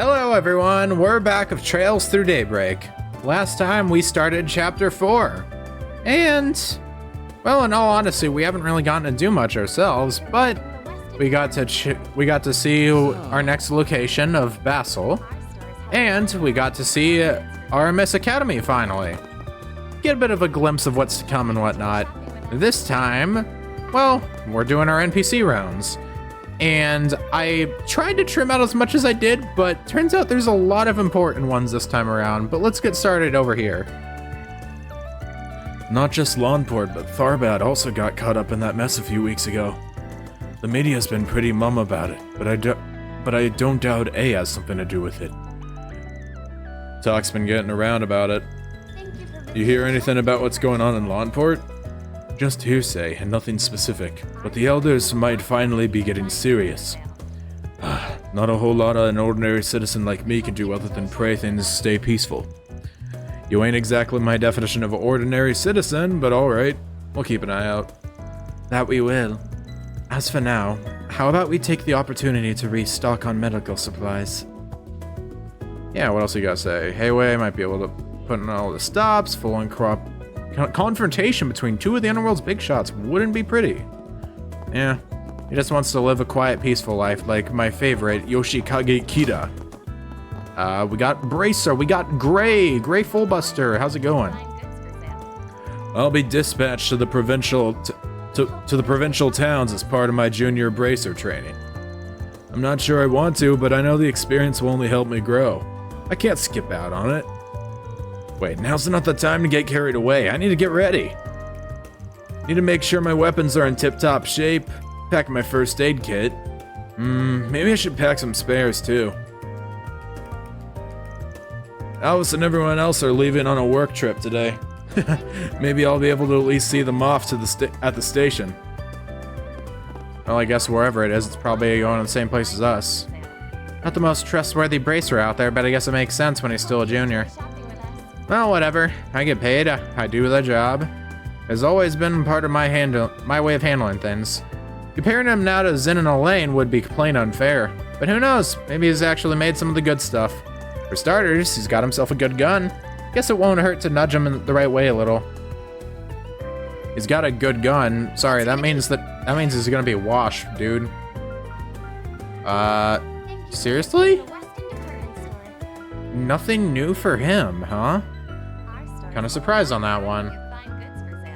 Hello everyone, we're back of Trails Through Daybreak. Last time we started chapter 4. And, well, in all honesty, we haven't really gotten to do much ourselves, but we got to see our next location of Basel, and we got to see our Miss Academy finally. Get a bit of a glimpse of what's to come and whatnot. This time, well, we're doing our NPC rounds. And I tried to trim out as much as I did, but turns out there's a lot of important ones this time around. But let's get started over here. Not just Lawnport, but Tharbad also got caught up in that mess a few weeks ago. The media's been pretty mum about it, but I don't doubt A has something to do with it. Talk's been getting around about it. You hear anything about what's going on in Lawnport? Just hearsay and nothing specific, but the elders might finally be getting serious. Not a whole lot an ordinary citizen like me can do other than pray things stay peaceful. You ain't exactly my definition of an ordinary citizen, but alright, we'll keep an eye out. That we will. As for now, how about we take the opportunity to restock on medical supplies? Yeah, what else you gotta say? Hayway might be able to put in all the stops, full on crop. Confrontation between two of the Underworld's big shots wouldn't be pretty. Yeah, he just wants to live a quiet, peaceful life like my favorite, Yoshikage Kida. We got Bracer, we got Gray Fullbuster, how's it going? I'll be dispatched to the provincial to the provincial towns as part of my junior Bracer training. I'm not sure I want to, but I know the experience will only help me grow. I can't skip out on it. Wait, now's not the time to get carried away. I need to get ready. Need to make sure my weapons are in tip-top shape. Pack my first aid kit. Maybe I should pack some spares too. Alice and everyone else are leaving on a work trip today. Maybe I'll be able to at least see them off to at the station. Well, I guess wherever it is, it's probably going to the same place as us. Not the most trustworthy Bracer out there, but I guess it makes sense when he's still a junior. Well, whatever. I get paid. I do the job. Has always been part of my way of handling things. Comparing him now to Zin and Elaine would be plain unfair. But who knows? Maybe he's actually made some of the good stuff. For starters, he's got himself a good gun. Guess it won't hurt to nudge him in the right way a little. He's got a good gun. Sorry, that means he's gonna be washed, dude. Seriously? Nothing new for him, huh? Kind of surprised on that one.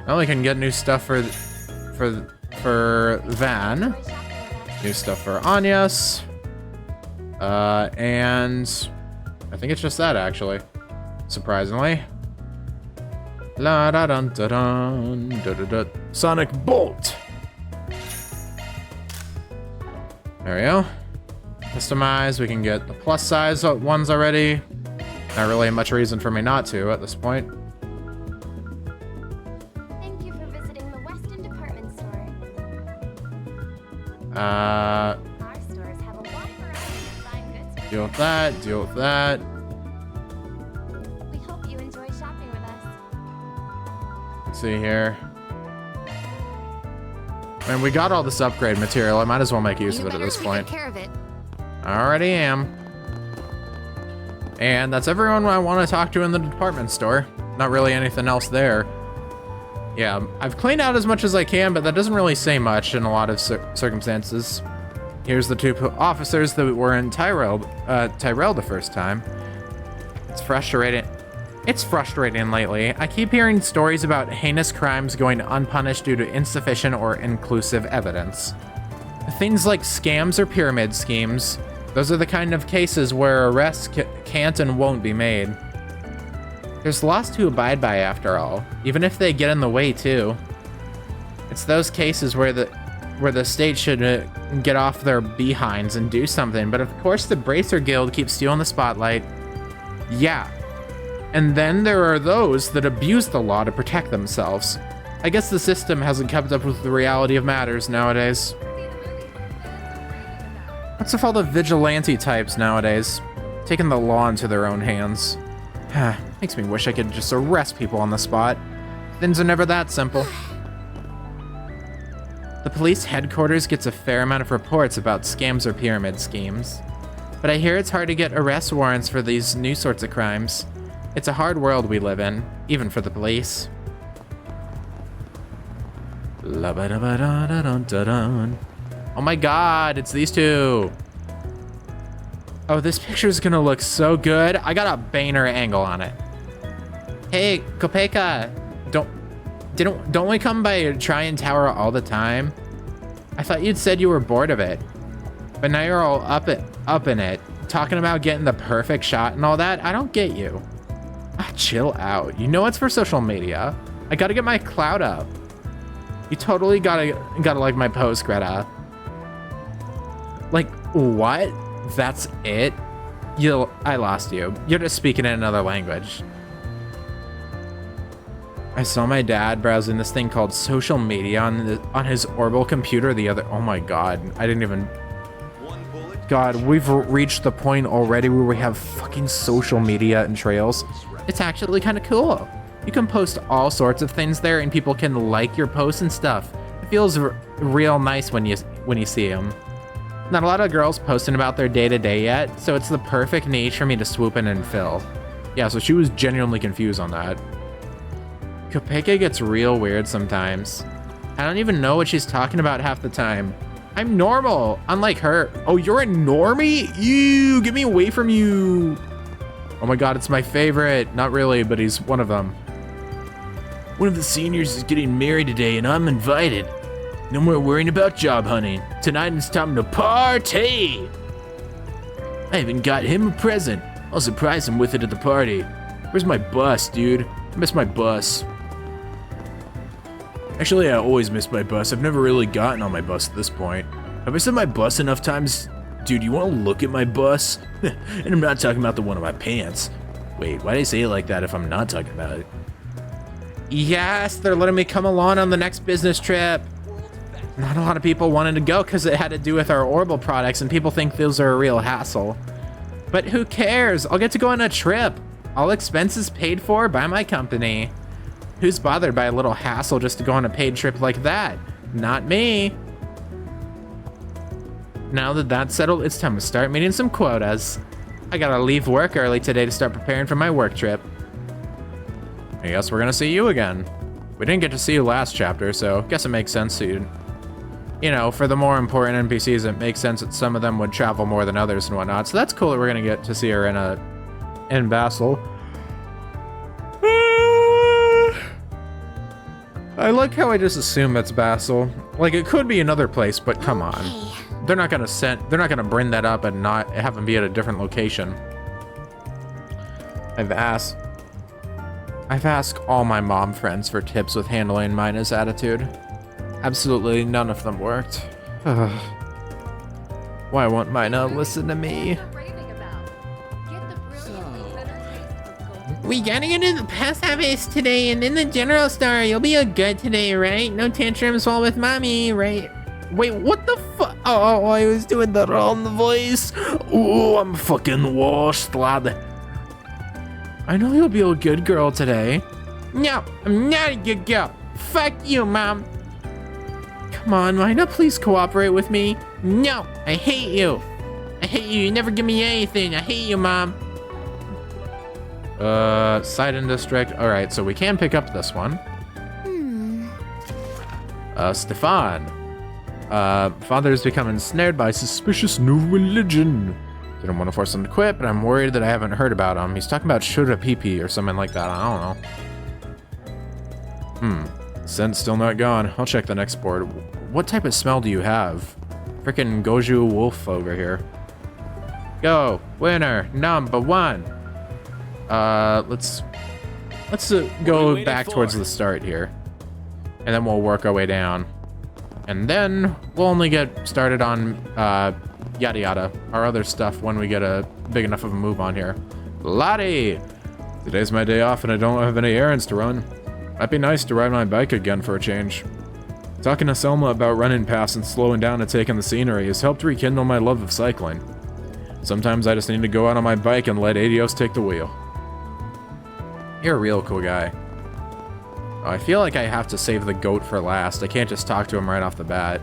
Well, we can get new stuff for Van. New stuff for Anyas. And I think it's just that, actually. Surprisingly. La da dun da dun da da da. Sonic Bolt! There we go. Customize, we can get the plus size ones already. Not really much reason for me not to at this point. Thank you for visiting the Weston department store. Our stores have a wide variety of fine goods. Deal with that, deal with that. We hope you enjoy shopping with us. Let's see here. And we got all this upgrade material. I might as well make use of it at this point. Take care of it. I already am. And that's everyone I want to talk to in the department store. Not really anything else there. Yeah, I've cleaned out as much as I can, but that doesn't really say much in a lot of circumstances. Here's the two officers that were in Tyrell the first time. It's frustrating. It's frustrating lately. I keep hearing stories about heinous crimes going unpunished due to insufficient or inclusive evidence. Things like scams or pyramid schemes. Those are the kind of cases where arrests can't and won't be made. There's laws to abide by after all, even if they get in the way too. It's those cases where the state should get off their behinds and do something, but of course the Bracer Guild keeps stealing the spotlight. Yeah. And then there are those that abuse the law to protect themselves. I guess the system hasn't kept up with the reality of matters nowadays. What's with all the vigilante types nowadays? Taking the law into their own hands. Makes me wish I could just arrest people on the spot. Things are never that simple. The police headquarters gets a fair amount of reports about scams or pyramid schemes. but I hear it's hard to get arrest warrants for these new sorts of crimes. It's a hard world we live in, even for the police. Oh my god, it's these two. Oh, this picture's gonna look so good. I got a banner angle on it. Hey, Kopeka, don't we come by Tryon Tower all the time? I thought you'd said you were bored of it, but now you're all up in it, talking about getting the perfect shot and all that. I don't get you. Ah, chill out. You know it's for social media. I gotta get my clout up. You totally gotta like my post, Greta. Like, what? That's it? I lost you. You're just speaking in another language. I saw my dad browsing this thing called social media on his Orbital computer the other. Oh my god, I didn't even. God, we've reached the point already where we have fucking social media and trails. It's actually kind of cool. You can post all sorts of things there, and people can like your posts and stuff. It feels real nice when you see them. Not a lot of girls posting about their day-to-day yet, so it's the perfect niche for me to swoop in and fill. Yeah, so she was genuinely confused on that. Kopeka gets real weird sometimes. I don't even know what she's talking about half the time. I'm normal, unlike her. Oh, you're a normie? Ew, get me away from you. Oh my god, it's my favorite. Not really, but he's one of them. One of the seniors is getting married today and I'm invited. No more worrying about job hunting. Tonight it's time to party. I even got him a present. I'll surprise him with it at the party. Where's my bus, dude? I miss my bus. Actually, I always miss my bus. I've never really gotten on my bus at this point. Have I said my bus enough times? Dude, you want to look at my bus? And I'm not talking about the one on my pants. Wait, why did I say it like that if I'm not talking about it? Yes, they're letting me come along on the next business trip. Not a lot of people wanted to go because it had to do with our Orbital products, and people think those are a real hassle. But who cares? I'll get to go on a trip. All expenses paid for by my company. Who's bothered by a little hassle just to go on a paid trip like that? Not me. Now that that's settled, it's time to start meeting some quotas. I gotta leave work early today to start preparing for my work trip. I guess we're gonna see you again. We didn't get to see you last chapter, so guess it makes sense to you know, for the more important NPCs, it makes sense that some of them would travel more than others and whatnot. So that's cool that we're gonna get to see her in Basel. I like how I just assume it's Basel. Like, it could be another place, but come on. They're not gonna bring that up and not have them be at a different location. I've asked all my mom friends for tips with handling Mina's attitude. Absolutely none of them worked. Why won't Mina listen to me? We gotta go to the post office today and in the general store. You'll be a good today, right? No tantrums while with mommy, right? Wait, what the fuck? Oh, I was doing the wrong voice. Oh, I'm fucking washed, lad. I know you'll be a good girl today. No, I'm not a good girl. Fuck you, Mom. Come on, Mina, please cooperate with me. No, I hate you. I hate you. You never give me anything. I hate you, Mom. Side and district. All right, so we can pick up this one. Stefan. Father's become ensnared by suspicious new religion. Didn't want to force him to quit, but I'm worried that I haven't heard about him. He's talking about Shoda Pipi or something like that. I don't know. Scent's still not gone. I'll check the next board. What type of smell do you have? Frickin' Goju Wolf over here. Go, winner, number one. Let's go back towards the start here, and then we'll work our way down, and then we'll only get started on yada yada, our other stuff, when we get a big enough of a move on here. Lottie! Today's my day off and I don't have any errands to run. Might be nice to ride my bike again for a change. Talking to Selma about running past and slowing down and taking the scenery has helped rekindle my love of cycling. Sometimes I just need to go out on my bike and let Adios take the wheel. You're a real cool guy. Oh, I feel like I have to save the goat for last. I can't just talk to him right off the bat.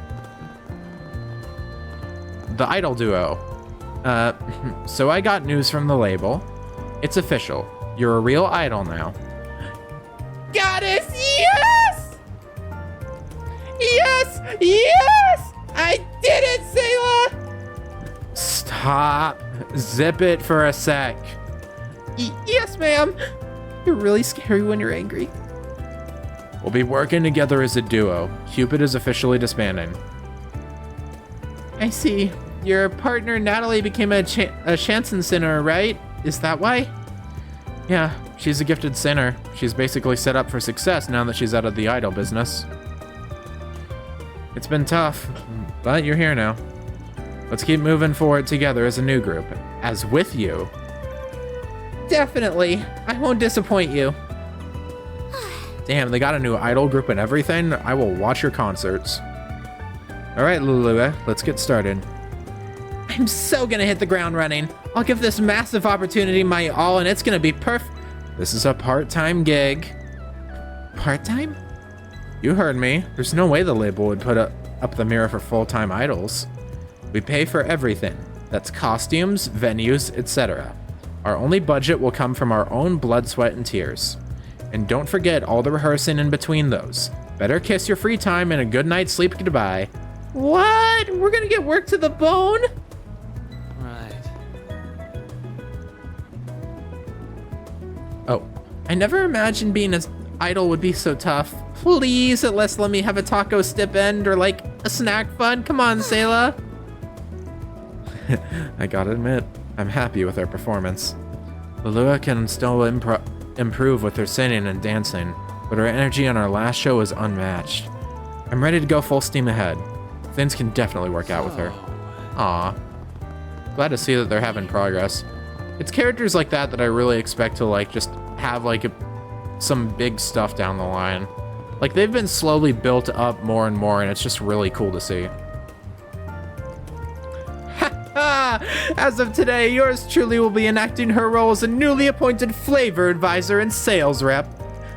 The idol duo. So I got news from the label. It's official. You're a real idol now. Goddess, yes! Yes! Yes! I did it, Sayla! Stop. Zip it for a sec. Yes, ma'am. You're really scary when you're angry. We'll be working together as a duo. Cupid is officially disbanding. I see. Your partner Natalie became a Shanson sinner, right? Is that why? Yeah, she's a gifted sinner. She's basically set up for success now that she's out of the idol business. It's been tough, but you're here now. Let's keep moving forward together as a new group, as with you. Definitely. I won't disappoint you. Damn, they got a new idol group and everything. I will watch your concerts. All right, Lulua, let's get started. I'm so gonna hit the ground running. I'll give this massive opportunity my all, and it's gonna be perfect. This is a part-time gig. Part-time? You heard me. There's no way the label would put up the mirror for full-time idols. We pay for everything. That's costumes, venues, etc. Our only budget will come from our own blood, sweat, and tears. And don't forget all the rehearsing in between those. Better kiss your free time and a good night's sleep goodbye. What? We're gonna get worked to the bone? Right. Oh, I never imagined being an idol would be so tough. Please, at least let me have a taco stipend or like a snack fund. Come on, Sayla. I gotta admit, I'm happy with her performance. Lulua can still improve with her singing and dancing, but her energy on our last show was unmatched. I'm ready to go full steam ahead. Things can definitely work out with her. Aw. Glad to see that they're having progress. It's characters like that that I really expect to like just have like some big stuff down the line. Like they've been slowly built up more and more, and it's just really cool to see. As of today, yours truly will be enacting her role as a newly appointed flavor advisor and sales rep.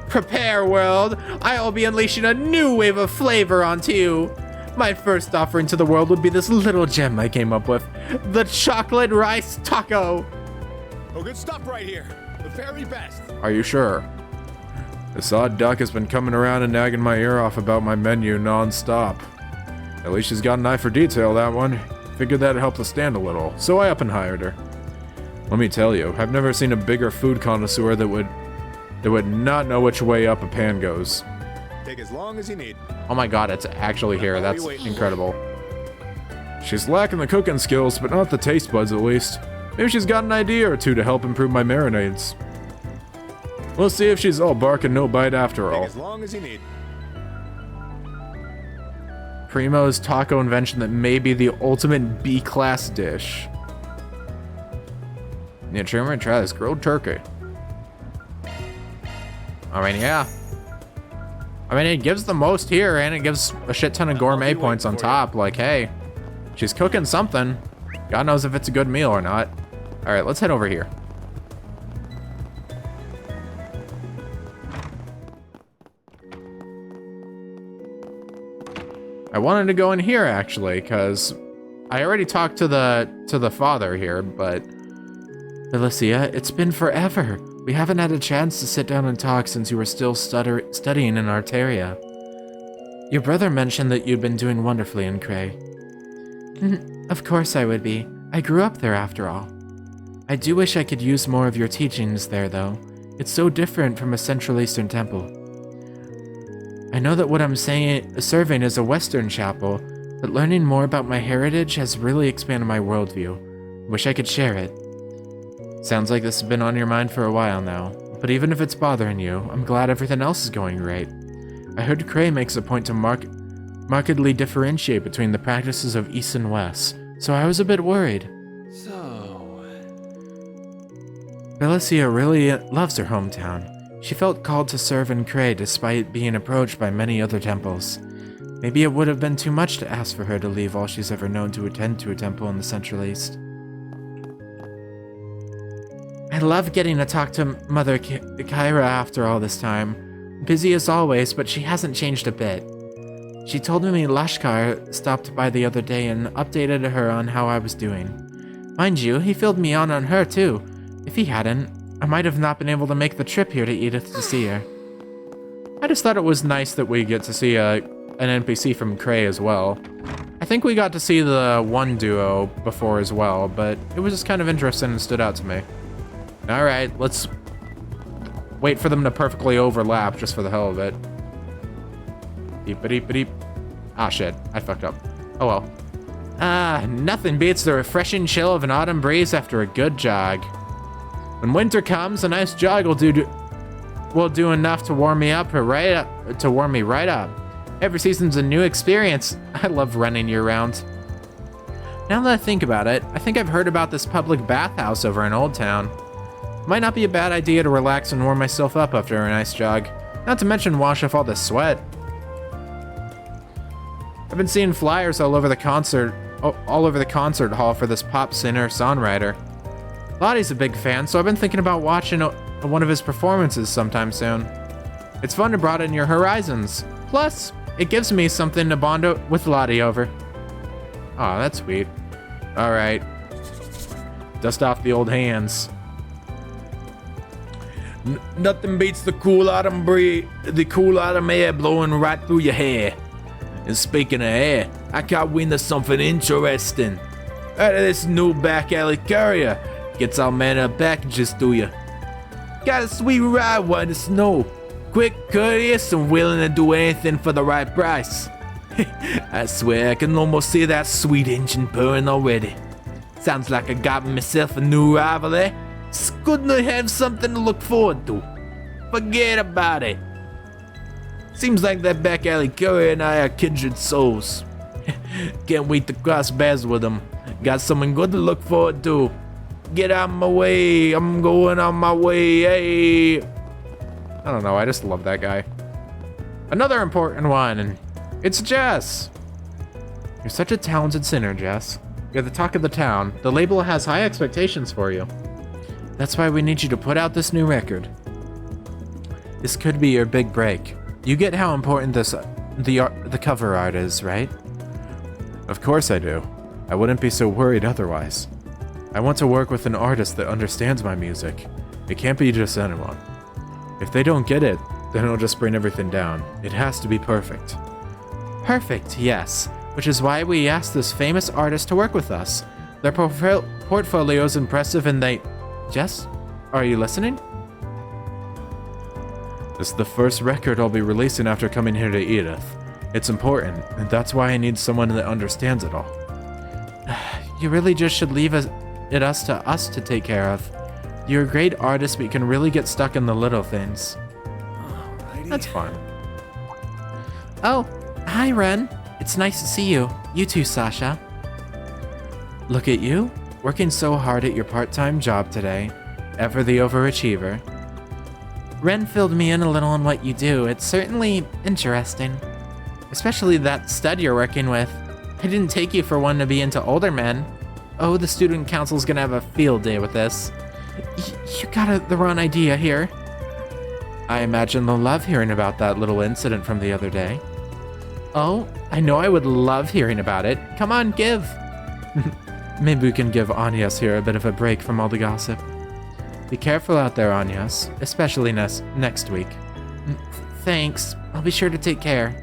Prepare, world. I will be unleashing a new wave of flavor onto you. My first offering to the world would be this little gem I came up with, the chocolate rice taco. Oh, good stuff right here. The very best. Are you sure? This odd duck has been coming around and nagging my ear off about my menu non-stop. At least she's got an eye for detail, that one. Figured that'd help the stand a little, so I up and hired her. Let me tell you, I've never seen a bigger food connoisseur that would not know which way up a pan goes. Take as long as you need. Oh my god, it's actually here. That's incredible. She's lacking the cooking skills, but not the taste buds at least. Maybe she's got an idea or two to help improve my marinades. We'll see if she's all bark and no bite after all. Take as long as you need. Primo's taco invention that may be the ultimate B-class dish. Yeah, I'm gonna try this grilled turkey. I mean, yeah. I mean, it gives the most here, and it gives a shit ton of gourmet points on top. Like, hey, she's cooking something. God knows if it's a good meal or not. All right, let's head over here. I wanted to go in here actually, because I already talked to the father here, but Felicia, it's been forever. We haven't had a chance to sit down and talk since you were still studying in Arteria. Your brother mentioned that you'd been doing wonderfully in Cray. Of course I would be. I grew up there after all. I do wish I could use more of your teachings there, though. It's so different from a Central Eastern temple. I know that what I'm serving is a Western chapel, but learning more about my heritage has really expanded my worldview. Wish I could share it. Sounds like this has been on your mind for a while now, but even if it's bothering you, I'm glad everything else is going great. I heard Cray makes a point to markedly differentiate between the practices of East and West, so I was a bit worried. So... Felicia really loves her hometown. She felt called to serve in Cray despite being approached by many other temples. Maybe it would have been too much to ask for her to leave all she's ever known to attend to a temple in the Central East. I love getting to talk to Mother Kyra after all this time. Busy as always, but she hasn't changed a bit. She told me Lashkar stopped by the other day and updated her on how I was doing. Mind you, he filled me on her too. If he hadn't, I might have not been able to make the trip here to Edith to see her. I just thought it was nice that we get to see an NPC from Cray as well. I think we got to see the one duo before as well, but it was just kind of interesting and stood out to me. Alright, let's wait for them to perfectly overlap just for the hell of it. Deep-a-deep-a-deep. Ah, shit. I fucked up. Oh well. Nothing beats the refreshing chill of an autumn breeze after a good jog. When winter comes, a nice jog will do enough to warm me right up. Every season's a new experience. I love running year-round. Now that I think about it, I think I've heard about this public bathhouse over in Old Town. Might not be a bad idea to relax and warm myself up after a nice jog. Not to mention wash off all the sweat. I've been seeing flyers all over the concert hall for this pop singer-songwriter. Lottie's a big fan, so I've been thinking about watching one of his performances sometime soon. It's fun to broaden your horizons. Plus, it gives me something to bond with Lottie over. Aw, that's sweet. Alright. Dust off the old hands. Nothing beats the cool autumn air blowing right through your hair. And speaking of hair, I caught wind of something interesting. Out of this new back alley courier. Gets all manner of packages to you. Got a sweet ride while the snow. Quick, courteous, and willing to do anything for the right price. I swear I can almost see that sweet engine purring already. Sounds like I got myself a new rival, eh? It's good to have something to look forward to. Forget about it. Seems like that back alley courier and I are kindred souls. Can't wait to cross paths with him. Got something good to look forward to. Get out of my way. I'm going on my way. Hey. I don't know. I just love that guy. Another important one, and it's Jess. You're such a talented singer, Jess. You're the talk of the town. The label has high expectations for you. That's why we need you to put out this new record. This could be your big break. You get how important the cover art is, right? Of course I do. I wouldn't be so worried otherwise. I want to work with an artist that understands my music. It can't be just anyone. If they don't get it, then it'll just bring everything down. It has to be perfect. Perfect, yes. Which is why we asked this famous artist to work with us. Their portfolio is impressive and they... Jess, are you listening? This is the first record I'll be releasing after coming here to Edith. It's important, and that's why I need someone that understands it all. You really just should leave it to us to take care of. You're a great artist, but you can really get stuck in the little things. Alrighty. That's fine. Oh, hi, Ren. It's nice to see you. You too, Sasha. Look at you, working so hard at your part-time job today. Ever the overachiever. Ren filled me in a little on what you do. It's certainly interesting. Especially that stud you're working with. I didn't take you for one to be into older men. Oh, the student council's gonna have a field day with this. You got the wrong idea here. I imagine they'll love hearing about that little incident from the other day. Oh, I know I would love hearing about it. Come on, give. Maybe we can give Anyas here a bit of a break from all the gossip. Be careful out there, Anyas, especially next week. Thanks. I'll be sure to take care.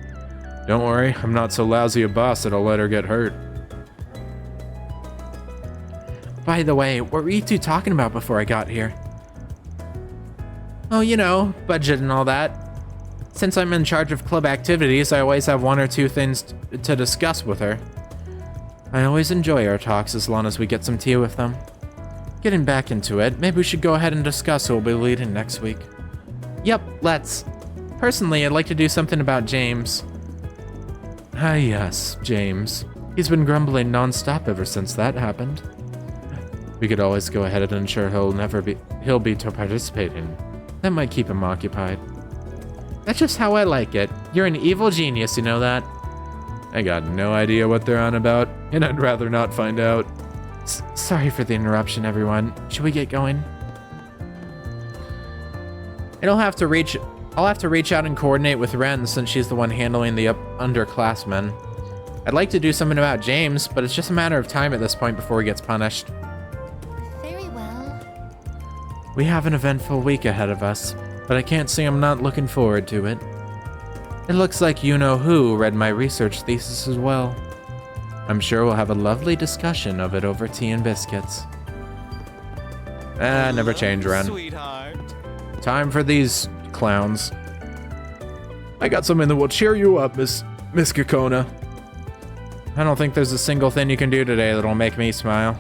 Don't worry, I'm not so lousy a boss that I'll let her get hurt. By the way, what were you two talking about before I got here? Oh, you know, budget and all that. Since I'm in charge of club activities, I always have one or two things to discuss with her. I always enjoy our talks as long as we get some tea with them. Getting back into it, maybe we should go ahead and discuss who will be leading next week. Yep, let's. Personally, I'd like to do something about James. Ah yes, James. He's been grumbling non-stop ever since that happened. We could always go ahead and ensure he'll be to participating. That might keep him occupied. That's just how I like it. You're an evil genius, you know that? I got no idea what they're on about, and I'd rather not find out. Sorry for the interruption, everyone. Should we get going? I'll have to reach out and coordinate with Ren since she's the one handling the underclassmen. I'd like to do something about James, but it's just a matter of time at this point before he gets punished. We have an eventful week ahead of us, but I can't say I'm not looking forward to it. It looks like you-know-who read my research thesis as well. I'm sure we'll have a lovely discussion of it over tea and biscuits. Never change, Ren. Sweetheart. Time for these clowns. I got something that will cheer you up, Miss Kakona. I don't think there's a single thing you can do today that'll make me smile.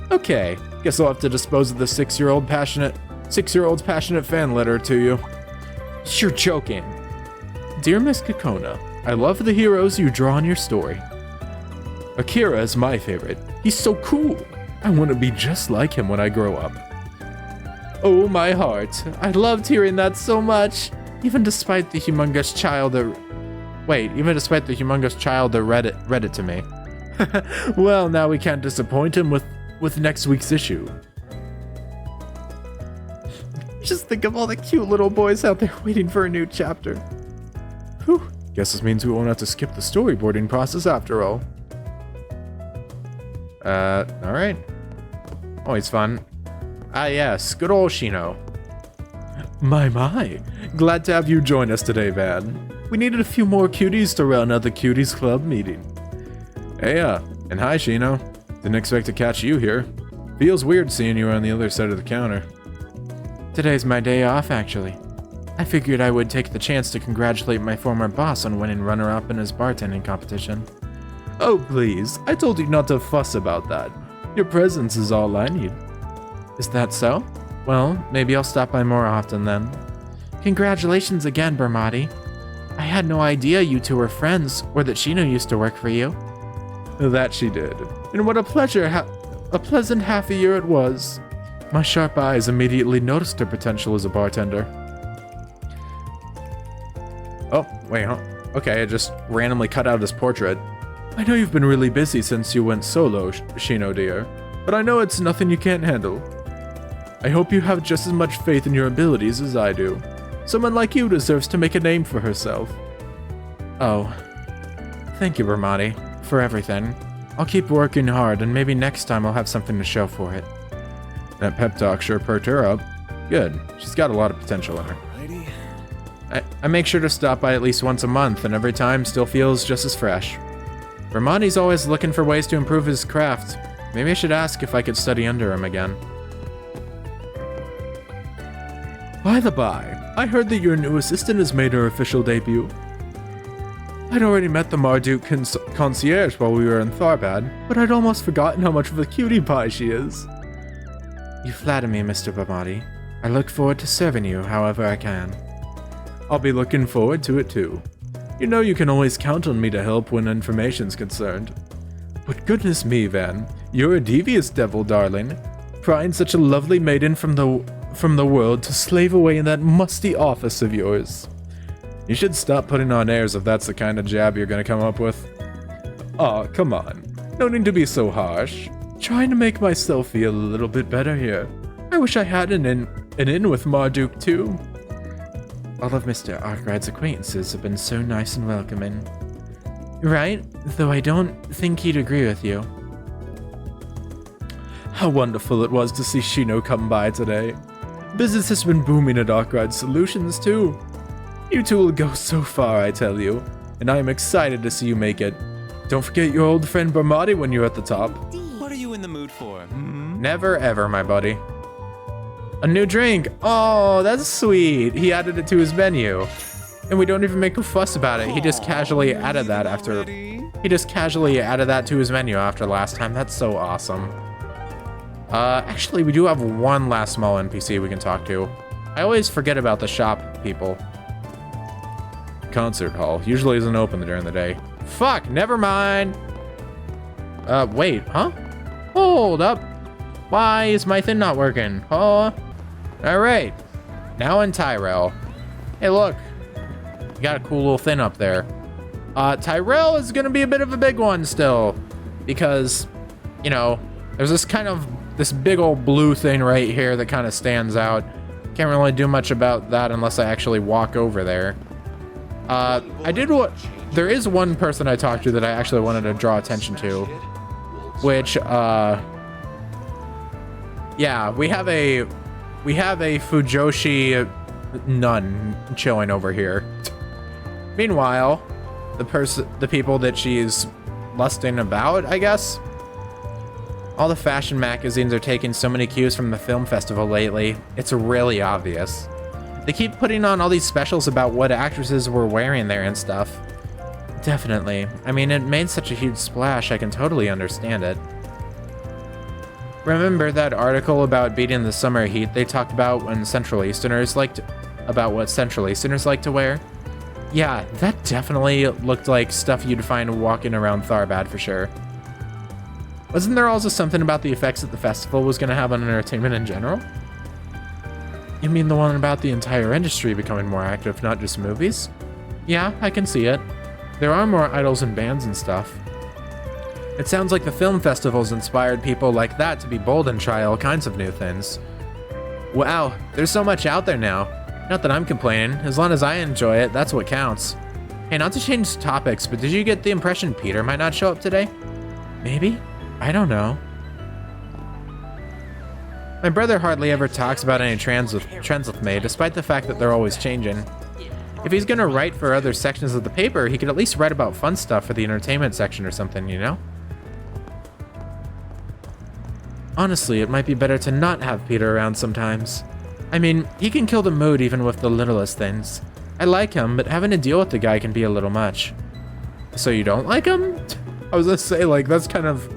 Okay, guess I'll have to dispose of the 6-year-old's passionate fan letter to you. You're joking. Dear Miss Kakona, I love the heroes you draw in your story. Akira is my favorite. He's so cool. I want to be just like him when I grow up. Oh, my heart. I loved hearing that so much. Even despite the humongous child that read it to me. Well, now we can't disappoint him with next week's issue. Just think of all the cute little boys out there waiting for a new chapter. Whew. Guess this means we won't have to skip the storyboarding process after all. Alright. Always fun. Ah, yes, good old Shino. My. Glad to have you join us today, Van. We needed a few more cuties to round out the Cuties Club meeting. Hey, and hi, Shino. Didn't expect to catch you here. Feels weird seeing you on the other side of the counter. Today's my day off, actually. I figured I would take the chance to congratulate my former boss on winning runner-up in his bartending competition. Oh, please. I told you not to fuss about that. Your presence is all I need. Is that so? Well, maybe I'll stop by more often then. Congratulations again, Bermati. I had no idea you two were friends, or that Shino used to work for you. That she did. And what a pleasant half a year it was. My sharp eyes immediately noticed her potential as a bartender. Oh, wait, huh? Okay, I just randomly cut out his portrait. I know you've been really busy since you went solo, Shino dear, but I know it's nothing you can't handle. I hope you have just as much faith in your abilities as I do. Someone like you deserves to make a name for herself. Oh. Thank you, Bermati, for everything. I'll keep working hard, and maybe next time I'll have something to show for it. That pep talk sure perked her up. Good. She's got a lot of potential in her. I make sure to stop by at least once a month, and every time still feels just as fresh. Bermati's always looking for ways to improve his craft. Maybe I should ask if I could study under him again. By the by, I heard that your new assistant has made her official debut. I'd already met the Marduk concierge while we were in Tharbad, but I'd almost forgotten how much of a cutie pie she is. You flatter me, Mr. Bermati. I look forward to serving you however I can. I'll be looking forward to it too. You know you can always count on me to help when information's concerned. But goodness me, Van, you're a devious devil, darling. Prying such a lovely maiden from the world to slave away in that musty office of yours. You should stop putting on airs if that's the kind of jab you're gonna come up with. Aw, come on. No need to be so harsh. Trying to make myself feel a little bit better here. I wish I had an in with Marduk too. All of Mr. Arkwright's acquaintances have been so nice and welcoming. Right? Though I don't think he'd agree with you. How wonderful it was to see Shino come by today. Business has been booming at Arkwright Solutions too. You two will go so far, I tell you, and I am excited to see you make it. Don't forget your old friend Bermati when you're at the top. What are you in the mood for? Never ever, my buddy. A new drink. Oh, that's sweet. He added it to his menu. And we don't even make a fuss about it. He just casually added that after... He just casually added that to his menu after last time. That's so awesome. Actually, we do have one last small NPC we can talk to. I always forget about the shop people. Concert hall usually isn't open during the day. Fuck, never mind. Wait, huh? Hold up. Why is my thing not working? Oh. Alright. Now in Tyrell. Hey, look. You got a cool little thing up there. Tyrell is gonna be a bit of a big one still. Because, you know, there's this big old blue thing right here that kind of stands out. Can't really do much about that unless I actually walk over there. There is one person I talked to that I actually wanted to draw attention to. Which, yeah, we have a we have a Fujoshi nun chilling over here. Meanwhile, the people that she's lusting about, I guess. All the fashion magazines are taking so many cues from the film festival lately. It's really obvious. They keep putting on all these specials about what actresses were wearing there and stuff. Definitely. I mean, it made such a huge splash, I can totally understand it. Remember that article about beating the summer heat they talked about when Central Easterners about what Central Easterners like to wear? Yeah, that definitely looked like stuff you'd find walking around Tharbad for sure. Wasn't there also something about the effects that the festival was going to have on entertainment in general? You mean the one about the entire industry becoming more active, not just movies? Yeah, I can see it. There are more idols and bands and stuff. It sounds like the film festivals inspired people like that to be bold and try all kinds of new things. Wow, there's so much out there now. Not that I'm complaining, as long as I enjoy it, that's what counts. Hey, not to change topics, but did you get the impression Peter might not show up today? Maybe? I don't know. My brother hardly ever talks about any trends with me, despite the fact that they're always changing. If he's gonna write for other sections of the paper, he could at least write about fun stuff for the entertainment section or something, you know? Honestly, it might be better to not have Peter around sometimes. I mean, he can kill the mood even with the littlest things. I like him, but having to deal with the guy can be a little much. So you don't like him? I was gonna say, like, that's kind of...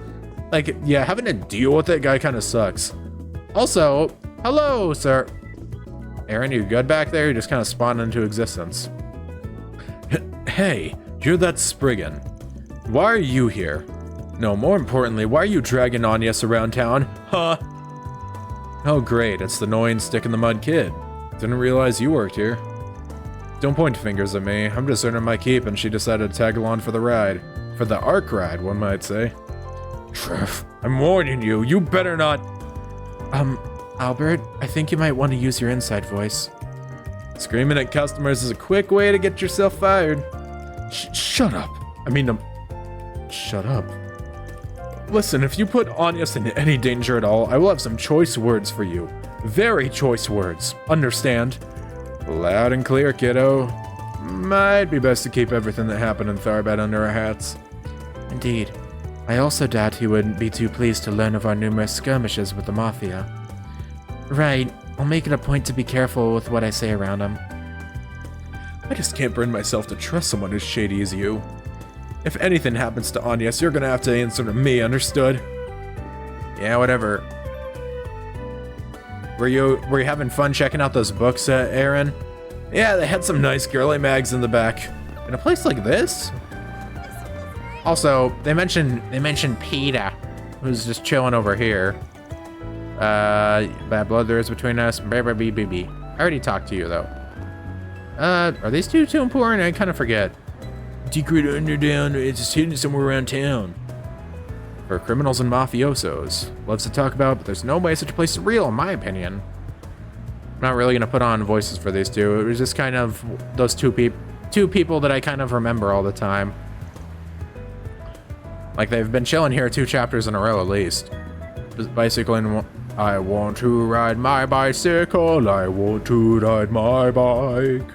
Like, yeah, having to deal with that guy kind of sucks. Also, hello, sir. Aaron, you good back there? You just kind of spawned into existence. Hey, you're that Spriggan. Why are you here? No, more importantly, why are you dragging Agnes around town? Huh? Oh great, it's the annoying stick-in-the-mud kid. Didn't realize you worked here. Don't point fingers at me, I'm just earning my keep and she decided to tag along for the ride. For the ARC ride, one might say. Trev, I'm warning you, you better not... Albert, I think you might want to use your inside voice. Screaming at customers is a quick way to get yourself fired. Shut up. Shut up. Listen, if you put Agnes in any danger at all, I will have some choice words for you. Very choice words. Understand? Loud and clear, kiddo. Might be best to keep everything that happened in Tharbad under our hats. Indeed. I also doubt he wouldn't be too pleased to learn of our numerous skirmishes with the Mafia. Right, I'll make it a point to be careful with what I say around him. I just can't bring myself to trust someone as shady as you. If anything happens to Agnes, you're gonna have to answer to me, understood? Yeah, whatever. Were you having fun checking out those books, Aaron? Yeah, they had some nice girly mags in the back. In a place like this? Also, they mentioned Peter, who's just chilling over here. Bad blood there is between us. I already talked to you though. Are these two too important? I kind of forget. Secret underground, it's just hidden somewhere around town. For criminals and mafiosos. Loves to talk about, but there's no way such a place is real, in my opinion. I'm not really gonna put on voices for these two. It was just kind of those two people that I kind of remember all the time. Like they've been chilling here 2 chapters in a row at least. Just bicycling. I want to ride my bicycle. I want to ride my bike.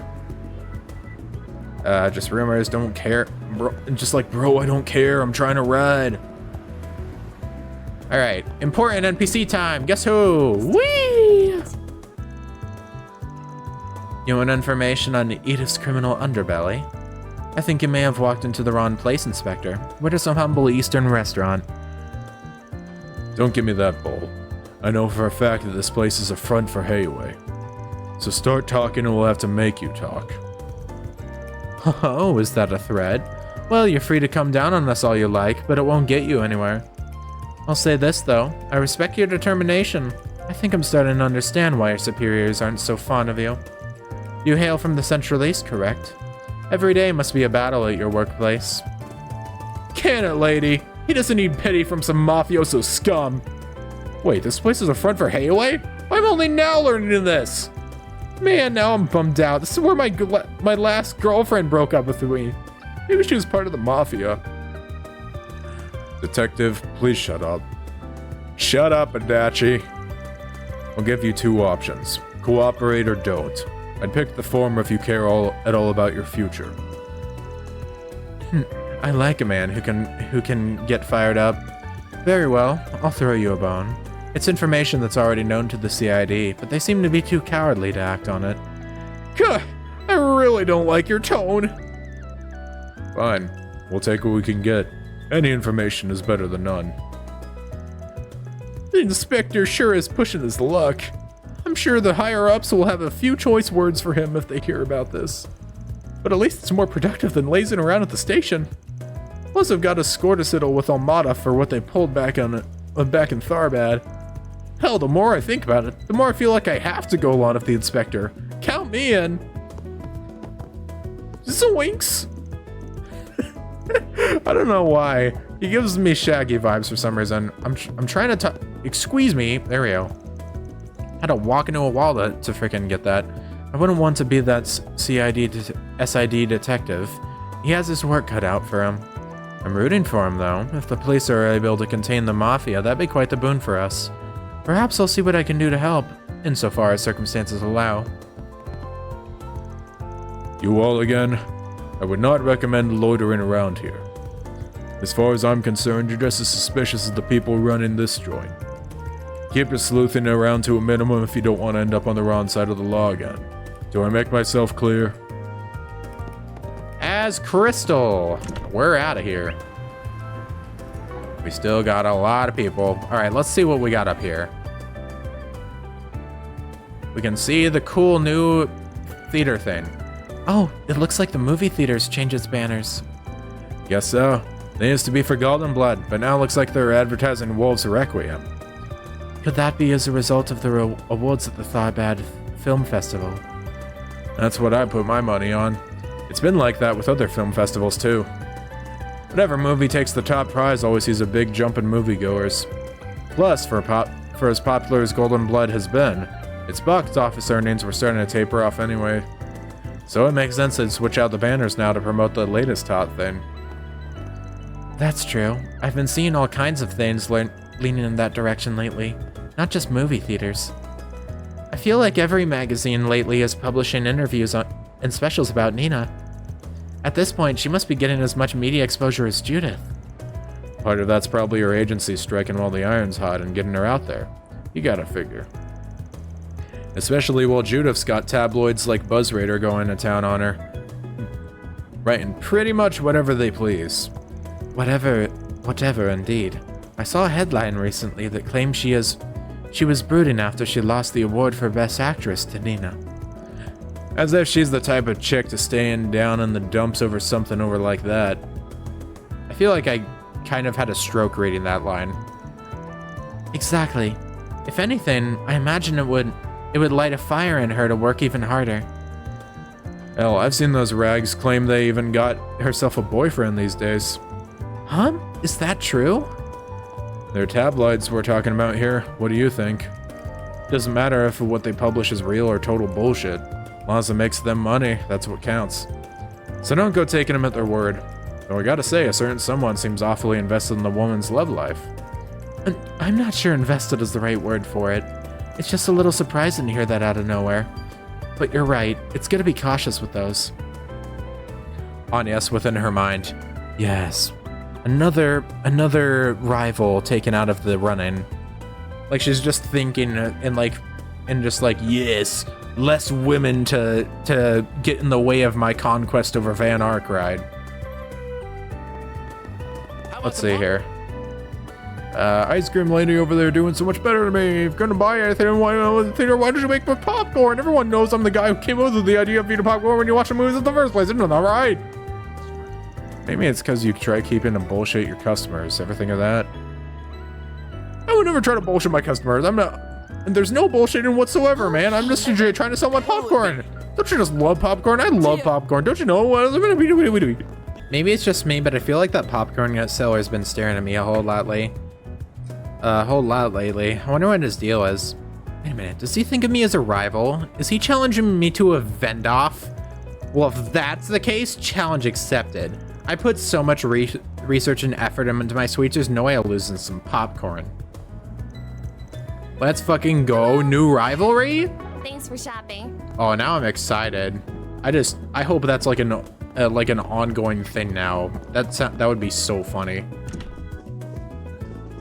Just rumors, don't care. Bro, just like, bro, I don't care. I'm trying to ride. All right, important NPC time. Guess who? Whee! You want information on Edith's criminal underbelly? I think you may have walked into the wrong place, Inspector. We're just some humble Eastern restaurant. Don't give me that bull. I know for a fact that this place is a front for Hayway. So start talking and we'll have to make you talk. Oh, is that a threat? Well, you're free to come down on us all you like, but it won't get you anywhere. I'll say this, though. I respect your determination. I think I'm starting to understand why your superiors aren't so fond of you. You hail from the Central East, correct? Every day must be a battle at your workplace. Can it, lady? He doesn't need pity from some mafioso scum. Wait, this place is a front for Hayway? I'm only now learning this. Man, now I'm bummed out. This is where my last girlfriend broke up with me. Maybe she was part of the Mafia. Detective, please shut up. Shut up, Adachi. I'll give you two options. Cooperate or don't. I'd pick the former if you care at all about your future. I like a man who can get fired up. Very well, I'll throw you a bone. It's information that's already known to the CID, but they seem to be too cowardly to act on it. Gah, I really don't like your tone. Fine, we'll take what we can get. Any information is better than none. The inspector sure is pushing his luck. I'm sure the higher-ups will have a few choice words for him if they hear about this. But at least it's more productive than lazing around at the station. Plus, I've got a score to settle with Almada for what they pulled back in Tharbad. Hell, the more I think about it, the more I feel like I have to go along with the inspector. Count me in. Zoinks! I don't know why. He gives me Shaggy vibes for some reason. I'm trying to talk. Excuse me. There we go. Had to walk into a wall to freaking get that. I wouldn't want to be that SID detective. He has his work cut out for him. I'm rooting for him, though. If the police are able to contain the Mafia, that'd be quite the boon for us. Perhaps I'll see what I can do to help, insofar as circumstances allow. You all again? I would not recommend loitering around here. As far as I'm concerned, you're just as suspicious as the people running this joint. Keep your sleuthing around to a minimum if you don't want to end up on the wrong side of the law again. Do I make myself clear? As Crystal, we're out of here. We still got a lot of people. All right, let's see what we got up here. We can see the cool new theater thing. Oh, it looks like the movie theaters changed its banners. Guess so. They used to be for Golden Blood, but now it looks like they're advertising Wolves Requiem. Could that be as a result of the awards at the Tharbad Film Festival? That's what I put my money on. It's been like that with other film festivals too. Whatever movie takes the top prize always sees a big jump in moviegoers. Plus, for as popular as Golden Blood has been, its box office earnings were starting to taper off anyway. So it makes sense to switch out the banners now to promote the latest hot thing. That's true. I've been seeing all kinds of things leaning in that direction lately, not just movie theaters. I feel like every magazine lately is publishing interviews and specials about Nina. At this point, she must be getting as much media exposure as Judith. Part of that's probably her agency striking while the iron's hot and getting her out there. You gotta figure. Especially while Judith's got tabloids like BuzzRadar going to town on her. Writing pretty much whatever they please. Whatever indeed. I saw a headline recently that claimed she was brooding after she lost the award for Best Actress to Nina. As if she's the type of chick to stay down in the dumps over something over like that. I feel like I kind of had a stroke reading that line. Exactly. If anything, I imagine it would light a fire in her to work even harder. Hell, I've seen those rags claim they even got herself a boyfriend these days. Huh? Is that true? They're tabloids we're talking about here. What do you think? Doesn't matter if what they publish is real or total bullshit. As long as it makes them money, that's what counts. So don't go taking them at their word. Though I gotta say, a certain someone seems awfully invested in the woman's love life. I'm not sure invested is the right word for it. It's just a little surprising to hear that out of nowhere. But you're right, it's gonna be cautious with those. Anyas within her mind. Yes. Another rival taken out of the running. Like she's just thinking and just like, yes, less women to get in the way of my conquest over Van Arkwright. Let's see here. Ice cream lady over there doing so much better than me. If you're gonna buy anything, why don't you make me popcorn? Everyone knows I'm the guy who came up with the idea of eating popcorn when you watch the movies in the first place. Isn't that right? Maybe it's because you try keeping to bullshit your customers. Ever think of that? I would never try to bullshit my customers. I'm not. And there's no bullshitting whatsoever, man. I'm just trying to sell my popcorn. Don't you just love popcorn? I love popcorn. Don't you know? Maybe it's just me, but I feel like that popcorn seller's been staring at me a whole lot lately. I wonder what his deal is. Wait a minute. Does he think of me as a rival? Is he challenging me to a vend-off? Well, if that's the case, challenge accepted. I put so much research and effort into my sweets, there's no way I'll lose some popcorn. Let's fucking go. New rivalry? Thanks for shopping. Oh, now I'm excited. I hope that's like an ongoing thing now. That would be so funny.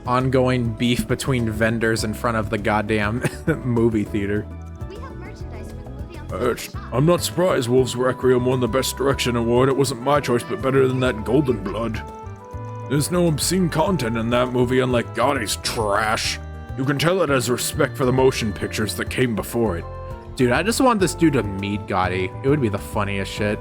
Ongoing beef between vendors in front of the goddamn movie theater. We have merchandise for the movie on the shop. I'm not surprised Wolves Requiem won the Best Direction award. It wasn't my choice, but better than that Golden Blood. There's no obscene content in that movie, unlike Gotti's trash. You can tell it has respect for the motion pictures that came before it. Dude, I just want this dude to meet Gotti. It would be the funniest shit.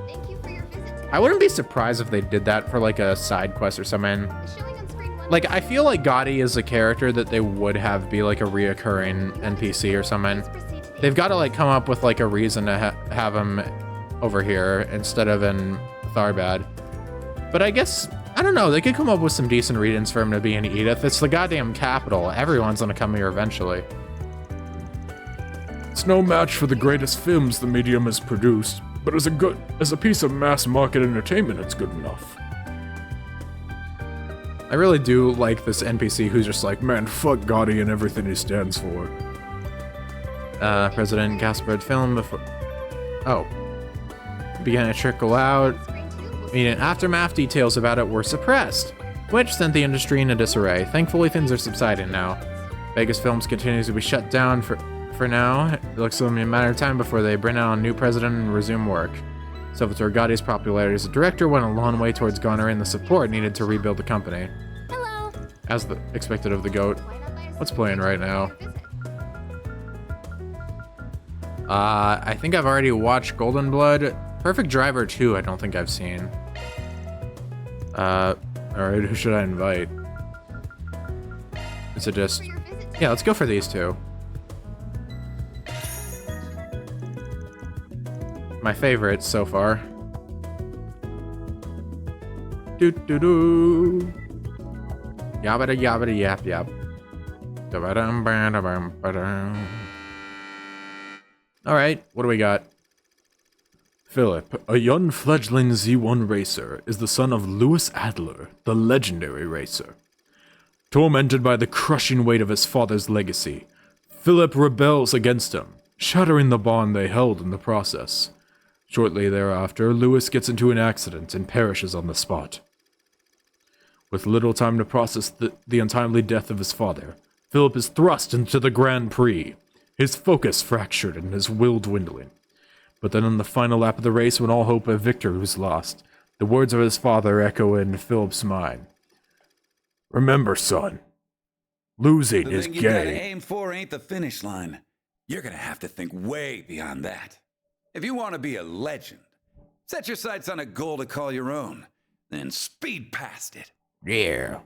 Thank you for your visit today. I wouldn't be surprised if they did that for like a side quest or something. Showing on screen one. Like, I feel like Gotti is a character that they would have be like a reoccurring NPC or something. Proceed to the They've got to like come up with like a reason to have him over here instead of in Tharbad. But I guess, I don't know, they could come up with some decent reasons for him to be in Edith. It's the goddamn capital. Everyone's gonna come here eventually. It's no match for the greatest films the medium has produced, but as a piece of mass market entertainment, it's good enough. I really do like this NPC who's just like, Man, fuck Gotti and everything he stands for. President Gaspard film before... Oh. Began to trickle out. screen two. We'll Meaning aftermath details about it were suppressed, which sent the industry in a disarray. Thankfully, things are subsiding now. Vegas Films continues to be shut down for now. It looks only a matter of time before they bring out a new president and resume work. Salvatore Gotti's popularity as a director went a long way towards garnering the support needed to rebuild the company. Hello. As the expected of the GOAT. Why not buy a What's playing right now? visit? I think I've already watched Golden Blood. Perfect Driver 2, I don't think I've seen. Alright, who should I invite? Is it just... For your visit today. Yeah, let's go for these two. My favorites so far. Doo doo doo. Yabba yabba yap yap. Da-ba-dum, ba-da-bum, ba-dum. All right, what do we got? Philip, a young fledgling Z1 racer, is the son of Louis Adler, the legendary racer. Tormented by the crushing weight of his father's legacy, Philip rebels against him, shattering the bond they held in the process. Shortly thereafter, Louis gets into an accident and perishes on the spot. With little time to process the untimely death of his father, Philip is thrust into the Grand Prix, his focus fractured and his will dwindling. But then on the final lap of the race, when all hope of victory was lost, the words of his father echo in Philip's mind. Remember, son, losing The is thing you gotta gay. aim for ain't the finish line. You're gonna have to think way beyond that. If you want to be a legend, set your sights on a goal to call your own, then speed past it. Yeah.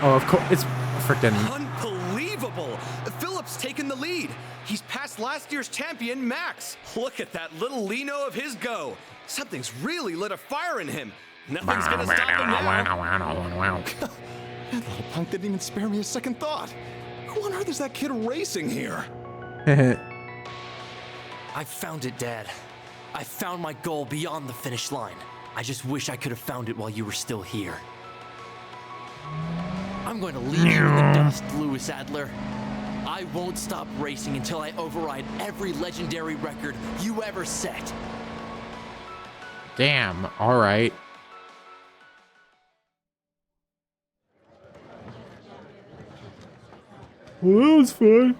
Oh, of course, it's freaking... Unbelievable! Philip's taken the lead. He's past last year's champion, Max. Look at that little Lino of his go. Something's really lit a fire in him. Nothing's gonna stop him now. That little punk didn't even spare me a second thought. Who on earth is that kid racing here? I found it, Dad. I found my goal beyond the finish line. I just wish I could have found it while you were still here. I'm going to leave you in the dust, Louis Adler. I won't stop racing until I override every legendary record you ever set. Damn, all right. Well, that was fun.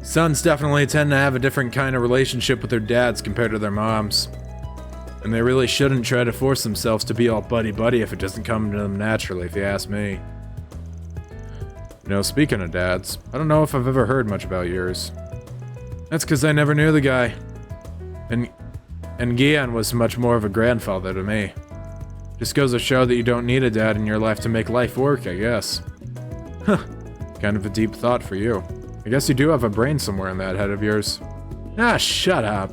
Sons definitely tend to have a different kind of relationship with their dads compared to their moms. And they really shouldn't try to force themselves to be all buddy-buddy if it doesn't come to them naturally, if you ask me. You know, speaking of dads, I don't know if I've ever heard much about yours. That's because I never knew the guy. And Gian was much more of a grandfather to me. Just goes to show that you don't need a dad in your life to make life work, I guess. Huh. Kind of a deep thought for you. I guess you do have a brain somewhere in that head of yours. Ah, shut up.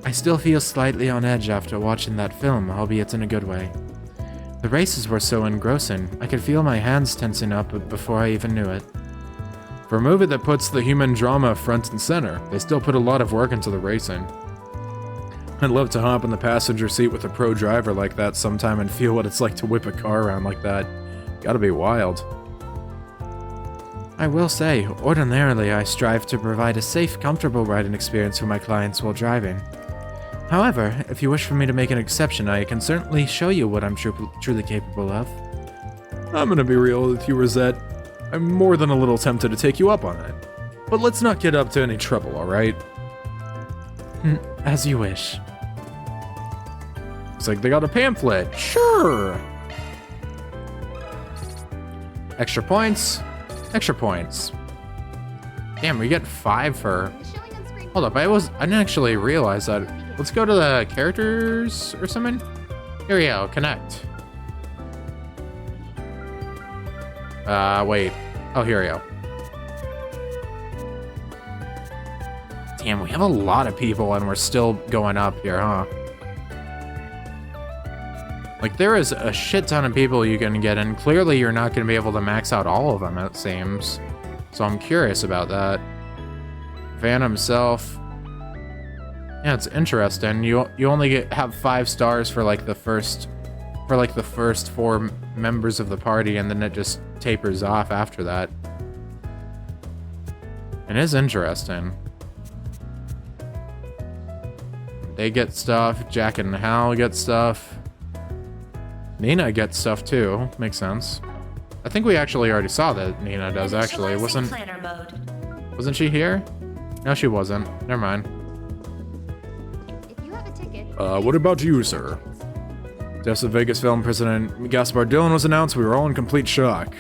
I still feel slightly on edge after watching that film, albeit in a good way. The races were so engrossing, I could feel my hands tensing up before I even knew it. For a movie that puts the human drama front and center, they still put a lot of work into the racing. I'd love to hop in the passenger seat with a pro driver like that sometime and feel what it's like to whip a car around like that. Gotta be wild. I will say, ordinarily I strive to provide a safe, comfortable riding experience for my clients while driving. However, if you wish for me to make an exception, I can certainly show you what I'm truly capable of. I'm gonna be real with you, Rosette. I'm more than a little tempted to take you up on it. But let's not get up to any trouble, alright? As you wish. It's like they got a pamphlet. Sure! Extra points. Extra points. Damn, we get 5 for... The showing on screen. Hold up, I didn't actually realize that. Let's go to the characters or something. Here we go, connect. Wait. Oh, here we go. Damn, we have a lot of people and we're still going up here, huh? Like, there is a shit ton of people you can get, and clearly you're not going to be able to max out all of them, it seems. So I'm curious about that. Van himself. Yeah, it's interesting. You only have 5 stars for like the first 4 members of the party, and then it just tapers off after that. It is interesting. They get stuff. Jack and Hal get stuff. Nina gets stuff too. Makes sense. I think we actually already saw that Nina does, actually. Wasn't she here? No, she wasn't. Never mind. If you have a ticket. What about you, sir? Death of Vegas film president Gaspar Dillon was announced. We were all in complete shock.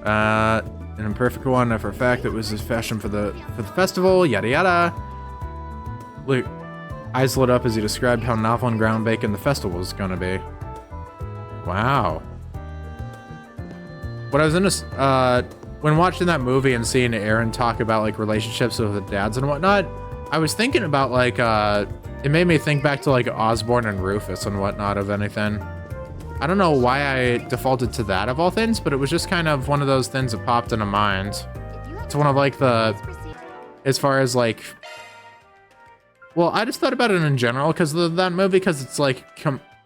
An imperfect one for a fact that was his fashion for the festival. Yada yada. Look, eyes lit up as he described how novel and groundbreaking the festival was gonna be. Wow. When I was in when watching that movie and seeing Aaron talk about like relationships with the dads and whatnot, I was thinking about like it made me think back to like Osborne and Rufus and whatnot, of anything. I don't know why I defaulted to that of all things, but it was just kind of one of those things that popped into mind. It's one of like the, as far as like, well, I just thought about it in general because of that movie, because it's like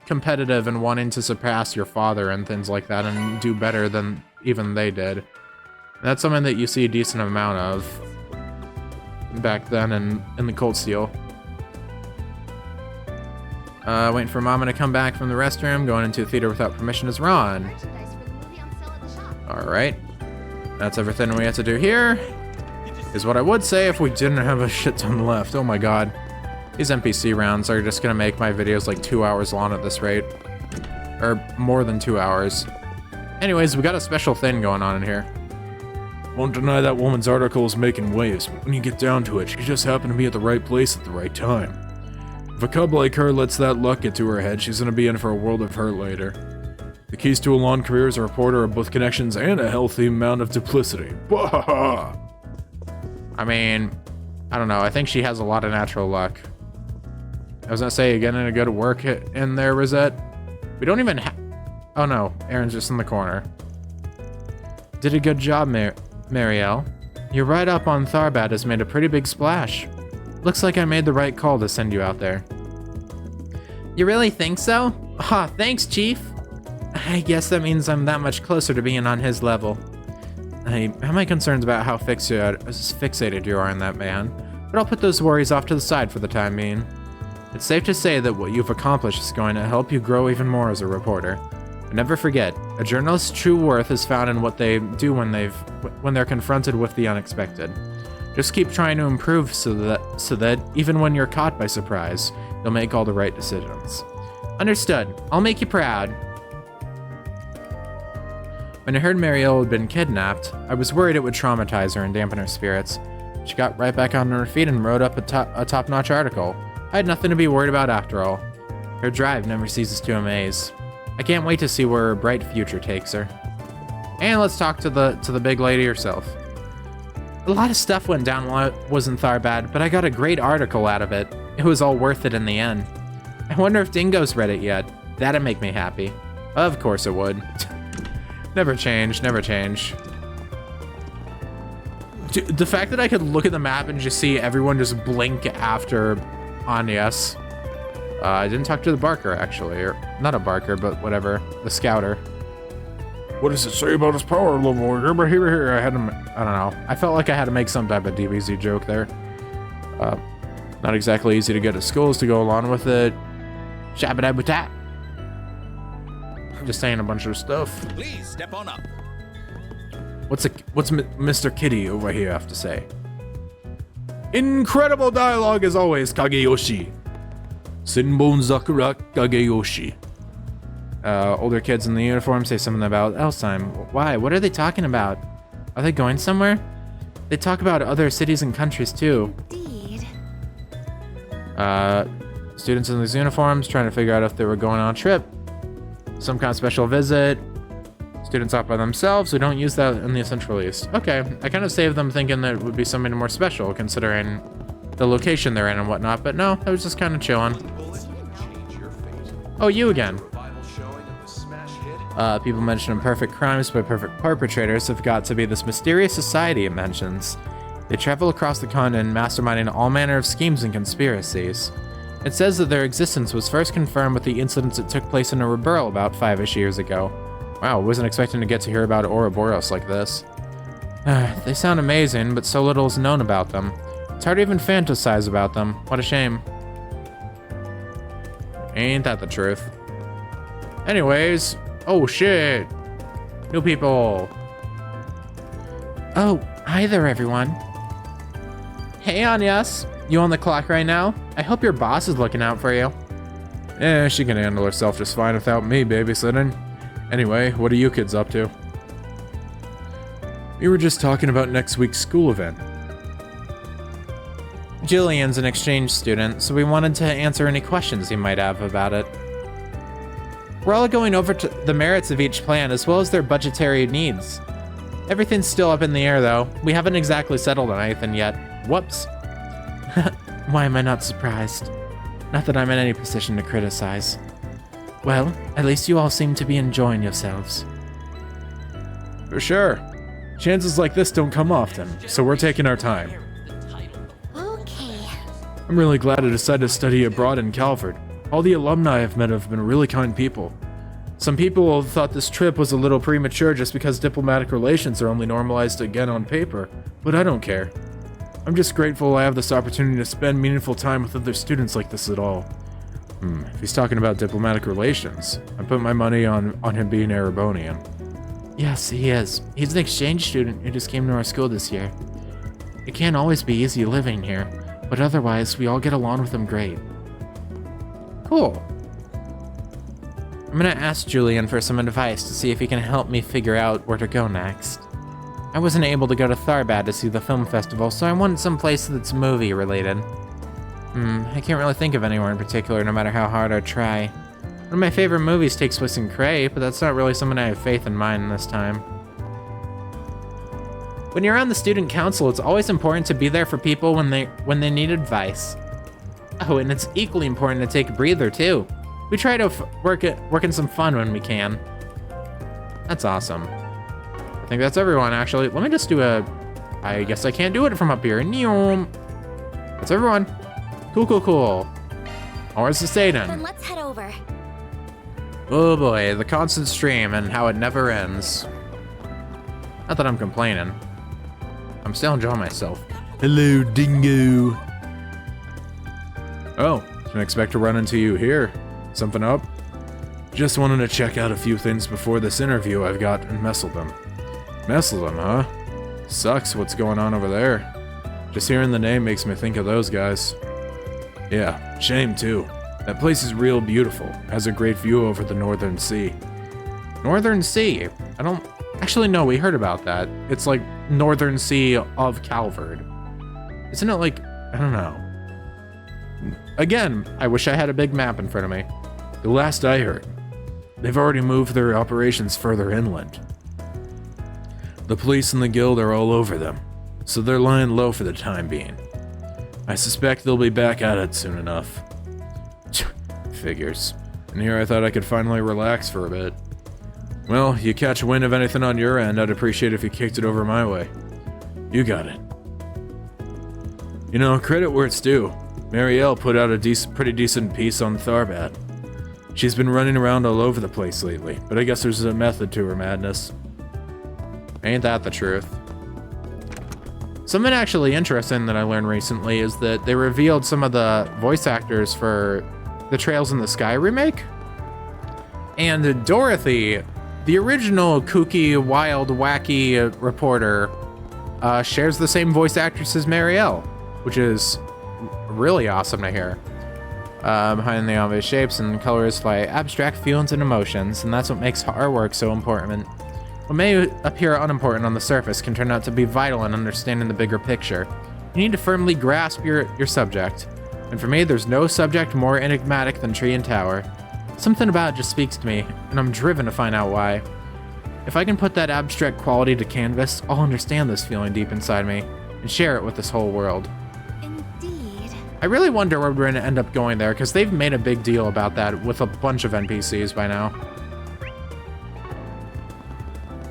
competitive and wanting to surpass your father and things like that and do better than even they did. And that's something that you see a decent amount of back then in the Cold Steel. Waiting for Mama to come back from the restroom. Going into the theater without permission is Ron. Merchandise for the movie on sale at the shop. Alright. That's everything we have to do here. Is what I would say if we didn't have a shit ton left. Oh my god. These NPC rounds are just gonna make my videos like 2 hours long at this rate. Or more than 2 hours. Anyways, we got a special thing going on in here. Won't deny that woman's article is making waves, but when you get down to it, she just happened to be at the right place at the right time. If a cub like her lets that luck get to her head, she's gonna be in for a world of hurt later. The keys to a long career as a reporter are both connections and a healthy amount of duplicity. Bahaha! I mean, I don't know. I think she has a lot of natural luck. I was gonna say, you getting a good work in there, Rosette? We don't even have... Oh no, Aaron's just in the corner. Did a good job, Marielle. Your write-up on Tharbad has made a pretty big splash. Looks like I made the right call to send you out there. You really think so? Ah, thanks, Chief. I guess that means I'm that much closer to being on his level. I have my concerns about how fixated you are on that man, but I'll put those worries off to the side for the time being. It's safe to say that what you've accomplished is going to help you grow even more as a reporter. But never forget, a journalist's true worth is found in what they do when they're confronted with the unexpected. Just keep trying to improve so that even when you're caught by surprise, you'll make all the right decisions. Understood. I'll make you proud. When I heard Marielle had been kidnapped, I was worried it would traumatize her and dampen her spirits. She got right back on her feet and wrote up a top-notch article. I had nothing to be worried about after all. Her drive never ceases to amaze. I can't wait to see where her bright future takes her. And let's talk to the big lady herself. A lot of stuff went down while I was in Tharbad, but I got a great article out of it. It was all worth it in the end. I wonder if Dingo's read it yet. That'd make me happy. Of course it would. Never change, never change. Dude, the fact that I could look at the map and just see everyone just blink after Agnes. I didn't talk to the Barker, actually. Or, not a Barker, but whatever. The Scouter. What does it say about his power level? Here, I don't know. I felt like I had to make some type of DBZ joke there. Not exactly easy to get to schools to go along with it. Shabba-dabba-tat. Just saying a bunch of stuff. Please step on up. What's Mr. Kitty over here have to say? Incredible dialogue as always, Kageyoshi. Sinbon Zakura Kageyoshi. Older kids in the uniform say something about Elsheim. Why? What are they talking about? Are they going somewhere? They talk about other cities and countries too. Indeed. Students in these uniforms trying to figure out if they were going on a trip. Some kind of special visit. Students off by themselves, we don't use that in the essential release. Okay, I kind of saved them thinking that it would be something more special considering the location they're in and whatnot, but no, I was just kind of chilling. Oh, you again. People mention imperfect crimes by perfect perpetrators have got to be this mysterious society it mentions. They travel across the continent masterminding all manner of schemes and conspiracies. It says that their existence was first confirmed with the incidents that took place in Ouroboros about 5-ish years ago. Wow, wasn't expecting to get to hear about Ouroboros like this. They sound amazing, but so little is known about them. It's hard to even fantasize about them. What a shame. Ain't that the truth? Anyways, oh shit. New people. Oh, hi there everyone. Hey Agnes, you on the clock right now? I hope your boss is looking out for you. Yeah, she can handle herself just fine without me babysitting. Anyway, what are you kids up to? We were just talking about next week's school event. Julian's an exchange student, so we wanted to answer any questions you might have about it. We're all going over to the merits of each plan as well as their budgetary needs. Everything's still up in the air though. We haven't exactly settled on anything yet. Whoops. Why am I not surprised? Not that I'm in any position to criticize. Well, at least you all seem to be enjoying yourselves. For sure. Chances like this don't come often, so we're taking our time. Okay. I'm really glad I decided to study abroad in Calvert. All the alumni I've met have been really kind people. Some people thought this trip was a little premature just because diplomatic relations are only normalized again on paper, but I don't care. I'm just grateful I have this opportunity to spend meaningful time with other students like this at all. If he's talking about diplomatic relations, I put my money on him being Erebonian. Yes, he is. He's an exchange student who just came to our school this year. It can't always be easy living here, but otherwise we all get along with him great. Cool. I'm gonna ask Julian for some advice to see if he can help me figure out where to go next. I wasn't able to go to Tharbad to see the film festival, so I wanted some place that's movie related. I can't really think of anywhere in particular, no matter how hard I try. One of my favorite movies takes place in Cray, but that's not really something I have faith in mind this time. When you're on the student council, it's always important to be there for people when they need advice. Oh, and it's equally important to take a breather too. We try to work in some fun when we can. That's awesome. I think that's everyone, actually. Let me just do I guess I can't do it from up here. That's everyone. Cool. Where's the Satan? Then let's head over. Oh boy, the constant stream and how it never ends. Not that I'm complaining. I'm still enjoying myself. Hello, Dingo. Oh, didn't expect to run into you here. Something up? Just wanted to check out a few things before this interview I've got in Messeldom. Messeldom, huh? Sucks what's going on over there. Just hearing the name makes me think of those guys. Yeah, shame too. That place is real beautiful. Has a great view over the Northern Sea. Northern Sea? I don't... Actually, no, we heard about that. It's like Northern Sea of Calvert. Isn't it like... I don't know. Again, I wish I had a big map in front of me. The last I heard, they've already moved their operations further inland. The police and the guild are all over them, so they're lying low for the time being. I suspect they'll be back at it soon enough. Figures. And here I thought I could finally relax for a bit. Well, you catch wind of anything on your end, I'd appreciate if you kicked it over my way. You got it. You know, credit where it's due. Marielle put out a pretty decent piece on Tharbat. She's been running around all over the place lately, but I guess there's a method to her madness. Ain't that the truth? Something actually interesting that I learned recently is that they revealed some of the voice actors for the Trails in the Sky remake. And Dorothy, the original kooky, wild, wacky reporter, shares the same voice actress as Marielle, which is really awesome to hear. Behind the obvious shapes and colors lie abstract feelings and emotions, and that's what makes our work so important. What may appear unimportant on the surface can turn out to be vital in understanding the bigger picture. You need to firmly grasp your subject. And for me, there's no subject more enigmatic than Tree and Tower. Something about it just speaks to me, and I'm driven to find out why. If I can put that abstract quality to canvas, I'll understand this feeling deep inside me, and share it with this whole world. Indeed. I really wonder where we're going to end up going there, because they've made a big deal about that with a bunch of NPCs by now.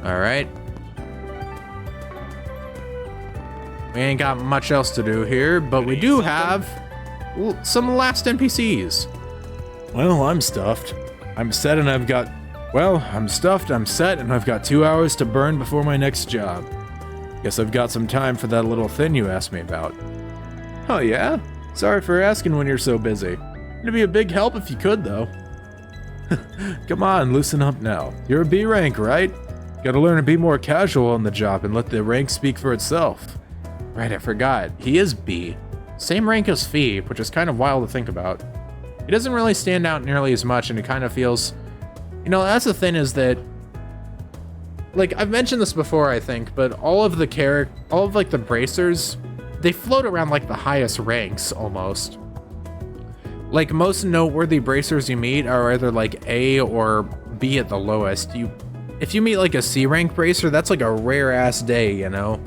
Alright. We ain't got much else to do here, but we do have some last NPCs. Well, I'm stuffed. I'm set and I've got... Well, I'm stuffed, I'm set, and I've got 2 hours to burn before my next job. Guess I've got some time for that little thing you asked me about. Oh yeah? Sorry for asking when you're so busy. It'd be a big help if you could, though. Come on, loosen up now. You're a B rank, right? Gotta learn to be more casual on the job and let the rank speak for itself. Right, I forgot. He is B. Same rank as Fee, which is kind of wild to think about. He doesn't really stand out nearly as much, and it kind of feels... You know, that's the thing is that... Like, I've mentioned this before, I think, but all of like, the bracers, they float around, like, the highest ranks, almost. Like, most noteworthy bracers you meet are either, like, A or B at the lowest. If you meet, like, a C rank bracer, that's, like, a rare-ass day, you know?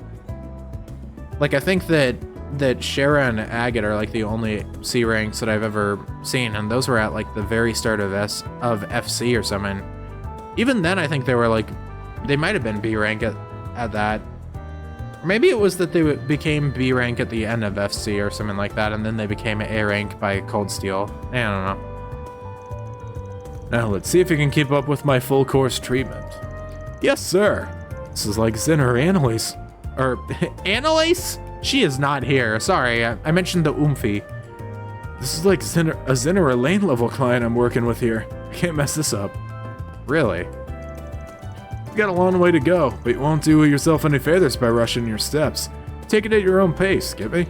Like, I think that Shara and Agate are, like, the only C ranks that I've ever seen, and those were at, like, the very start of FC or something. Even then, I think they were, like, they might have been B rank at that. Or maybe it was that they became B rank at the end of FC or something like that, and then they became A rank by Cold Steel. I don't know. Now, let's see if you can keep up with my full course treatment. Yes, sir. This is like Zinner or Annalise. Or, Annalise? She is not here. Sorry, I mentioned the Oomphy. This is like a Zinner or Lane level client I'm working with here. I can't mess this up. Really? You got a long way to go, but you won't do yourself any favors by rushing your steps. Take it at your own pace, get me?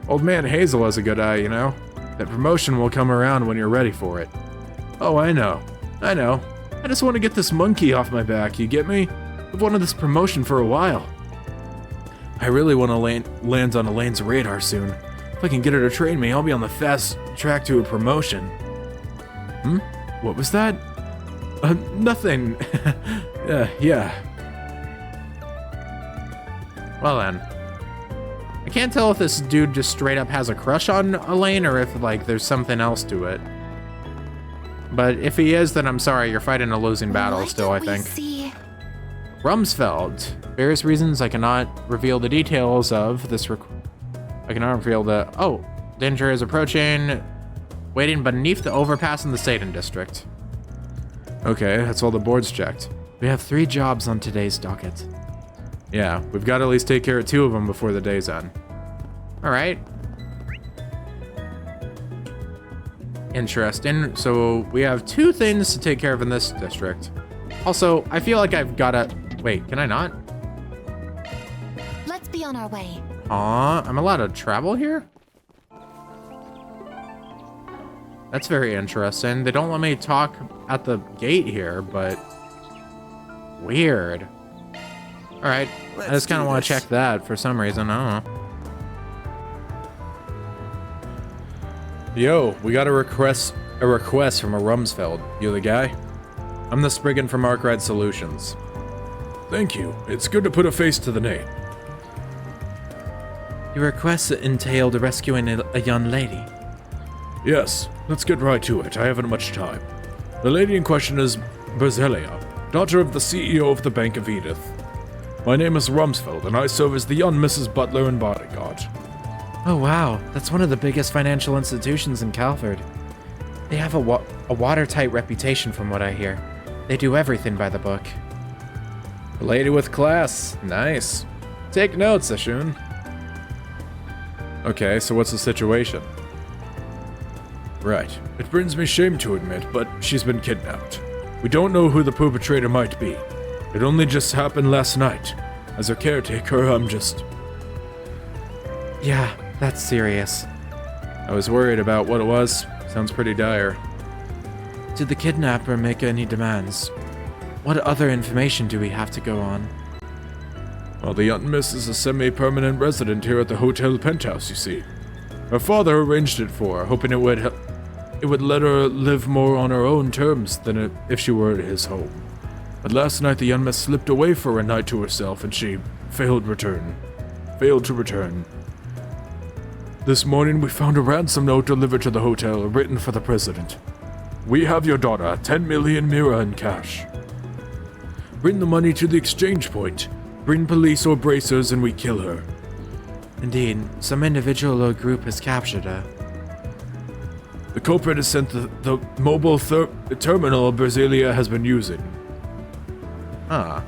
Old man Hazel has a good eye, you know? That promotion will come around when you're ready for it. Oh, I know. I just want to get this monkey off my back, you get me? I've wanted this promotion for a while. I really want to land on Elaine's radar soon. If I can get her to train me, I'll be on the fast track to a promotion. What was that? Nothing. Yeah. Well then. I can't tell if this dude just straight up has a crush on Elaine or if, like, there's something else to it. But if he is, then I'm sorry, you're fighting a losing battle still, I think. Rumsfeld. Various reasons I cannot reveal the details of this I cannot reveal the... Oh, danger is approaching. Waiting beneath the overpass in the Satan district. Okay, that's all the boards checked. We have 3 jobs on today's docket. Yeah, we've got to at least take care of 2 of them before the day's end. Alright. Interesting. So we have 2 things to take care of in this district. Also, I feel like I've gotta... Wait, can I not? Let's be on our way. Aw, I'm allowed to travel here? That's very interesting. They don't let me talk at the gate here, but... Weird. Alright, I just kind of want to check that for some reason, I don't know. Yo, we got a request from a Rumsfeld. You the guy? I'm the Spriggan from Arkride Solutions. Thank you. It's good to put a face to the name. Your request entailed rescuing a young lady. Yes, let's get right to it. I haven't much time. The lady in question is Berzelia, daughter of the CEO of the Bank of Edith. My name is Rumsfeld, and I serve as the young Mrs. Butler and bodyguard. Oh wow, that's one of the biggest financial institutions in Calvert. They have a watertight reputation from what I hear. They do everything by the book. A lady with class. Nice. Take notes, Ashun. Okay, so what's the situation? Right. It brings me shame to admit, but she's been kidnapped. We don't know who the perpetrator might be. It only just happened last night. As her caretaker, I'm just... Yeah, that's serious. I was worried about what it was. Sounds pretty dire. Did the kidnapper make any demands? What other information do we have to go on? Well, the young miss is a semi-permanent resident here at the Hotel Penthouse, you see. Her father arranged it for her, hoping it would let her live more on her own terms than if she were at his home. But last night the young miss slipped away for a night to herself and she failed to return. This morning we found a ransom note delivered to the hotel, written for the president. We have your daughter, 10 million mira in cash. Bring the money to the exchange point. Bring police or bracers and we kill her. Indeed, some individual or group has captured her. The culprit has sent the mobile terminal Brasilia has been using. Huh.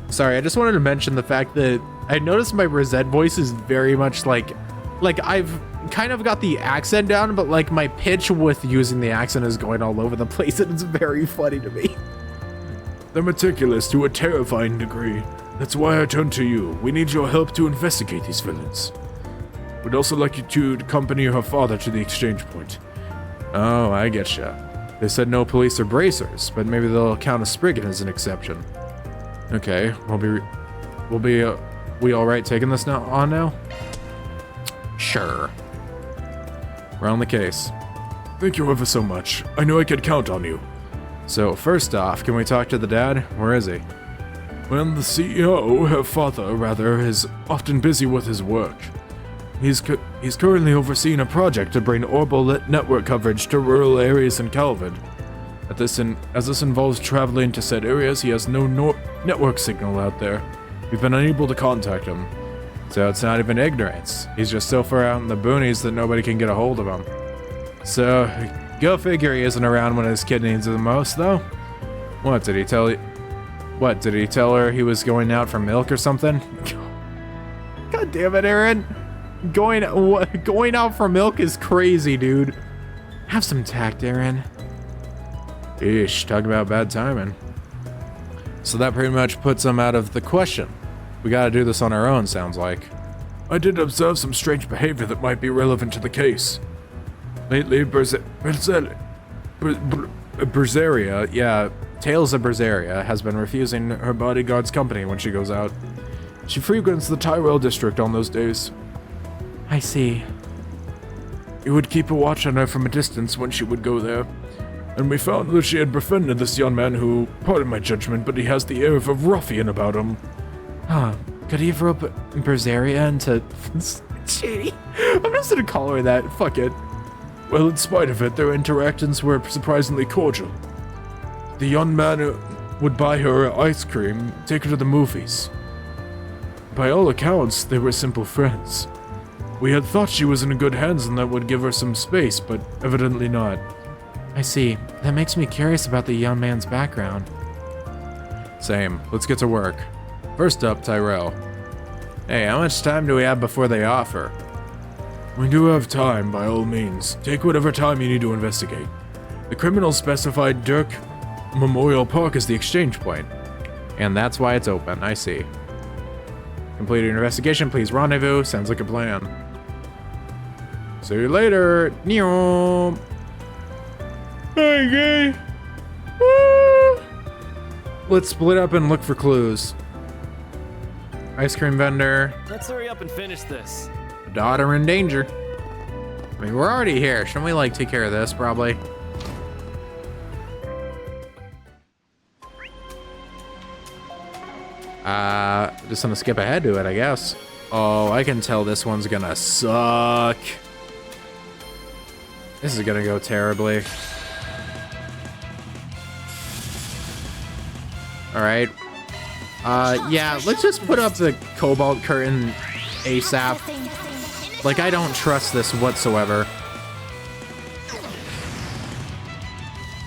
Sorry, I just wanted to mention the fact that I noticed my Rosette voice is very much like I've kind of got the accent down, but like my pitch with using the accent is going all over the place, and it's very funny to me. They're meticulous to a terrifying degree. That's why I turned to you. We need your help to investigate these villains. We'd also like you to accompany her father to the exchange point. Oh, I getcha. They said no police or bracers, but maybe they'll count a Spriggan as an exception. Okay, we all right taking this on now? Sure. We're on the case. Thank you ever so much. I knew I could count on you. So, first off, can we talk to the dad? Where is he? Well, the CEO, her father, rather, is often busy with his work. He's currently overseeing a project to bring orbital network coverage to rural areas in Calvert. As this involves traveling to said areas, he has no network signal out there. We've been unable to contact him. So it's not even ignorance. He's just so far out in the boonies that nobody can get a hold of him. So, go figure he isn't around when his kid needs it the most, though. What, did he tell you? What, did he tell her he was going out for milk or something? God damn it, Aaron. Going out for milk is crazy, dude. Have some tact, Aaron. Eesh, talk about bad timing. So that pretty much puts him out of the question. We gotta do this on our own, sounds like. I did observe some strange behavior that might be relevant to the case. Lately, Berseria, yeah, Tales of Berseria has been refusing her bodyguard's company when she goes out. She frequents the Tyrell district on those days. I see. He would keep a watch on her from a distance when she would go there. And we found that she had befriended this young man who, pardon my judgment, but he has the air of a ruffian about him. Huh. Could he have roped Berseria into... Shady. I'm just gonna call her that. Fuck it. Well, in spite of it, their interactions were surprisingly cordial. The young man would buy her ice cream, take her to the movies. By all accounts, they were simple friends. We had thought she was in good hands and that would give her some space, but evidently not. I see. That makes me curious about the young man's background. Same. Let's get to work. First up, Tyrell. Hey, how much time do we have before they offer? We do have time, by all means. Take whatever time you need to investigate. The criminal specified Dirk Memorial Park as the exchange point. And that's why it's open, I see. Complete your investigation, please rendezvous. Sounds like a plan. See you later. Neom. Okay. Let's split up and look for clues. Ice cream vendor. Let's hurry up and finish this. Daughter in danger. I mean, we're already here. Shouldn't we, like, take care of this, probably? Just gonna skip ahead to it, I guess. Oh, I can tell this one's gonna suck. This is gonna go terribly. Alright. Yeah, let's just put up the cobalt curtain ASAP. Like, I don't trust this whatsoever.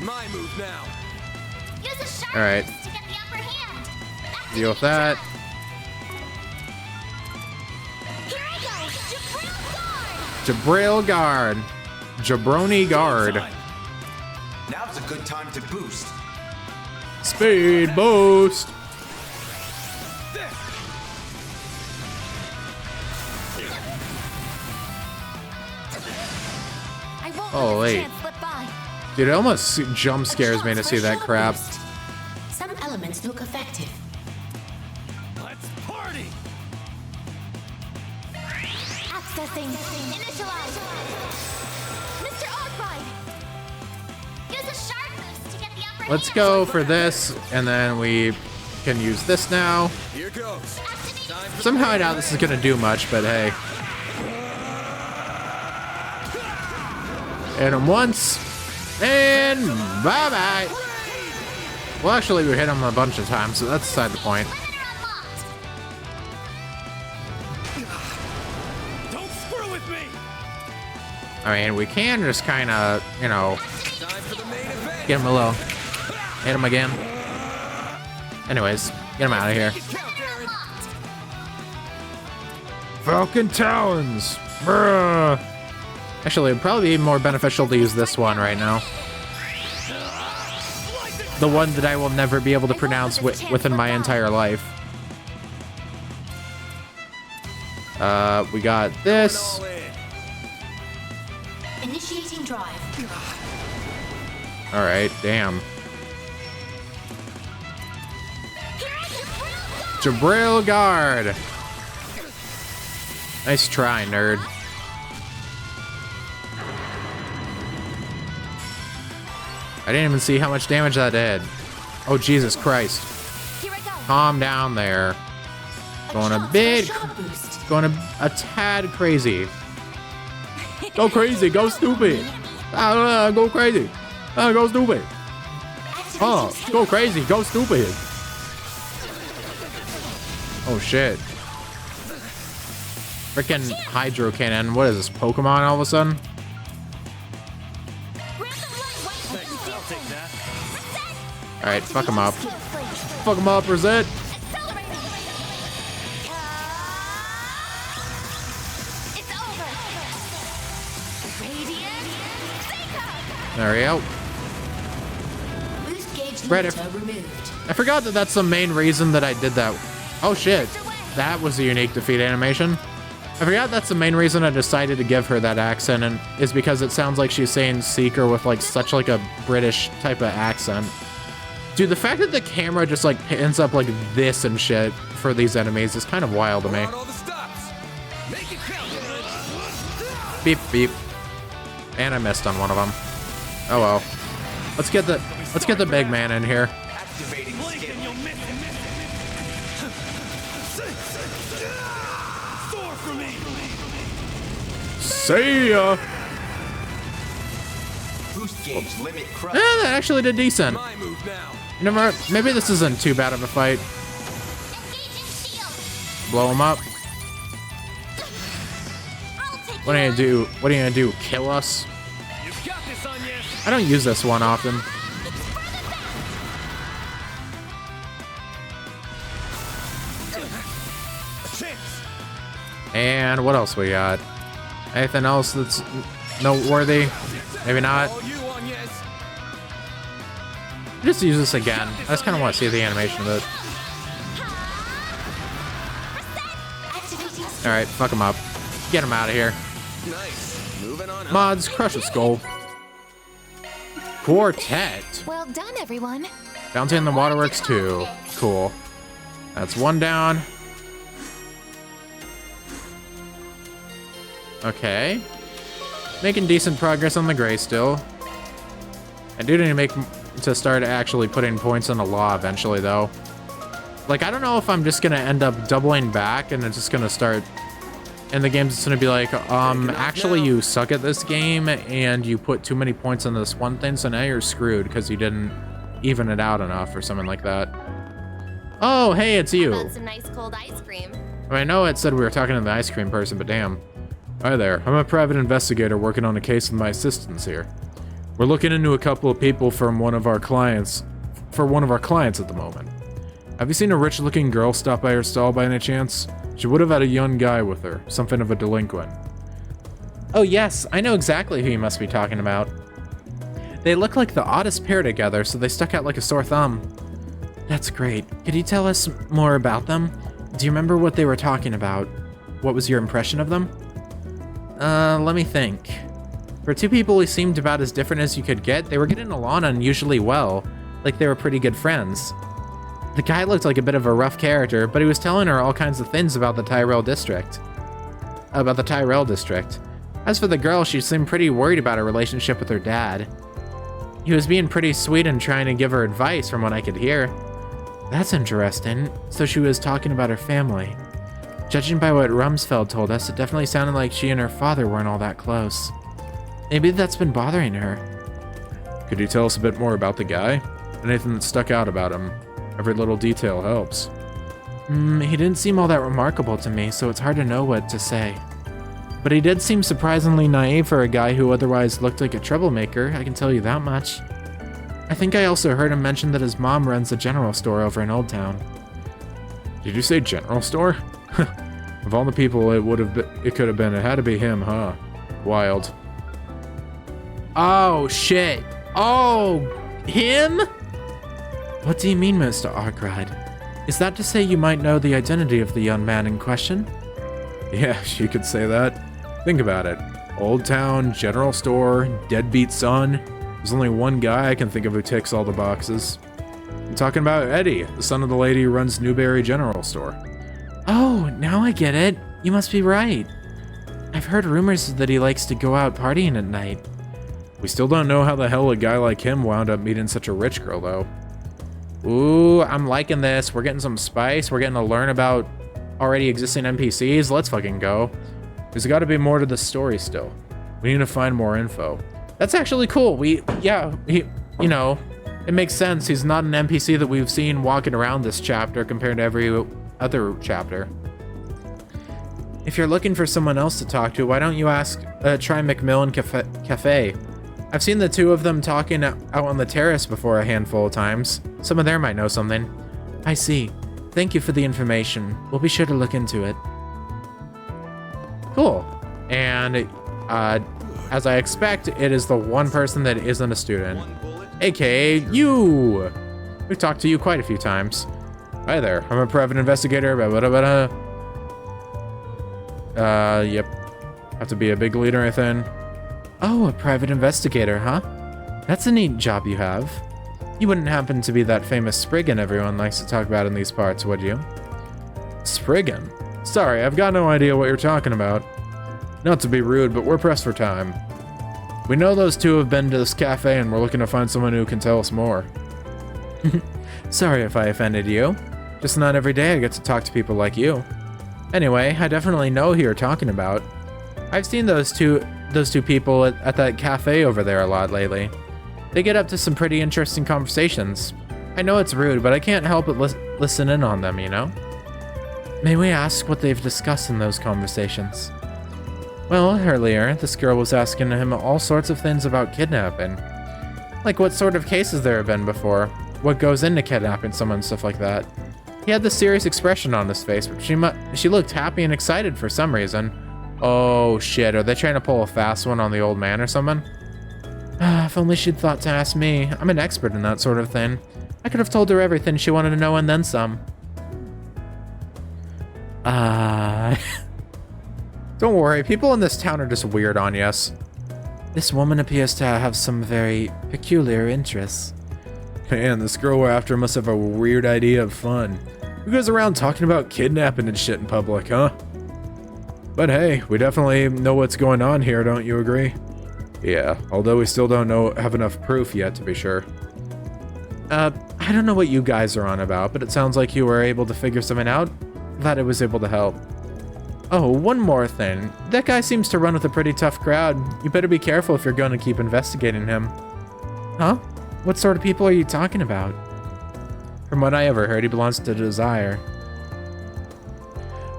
My move now. Use a sharp All right. boost to get the upper hand. Activate Deal with that. Here I go. Jabril guard. Jabroni guard. Now's a good time to boost. Speed boost. I won't Oh, let this wait. chance slip by. Dude, it almost jump scares me to see that crap. Some elements look effective. Let's party. Accessing. Initialize. Mr. Arkwright. Use a sharp boost to get the upper Let's hand. go for this, and then we can use this now. Here goes. Somehow I doubt this is gonna do much, but hey. Hit him once, and bye-bye. Well, actually, we hit him a bunch of times, so that's beside the point. Don't screw with me. I mean, we can just kind of, you know, Time for the main event. get him a little, hit him again. Anyways, get him out of here. Count, Aaron. Falcon Talons! Bruh! Actually, it'd probably be more beneficial to use this one right now. The one that I will never be able to pronounce within my entire life. We got this. All in. Initiating drive. Alright, damn. Jabril guard! Nice try, nerd. I didn't even see how much damage that did. Oh, Jesus Christ. Here I go. Calm down there. Going a bit, going a tad crazy. Go crazy, go stupid. Go crazy. Go stupid. Oh, go crazy, go stupid. Oh shit. Freaking Hydro Cannon. What is this, Pokemon all of a sudden? I'll take that. Alright, fuck him up. Fuck him up, Rosette. It's over. Radiant. There we go. Boost gauge Right, limiter removed. I forgot that that's the main reason that I did that. Oh shit. That was a unique defeat animation. I forgot that's the main reason I decided to give her that accent, and is because it sounds like she's saying Seeker with like such like a British type of accent. Dude, the fact that the camera just like pans up like this and shit for these enemies is kind of wild to me. On all the stops. Make it count. Beep beep. And I missed on one of them. Oh well. Let's get the big man in here. Activating Blink skill. and you'll miss it. Soar for me. See ya. Boost gauge limit crush. That actually did decent. My move now. You know what? Maybe this isn't too bad of a fight. Engaging shield. Blow him up. I'll take What are you gonna do? What are you gonna do? Kill us? You've got this on you. I don't use this one often. A chance. And what else we got? Anything else that's noteworthy? Maybe not. All you on, yes. Just use this again. I just kind of want to see the animation of it. All right, fuck him up. Get him out of here. Nice. Moving on. Up. Mods, crush a skull. Quartet. Well done, everyone. Bounty in the Waterworks 2. Cool. That's one down. Okay. Making decent progress on the gray still. I do need to start actually putting points on the law eventually, though. Like, I don't know if I'm just gonna end up doubling back and it's just gonna start... In the games, it's gonna be like, actually you suck at this game and you put too many points on this one thing, so now you're screwed because you didn't even it out enough or something like that. Oh, hey, it's you. Got some nice cold ice cream. I mean, I know it said we were talking to the ice cream person, but damn. Hi there, I'm a private investigator working on a case with my assistants here. We're looking into a couple of people from one of our clients at the moment. Have you seen a rich-looking girl stop by her stall by any chance? She would have had a young guy with her, something of a delinquent. Oh yes, I know exactly who you must be talking about. They look like the oddest pair together, so they stuck out like a sore thumb. That's great. Could you tell us more about them? Do you remember what they were talking about? What was your impression of them? Let me think. For two people who seemed about as different as you could get, they were getting along unusually well, like they were pretty good friends. The guy looked like a bit of a rough character, but he was telling her all kinds of things about the Tyrell district. As for the girl, she seemed pretty worried about her relationship with her dad. He was being pretty sweet and trying to give her advice from what I could hear. That's interesting. So she was talking about her family. Judging by what Rumsfeld told us, it definitely sounded like she and her father weren't all that close. Maybe that's been bothering her. Could you tell us a bit more about the guy? Anything that stuck out about him? Every little detail helps. He didn't seem all that remarkable to me, so it's hard to know what to say. But he did seem surprisingly naive for a guy who otherwise looked like a troublemaker, I can tell you that much. I think I also heard him mention that his mom runs a general store over in Old Town. Did you say general store? Of all the people it could have been, it had to be him, huh? Wild. Oh, shit. Oh, him? What do you mean, Mr. Arkwright? Is that to say you might know the identity of the young man in question? Yeah, you could say that. Think about it. Old Town, general store, deadbeat son. There's only one guy I can think of who ticks all the boxes. I'm talking about Eddie, the son of the lady who runs Newberry General Store. Oh, now I get it. You must be right. I've heard rumors that he likes to go out partying at night. We still don't know how the hell a guy like him wound up meeting such a rich girl, though. Ooh, I'm liking this. We're getting some spice. We're getting to learn about already existing NPCs. Let's fucking go. There's got to be more to the story still. We need to find more info. That's actually cool. You know, it makes sense. He's not an NPC that we've seen walking around this chapter compared to every other chapter. If you're looking for someone else to talk to, why don't you try Macmillan Cafe? I've seen the two of them talking out on the terrace before a handful of times. Someone there might know something. I see. Thank you for the information. We'll be sure to look into it. Cool. And as I expect, it is the one person that isn't a student, aka you. We've talked to you quite a few times. Hi there, I'm a private investigator. Yep. Have to be a big lead or anything? Oh, a private investigator, huh? That's a neat job you have. You wouldn't happen to be that famous Spriggan everyone likes to talk about in these parts, would you? Spriggan? Sorry, I've got no idea what you're talking about. Not to be rude, but we're pressed for time. We know those two have been to this cafe and we're looking to find someone who can tell us more. Sorry if I offended you. Just not every day I get to talk to people like you. Anyway, I definitely know who you're talking about. I've seen those two people at that cafe over there a lot lately. They get up to some pretty interesting conversations. I know it's rude, but I can't help but listen in on them, you know? May we ask what they've discussed in those conversations? Well, earlier, this girl was asking him all sorts of things about kidnapping. Like what sort of cases there have been before, what goes into kidnapping someone, stuff like that. He had this serious expression on his face, but she looked happy and excited for some reason. Oh shit, are they trying to pull a fast one on the old man or something? If only she'd thought to ask me. I'm an expert in that sort of thing. I could have told her everything she wanted to know and then some. Don't worry, people in this town are just weird on us. This woman appears to have some very peculiar interests. Man, this girl we're after must have a weird idea of fun. Who goes around talking about kidnapping and shit in public, huh? But hey, we definitely know what's going on here, don't you agree? Yeah, although we still don't have enough proof yet to be sure. I don't know what you guys are on about, but it sounds like you were able to figure something out. Glad I was able to help. Oh, one more thing. That guy seems to run with a pretty tough crowd. You better be careful if you're going to keep investigating him. Huh? What sort of people are you talking about? From what I ever heard, he belongs to Desire.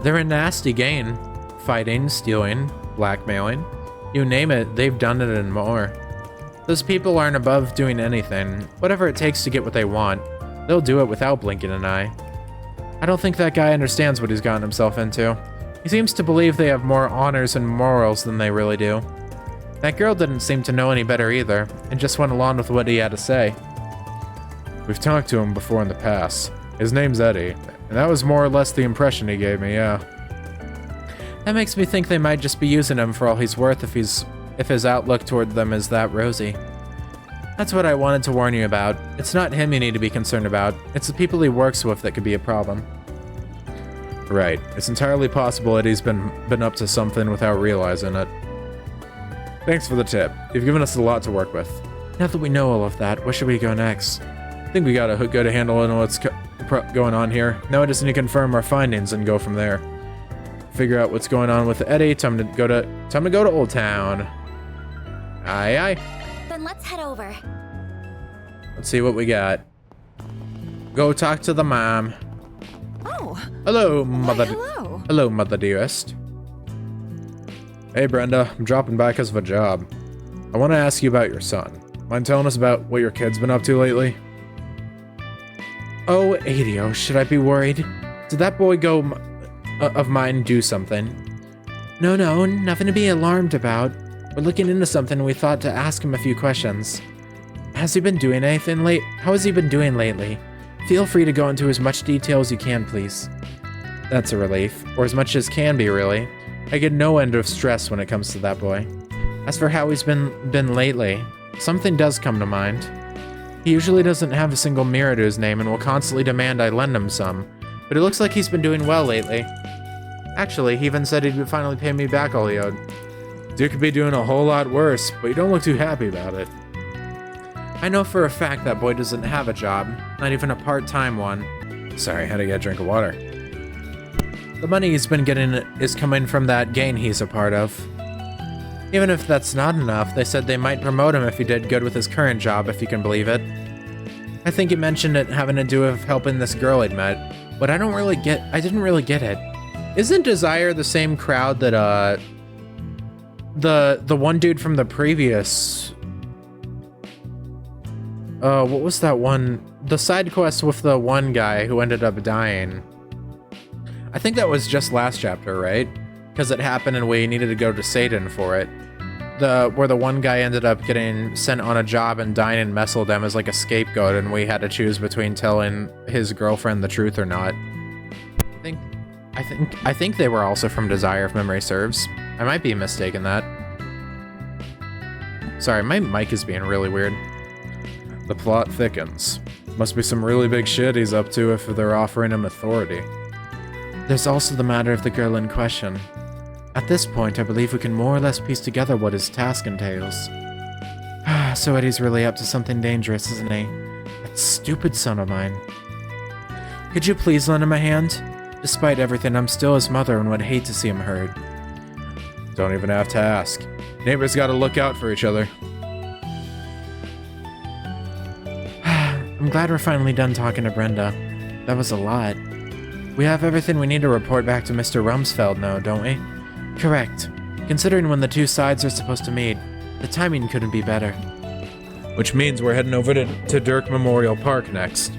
They're a nasty gang. Fighting, stealing, blackmailing. You name it, they've done it and more. Those people aren't above doing anything. Whatever it takes to get what they want, they'll do it without blinking an eye. I don't think that guy understands what he's gotten himself into. He seems to believe they have more honors and morals than they really do. That girl didn't seem to know any better either, and just went along with what he had to say. We've talked to him before in the past. His name's Eddie, and that was more or less the impression he gave me, yeah. That makes me think they might just be using him for all he's worth if his outlook toward them is that rosy. That's what I wanted to warn you about. It's not him you need to be concerned about. It's the people he works with that could be a problem. Right. It's entirely possible Eddie's been up to something without realizing it. Thanks for the tip. You've given us a lot to work with. Now that we know all of that, where should we go next? I think we got a good handle on what's going on here. Now I just need to confirm our findings and go from there. Figure out what's going on with Eddie. Time to go to Old Town. Aye, aye. Then let's head over. Let's see what we got. Go talk to the mom. Oh. Hello, mother. Hello. Hello, mother dearest. Hey, Brenda. I'm dropping by because of a job. I want to ask you about your son. Mind telling us about what your kid's been up to lately? Oh, Adio, should I be worried? Did that boy of mine do something? No, nothing to be alarmed about. We're looking into something and we thought to ask him a few questions. Has he been doing anything How has he been doing lately? Feel free to go into as much detail as you can, please. That's a relief, or as much as can be, really. I get no end of stress when it comes to that boy. As for how he's been lately, something does come to mind. He usually doesn't have a single mirror to his name and will constantly demand I lend him some, but it looks like he's been doing well lately. Actually, he even said he'd finally pay me back all he owed. You could be doing a whole lot worse, but you don't look too happy about it. I know for a fact that boy doesn't have a job, not even a part-time one. Sorry, had to get a drink of water. The money he's been getting is coming from that gang he's a part of. Even if that's not enough, they said they might promote him if he did good with his current job, if you can believe it. I think he mentioned it having to do with helping this girl he'd met, but I didn't really get it. Isn't Desire the same crowd that, the one dude from the previous... what was that one? The side quest with the one guy who ended up dying. I think that was just last chapter, right? Because it happened and we needed to go to Satan for it. Where the one guy ended up getting sent on a job and dying in Messeldem as like a scapegoat, and we had to choose between telling his girlfriend the truth or not. I think they were also from Desire, if memory serves. I might be mistaken that. Sorry, my mic is being really weird. The plot thickens. Must be some really big shit he's up to if they're offering him authority. There's also the matter of the girl in question. At this point, I believe we can more or less piece together what his task entails. So Eddie's really up to something dangerous, isn't he? That stupid son of mine. Could you please lend him a hand? Despite everything, I'm still his mother and would hate to see him hurt. Don't even have to ask. Neighbors gotta look out for each other. I'm glad we're finally done talking to Brenda. That was a lot. We have everything we need to report back to Mr. Rumsfeld now, don't we? Correct. Considering when the two sides are supposed to meet, the timing couldn't be better. Which means we're heading over to Dirk Memorial Park next.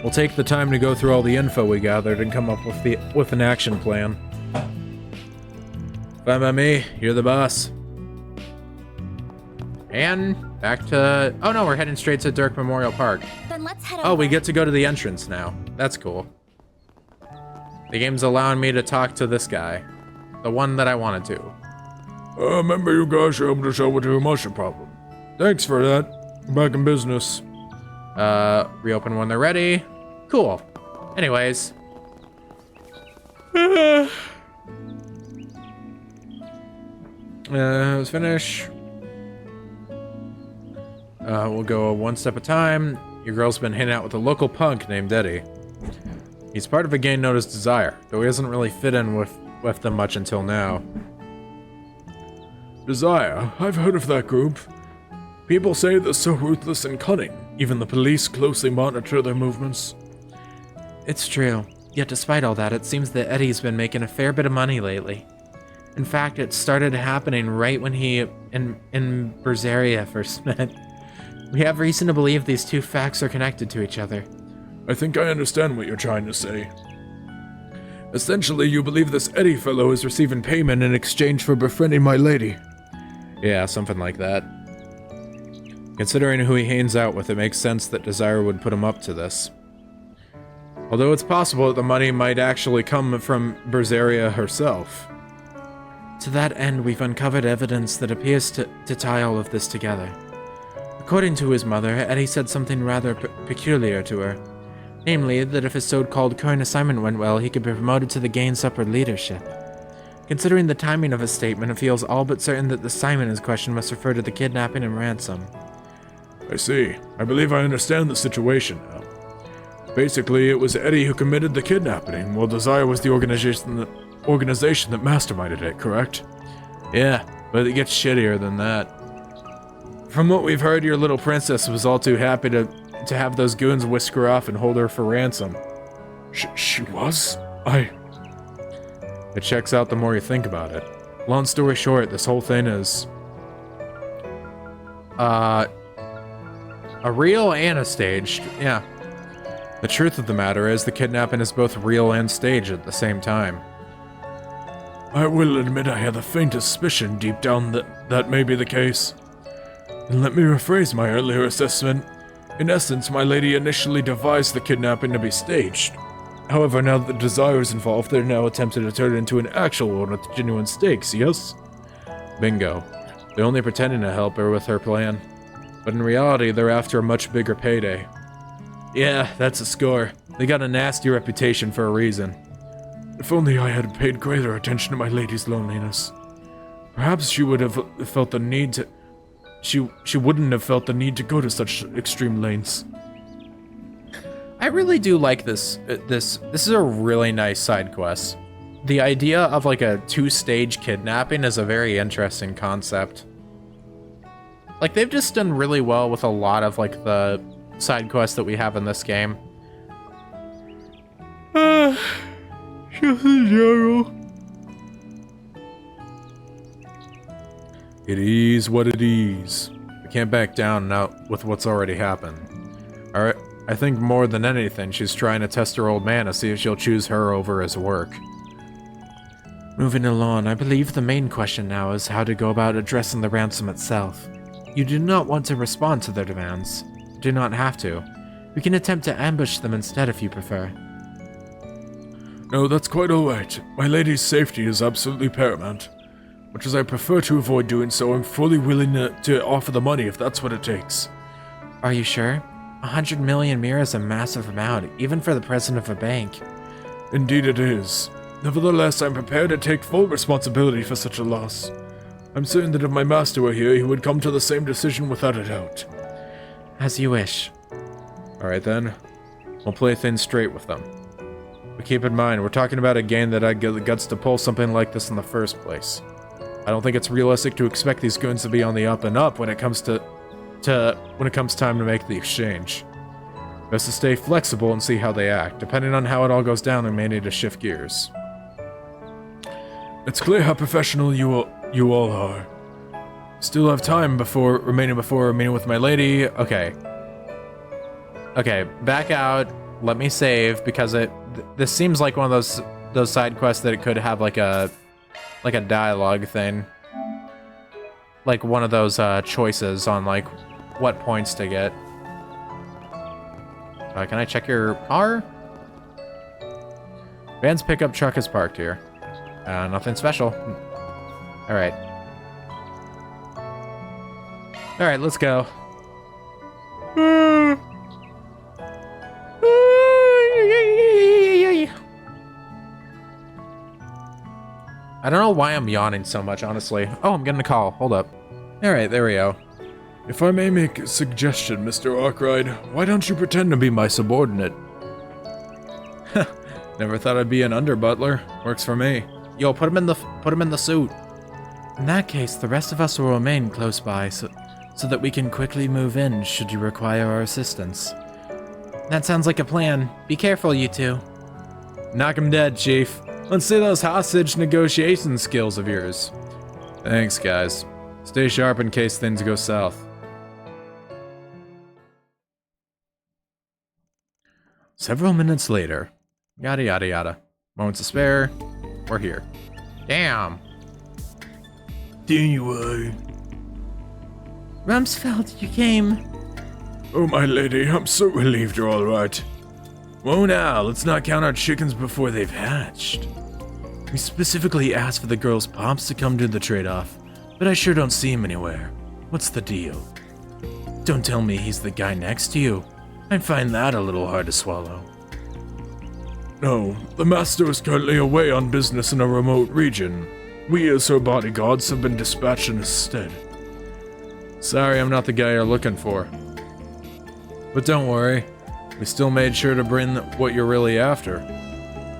We'll take the time to go through all the info we gathered and come up with an action plan. Fine by me, you're the boss. And back to... Oh no, we're heading straight to Dirk Memorial Park. Then let's head Oh, over. we get to go to the entrance now. That's cool. The game's allowing me to talk to this guy. The one that I wanted to. Remember you guys were able to solve your emotion problem. Thanks for that. I'm back in business. Reopen when they're ready. Cool. Anyways. Let's finish. We'll go one step at a time. Your girl's been hanging out with a local punk named Eddie. He's part of a gang known as Desire, though he hasn't really fit in with them much until now. Desire? I've heard of that group. People say they're so ruthless and cunning. Even the police closely monitor their movements. It's true. Yet despite all that, it seems that Eddie's been making a fair bit of money lately. In fact, it started happening right when he in Berseria first met. We have reason to believe these two facts are connected to each other. I think I understand what you're trying to say. Essentially, you believe this Eddie fellow is receiving payment in exchange for befriending my lady. Yeah, something like that. Considering who he hangs out with, it makes sense that Desire would put him up to this. Although it's possible that the money might actually come from Berseria herself. To that end, we've uncovered evidence that appears to tie all of this together. According to his mother, Eddie said something rather peculiar to her. Namely, that if his so-called current assignment went well, he could be promoted to the Gain's upward leadership. Considering the timing of his statement, it feels all but certain that the assignment in question must refer to the kidnapping and ransom. I see. I believe I understand the situation now. Basically, it was Eddie who committed the kidnapping, while Desire was the organization that masterminded it, correct? Yeah, but it gets shittier than that. From what we've heard, your little princess was all too happy to have those goons whisk her off and hold her for ransom. She was? It checks out the more you think about it. Long story short, this whole thing is a real and a staged. Yeah. The truth of the matter is the kidnapping is both real and staged at the same time. I will admit I had the faintest suspicion deep down that may be the case. And let me rephrase my earlier assessment. In essence, my lady initially devised the kidnapping to be staged. However, now that Desire is involved, they're now attempting to turn it into an actual one with genuine stakes, yes? Bingo. They're only pretending to help her with her plan. But in reality, they're after a much bigger payday. Yeah, that's a score. They got a nasty reputation for a reason. If only I had paid greater attention to my lady's loneliness. Perhaps she would have felt the need to... She wouldn't have felt the need to go to such extreme lengths. I really do like this. This is a really nice side quest. The idea of like a two-stage kidnapping is a very interesting concept. Like they've just done really well with a lot of like the side quests that we have in this game. It is what it is. We can't back down now with what's already happened. Alright, I think more than anything, she's trying to test her old man to see if she'll choose her over his work. Moving along, I believe the main question now is how to go about addressing the ransom itself. You do not want to respond to their demands. You do not have to. We can attempt to ambush them instead if you prefer. No, that's quite alright. My lady's safety is absolutely paramount. Much as I prefer to avoid doing so, I'm fully willing to offer the money if that's what it takes. Are you sure? 100 million mira is a massive amount, even for the president of a bank. Indeed it is. Nevertheless, I'm prepared to take full responsibility for such a loss. I'm certain that if my master were here, he would come to the same decision without a doubt. As you wish. Alright then, we'll play things straight with them. But keep in mind, we're talking about a game that had the guts to pull something like this in the first place. I don't think it's realistic to expect these goons to be on the up and up when it comes time to make the exchange. Best to stay flexible and see how they act. Depending on how it all goes down, we may need to shift gears. It's clear how professional you all are. Still have time before meeting with my lady. Okay. Okay, back out. Let me save because this seems like one of those side quests that it could have like a dialogue thing. Like one of those choices on like what points to get. Can I check your car? Van's pickup truck is parked here. Nothing special. Alright. Alright, let's go. I don't know why I'm yawning so much, honestly. Oh, I'm getting a call. Hold up. Alright, there we go. If I may make a suggestion, Mr. Arkwright, why don't you pretend to be my subordinate? Never thought I'd be an under-butler. Works for me. Yo, put him in the suit. In that case, the rest of us will remain close by so that we can quickly move in should you require our assistance. That sounds like a plan. Be careful, you two. Knock him dead, Chief. Let's see those hostage negotiation skills of yours. Thanks, guys. Stay sharp in case things go south. Several minutes later. Yada yada yada. Moments to spare. We're here. Damn. There you are. Rumsfeld, you came. Oh, my lady, I'm so relieved you're all right. Whoa now, let's not count our chickens before they've hatched. We specifically asked for the girl's pops to come do the trade-off, but I sure don't see him anywhere. What's the deal? Don't tell me he's the guy next to you. I find that a little hard to swallow. No, the master is currently away on business in a remote region. We as her bodyguards have been dispatched instead. Sorry, I'm not the guy you're looking for. But don't worry, we still made sure to bring what you're really after.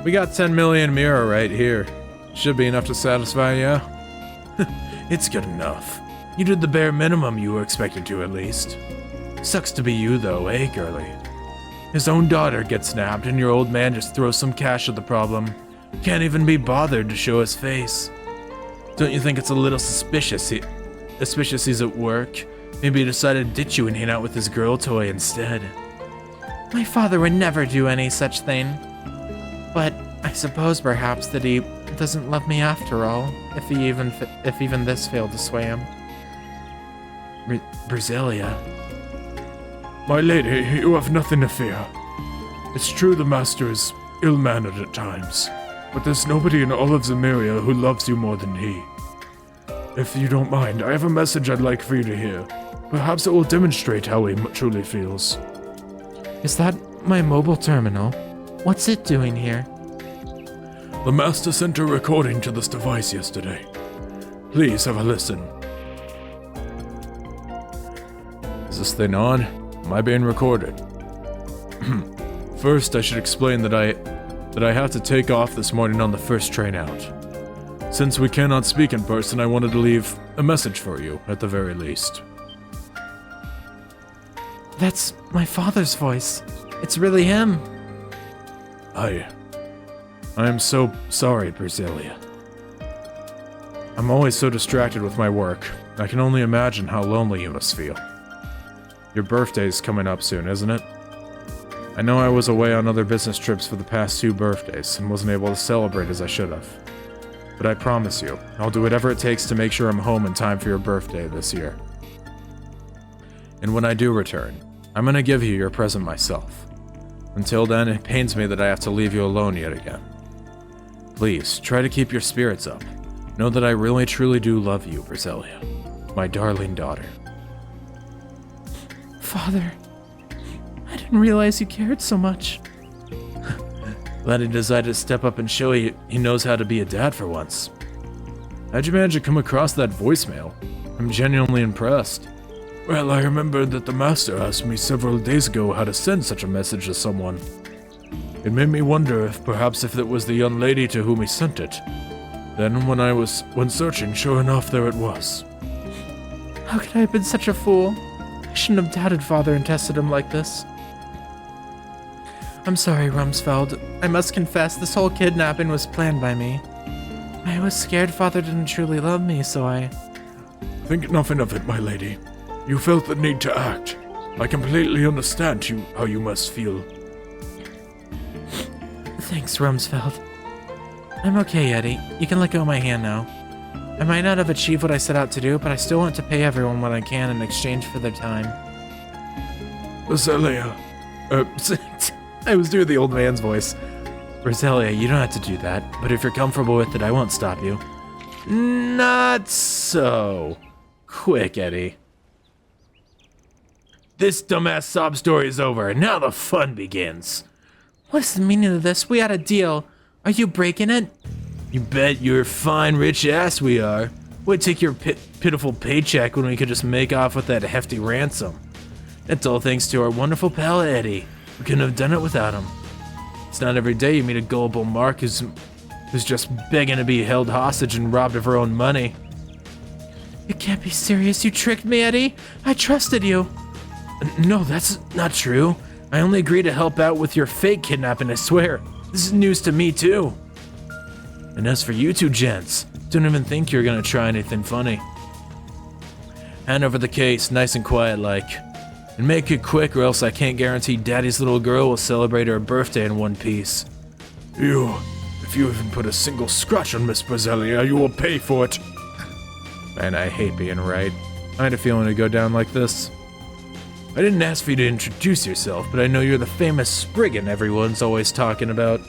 We got 10 million Mira right here. Should be enough to satisfy you. It's good enough. You did the bare minimum you were expected to, at least. Sucks to be you, though, eh, girlie? His own daughter gets nabbed, and your old man just throws some cash at the problem. Can't even be bothered to show his face. Don't you think it's a little suspicious he's at work? Maybe he decided to ditch you and hang out with his girl toy instead. My father would never do any such thing. But I suppose perhaps that he doesn't love me after all, if even this failed to sway him. Brasilia. My lady, you have nothing to fear. It's true the master is ill-mannered at times, but there's nobody in all of Zemuria who loves you more than he. If you don't mind, I have a message I'd like for you to hear. Perhaps it will demonstrate how he truly feels. Is that my mobile terminal? What's it doing here? The master sent a recording to this device yesterday. Please have a listen. Is this thing on? Am I being recorded? First, I should explain that I have to take off this morning on the first train out. Since we cannot speak in person, I wanted to leave a message for you, at the very least. That's my father's voice. It's really him. I am so sorry, Brasilia. I'm always so distracted with my work. I can only imagine how lonely you must feel. Your birthday's coming up soon, isn't it? I know I was away on other business trips for the past 2 birthdays and wasn't able to celebrate as I should have. But I promise you, I'll do whatever it takes to make sure I'm home in time for your birthday this year. And when I do return, I'm gonna give you your present myself. Until then, it pains me that I have to leave you alone yet again. Please, try to keep your spirits up. Know that I really truly do love you, Brasilia. My darling daughter. Father, I didn't realize you cared so much. Glad he decided to step up and show he knows how to be a dad for once. How'd you manage to come across that voicemail? I'm genuinely impressed. Well, I remembered that the master asked me several days ago how to send such a message to someone. It made me wonder if perhaps it was the young lady to whom he sent it. Then when searching, sure enough, there it was. How could I have been such a fool? I shouldn't have doubted Father and tested him like this. I'm sorry, Rumsfeld. I must confess, this whole kidnapping was planned by me. I was scared Father didn't truly love me, so I... Think nothing of it, my lady. You felt the need to act. I completely understand how you must feel. Thanks, Rumsfeld. I'm okay, Eddie. You can let go of my hand now. I might not have achieved what I set out to do, but I still want to pay everyone what I can in exchange for their time. Brasilia. I was doing the old man's voice. Brasilia, you don't have to do that, but if you're comfortable with it, I won't stop you. Not so quick, Eddie. This dumbass sob story is over, and now the fun begins. What's the meaning of this? We had a deal. Are you breaking it? You bet your fine rich ass we are. We'd take your pitiful paycheck when we could just make off with that hefty ransom. That's all thanks to our wonderful pal Eddie. We couldn't have done it without him. It's not every day you meet a gullible mark who's just begging to be held hostage and robbed of her own money. You can't be serious. You tricked me, Eddie. I trusted you. No, that's not true. I only agreed to help out with your fake kidnapping, I swear. This is news to me too. And as for you two gents, don't even think you're gonna try anything funny. Hand over the case, nice and quiet like. And make it quick or else I can't guarantee Daddy's little girl will celebrate her birthday in one piece. If you even put a single scratch on Miss Brazelia, you will pay for it. Man, I hate being right. I had a feeling it'd go down like this. I didn't ask for you to introduce yourself, but I know you're the famous Spriggan everyone's always talking about.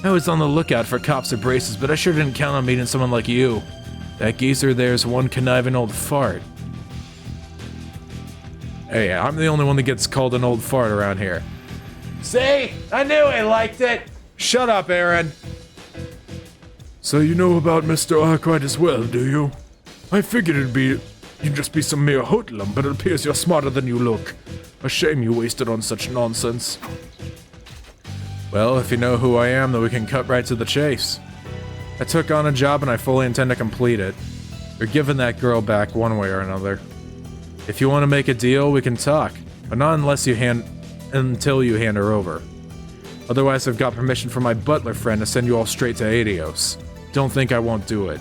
I was on the lookout for cops or braces, but I sure didn't count on meeting someone like you. That geezer there's one conniving old fart. Hey, I'm the only one that gets called an old fart around here. See? I knew I liked it! Shut up, Aaron! So you know about Mr. Arkwright as well, do you? I figured you'd just be some mere hoodlum, but it appears you're smarter than you look. A shame you wasted on such nonsense. Well, if you know who I am, then we can cut right to the chase. I took on a job and I fully intend to complete it. You're giving that girl back one way or another. If you want to make a deal, we can talk, but not until you hand her over. Otherwise, I've got permission from my butler friend to send you all straight to Adios. Don't think I won't do it.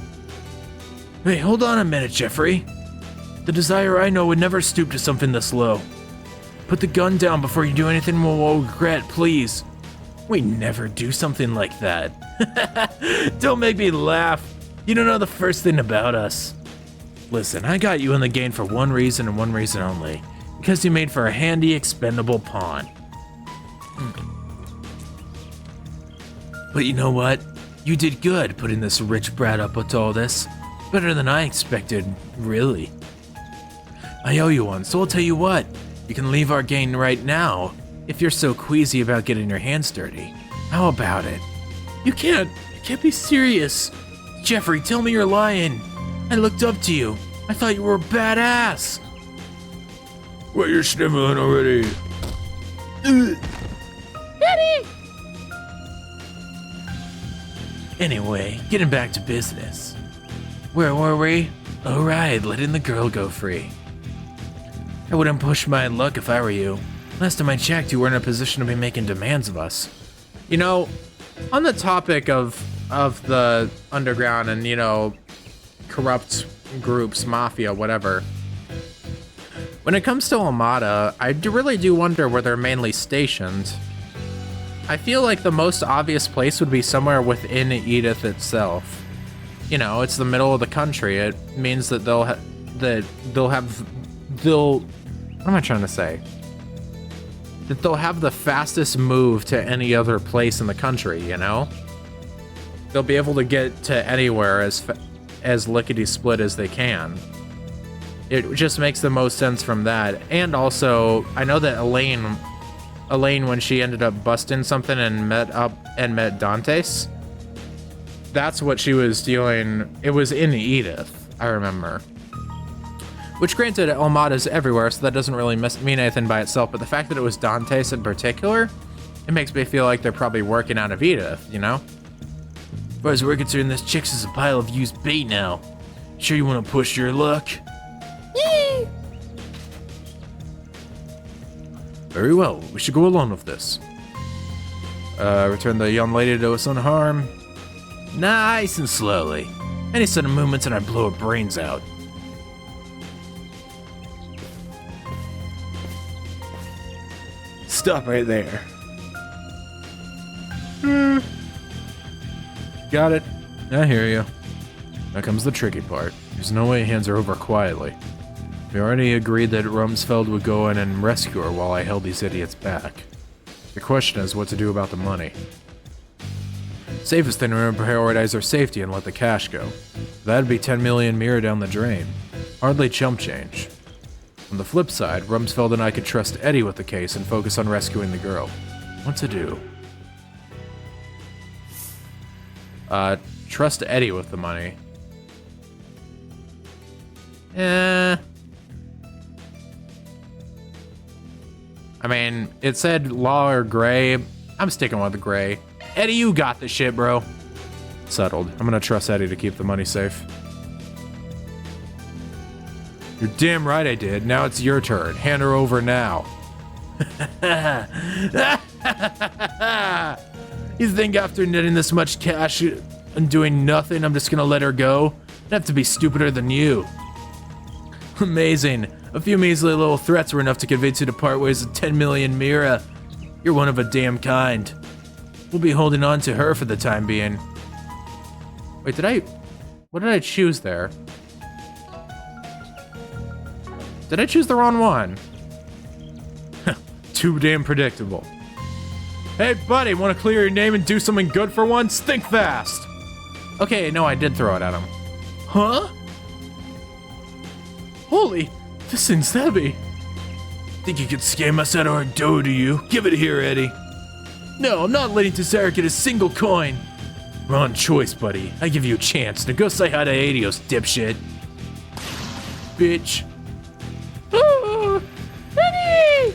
Hey, hold on a minute, Jeffrey. The Desire I know would never stoop to something this low. Put the gun down before you do anything we'll regret, please. We never do something like that. Don't make me laugh. You don't know the first thing about us. Listen, I got you in the game for one reason and one reason only. Because you made for a handy, expendable pawn. But you know what? You did good putting this rich brat up with all this. Better than I expected, really. I owe you one, so I'll tell you what. You can leave our gang right now, if you're so queasy about getting your hands dirty. How about it? You can't be serious. Jeffrey, tell me you're lying. I looked up to you. I thought you were a badass. Well, you're sniveling already. Daddy! Anyway, getting back to business. Where were we? Oh right, letting the girl go free. I wouldn't push my luck if I were you. Last time I checked, you were in a position to be making demands of us. You know, on the topic of the underground and, you know, corrupt groups, mafia, whatever. When it comes to Almada, I really do wonder where they're mainly stationed. I feel like the most obvious place would be somewhere within Edith itself. You know, it's the middle of the country. It means that what am I trying to say? That they'll have the fastest move to any other place in the country, you know? They'll be able to get to anywhere as lickety-split as they can. It just makes the most sense from that. And also, I know that Elaine, when she ended up busting something and met Dantes, that's what she was doing. It was in Edith, I remember. Which, granted, Almada's everywhere, so that doesn't really mean anything by itself, but the fact that it was Dantes in particular, it makes me feel like they're probably working out of Edith, you know? As far as we're concerned, this chick's is a pile of used bait now. Sure you want to push your luck? Yee! Very well, we should go along with this. Return the young lady to us unharmed. Nice and slowly. Any sudden movements and I blow her brains out. Stop right there. Got it. I hear you. Now comes the tricky part. There's no way he hands her over quietly. We already agreed that Rumsfeld would go in and rescue her while I held these idiots back. The question is what to do about the money. Safest thing to prioritize our safety and let the cash go. That'd be 10 million mirror down the drain. Hardly chump change. On the flip side, Rumsfeld and I could trust Eddie with the case and focus on rescuing the girl. What to do? Trust Eddie with the money. I mean, it said law or gray. I'm sticking with the gray. Eddie, you got this shit, bro. Settled. I'm gonna trust Eddie to keep the money safe. You're damn right I did. Now it's your turn. Hand her over now. You think after netting this much cash and doing nothing, I'm just gonna let her go? I'd have to be stupider than you. Amazing. A few measly little threats were enough to convince you to part ways with 10 million Mira. You're one of a damn kind. We'll be holding on to her for the time being. Wait, what did I choose there? Did I choose the wrong one? Too damn predictable. Hey buddy, wanna clear your name and do something good for once? Think fast! Okay, no, I did throw it at him. Huh? Holy, this thing's heavy. Think you could scam us out of our dough, do you? Give it here, Eddie. No, I'm not letting Desire get a single coin. Wrong choice, buddy. I give you a chance. Now go say hi to Adios, dipshit. Bitch. Ah, Eddie!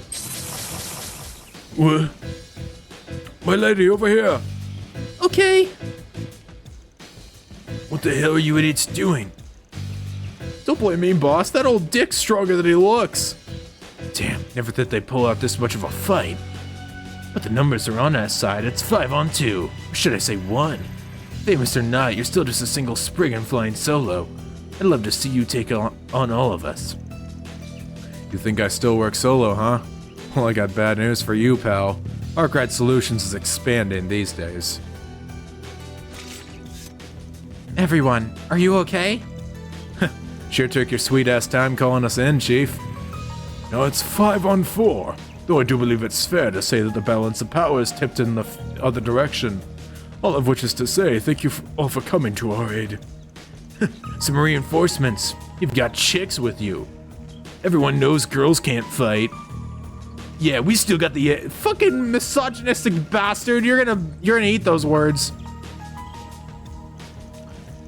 What? My lady, over here. Okay. What the hell are you idiots doing? Don't blame me, boss. That old dick's stronger than he looks. Damn, never thought they'd pull out this much of a fight. But the numbers are on our side. It's 5 on 2. Or should I say 1? Famous or not, you're still just a single spriggan flying solo. I'd love to see you take on all of us. You think I still work solo, huh? Well, I got bad news for you, pal. Arkwright Solutions is expanding these days. Everyone, are you okay? Sure took your sweet-ass time calling us in, Chief. Now it's 5 on 4. Though I do believe it's fair to say that the balance of power is tipped in the other direction. All of which is to say, thank you all for coming to our aid. Some reinforcements. You've got chicks with you. Everyone knows girls can't fight. Yeah, we still got the Fucking misogynistic bastard. You're gonna eat those words.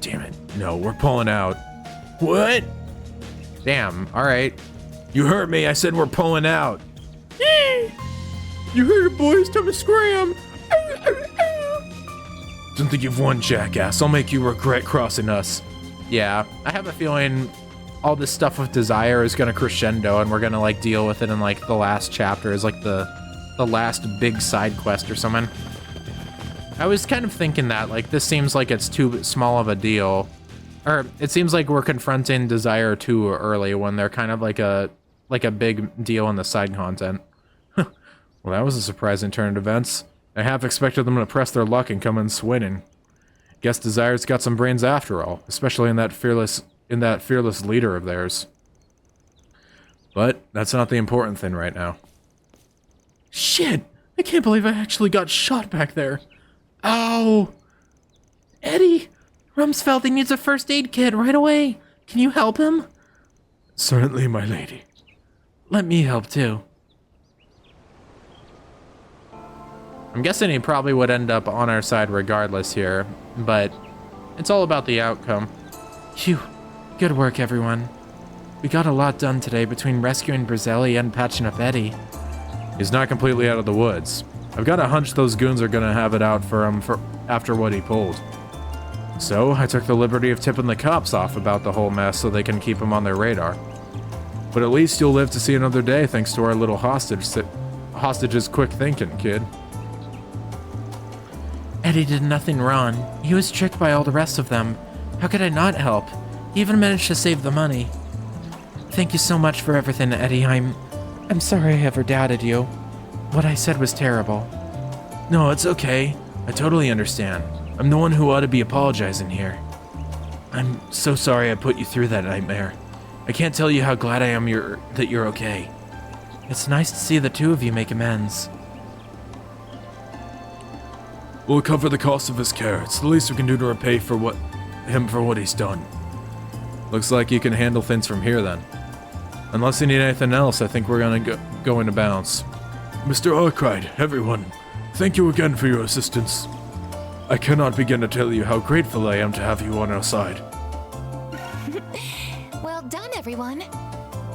Damn it. No, we're pulling out. What? Damn, alright. You heard me. I said we're pulling out. You heard it, boys. Time to scram. Don't think you've won, jackass. I'll make you regret crossing us. Yeah, I have a feeling all this stuff with Desire is gonna crescendo and we're gonna like deal with it in like the last chapter is like the last big side quest or something. I was kind of thinking that like this seems like it's too small of a deal. Or it seems like we're confronting Desire too early when they're kind of like a big deal in the side content. Well, that was a surprising turn of events. I half expected them to press their luck and come in swinging. Guess Desire's got some brains after all, especially in that fearless leader of theirs. But that's not the important thing right now. Shit! I can't believe I actually got shot back there. Ow! Eddie! Rumsfeld needs a first aid kit right away. Can you help him? Certainly, my lady. Let me help too. I'm guessing he probably would end up on our side regardless here, but it's all about the outcome. Phew. Good work, everyone. We got a lot done today between rescuing Brazzelli and patching up Eddie. He's not completely out of the woods. I've got a hunch those goons are gonna have it out for him after what he pulled. So I took the liberty of tipping the cops off about the whole mess so they can keep him on their radar. But at least you'll live to see another day thanks to our little hostage's quick thinking, kid. Eddie did nothing wrong. He was tricked by all the rest of them. How could I not help? He even managed to save the money. Thank you so much for everything, Eddie. I'm sorry I ever doubted you. What I said was terrible. No, it's okay. I totally understand. I'm the one who ought to be apologizing here. I'm so sorry I put you through that nightmare. I can't tell you how glad I am that you're okay. It's nice to see the two of you make amends. We'll cover the cost of his care. It's the least we can do to repay him for what he's done. Looks like you can handle things from here then. Unless you need anything else, I think we're gonna go into bounds. Mr. Arkwright, everyone, thank you again for your assistance. I cannot begin to tell you how grateful I am to have you on our side. Well done, everyone.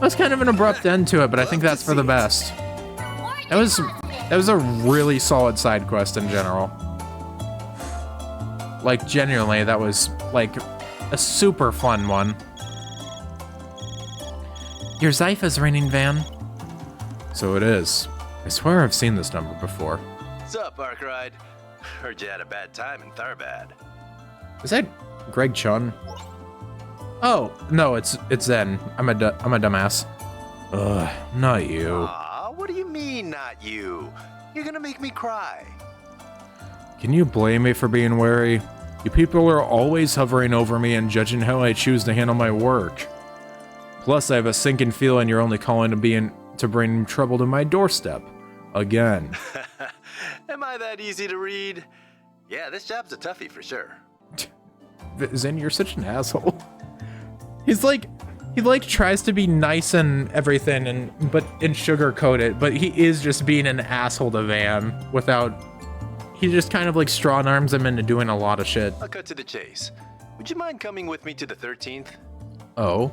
That's kind of an abrupt end to it, but I think that's for the best. That was a really solid side quest in general. Like, genuinely, that was, like, a super fun one. Your Zypha's ringing, Van. So it is. I swear I've seen this number before. What's up, Arkwright? Heard you had a bad time in Tharbad. Is that Greg Chun? Oh, no, it's Zen. I'm a dumbass. Ugh, not you. Aw, what do you mean, not you? You're gonna make me cry. Can you blame me for being wary? You people are always hovering over me and judging how I choose to handle my work. Plus, I have a sinking feeling you're only calling to bring trouble to my doorstep. Again. Am I that easy to read? Yeah, this job's a toughie for sure. Zen, you're such an asshole. He tries to be nice and everything and sugarcoat it, but he is just being an asshole to Van he just kind of like strong arms him into doing a lot of shit. I'll cut to the chase. Would you mind coming with me to the 13th? Oh.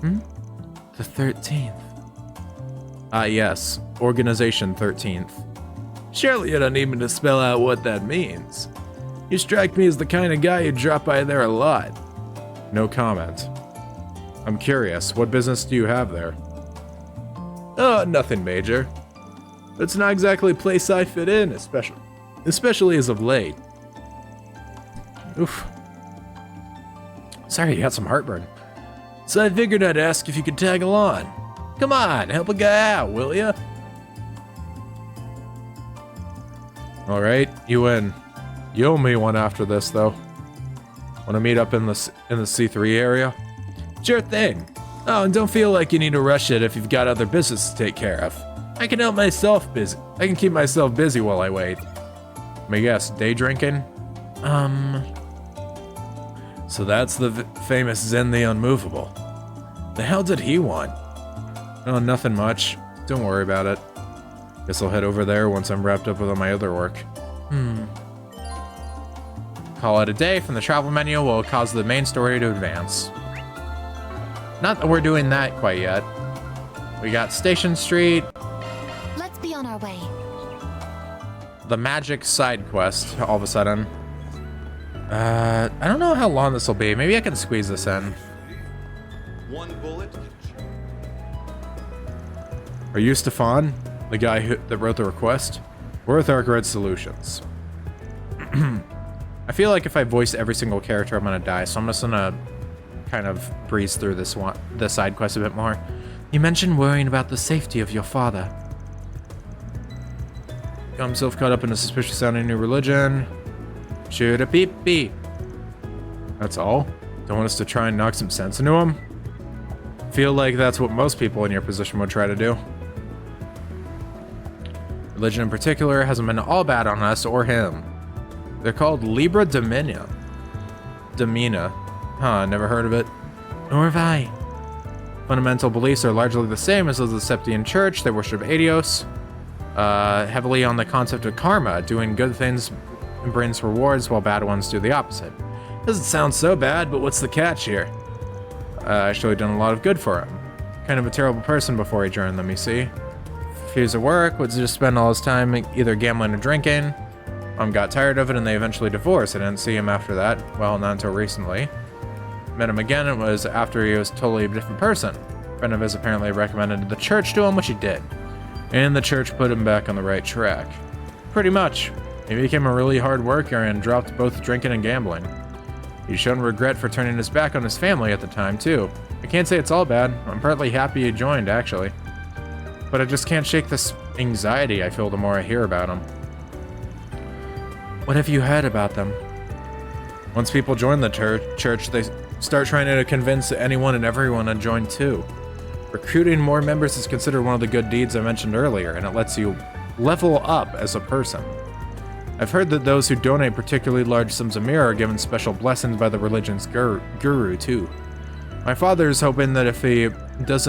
The 13th. Yes. Organization 13th. Surely you don't need me to spell out what that means. You strike me as the kind of guy who'd drop by there a lot. No comment. I'm curious, what business do you have there? Oh, nothing major. It's not exactly a place I fit in, especially as of late. Oof. Sorry, you got some heartburn. So I figured I'd ask if you could tag along. Come on, help a guy out, will ya? Alright, you win. You owe me one after this, though. Wanna meet up in the C3 area? Sure thing. Oh, and don't feel like you need to rush it if you've got other business to take care of. I can keep myself busy while I wait. Let me guess, day drinking? So that's the famous Zen the Unmovable. The hell did he want? Oh, nothing much. Don't worry about it. Guess I'll head over there once I'm wrapped up with all my other work. Call it a day from the travel menu will cause the main story to advance. Not that we're doing that quite yet. We got Station Street. Let's be on our way. The magic side quest, all of a sudden. I don't know how long this will be. Maybe I can squeeze this in. One bullet. Are you Stefan? The guy that wrote the request? We're with Arc Solutions. I feel like if I voice every single character, I'm gonna die, so I'm just gonna kind of breeze through this side quest a bit more. You mentioned worrying about the safety of your father. Got himself caught up in a suspicious sounding new religion. Shoot a beep beep. That's all? Don't want us to try and knock some sense into him? Feel like that's what most people in your position would try to do. Religion in particular hasn't been all bad on us or him. They're called Libra Domina. Domina. Huh, never heard of it. Nor have I. Fundamental beliefs are largely the same as those of the Septian Church. They worship Adios. Heavily on the concept of karma, doing good things brings rewards while bad ones do the opposite. Doesn't sound so bad, but what's the catch here? Actually done a lot of good for him. Kind of a terrible person before he joined them, you see. If he was at work, would just spend all his time either gambling or drinking. Got tired of it and they eventually divorced. I didn't see him after that. Well, not until recently. Met him again, it was after he was totally a different person. A friend of his apparently recommended the church to him, which he did. And the church put him back on the right track. Pretty much. He became a really hard worker and dropped both drinking and gambling. He's shown regret for turning his back on his family at the time, too. I can't say it's all bad. I'm partly happy he joined, actually. But I just can't shake this anxiety I feel the more I hear about him. What have you heard about them? Once people join the church, they start trying to convince anyone and everyone to join too. Recruiting more members is considered one of the good deeds I mentioned earlier, and it lets you level up as a person. I've heard that those who donate particularly large sums of mirror are given special blessings by the religion's guru too. My father is hoping that if he does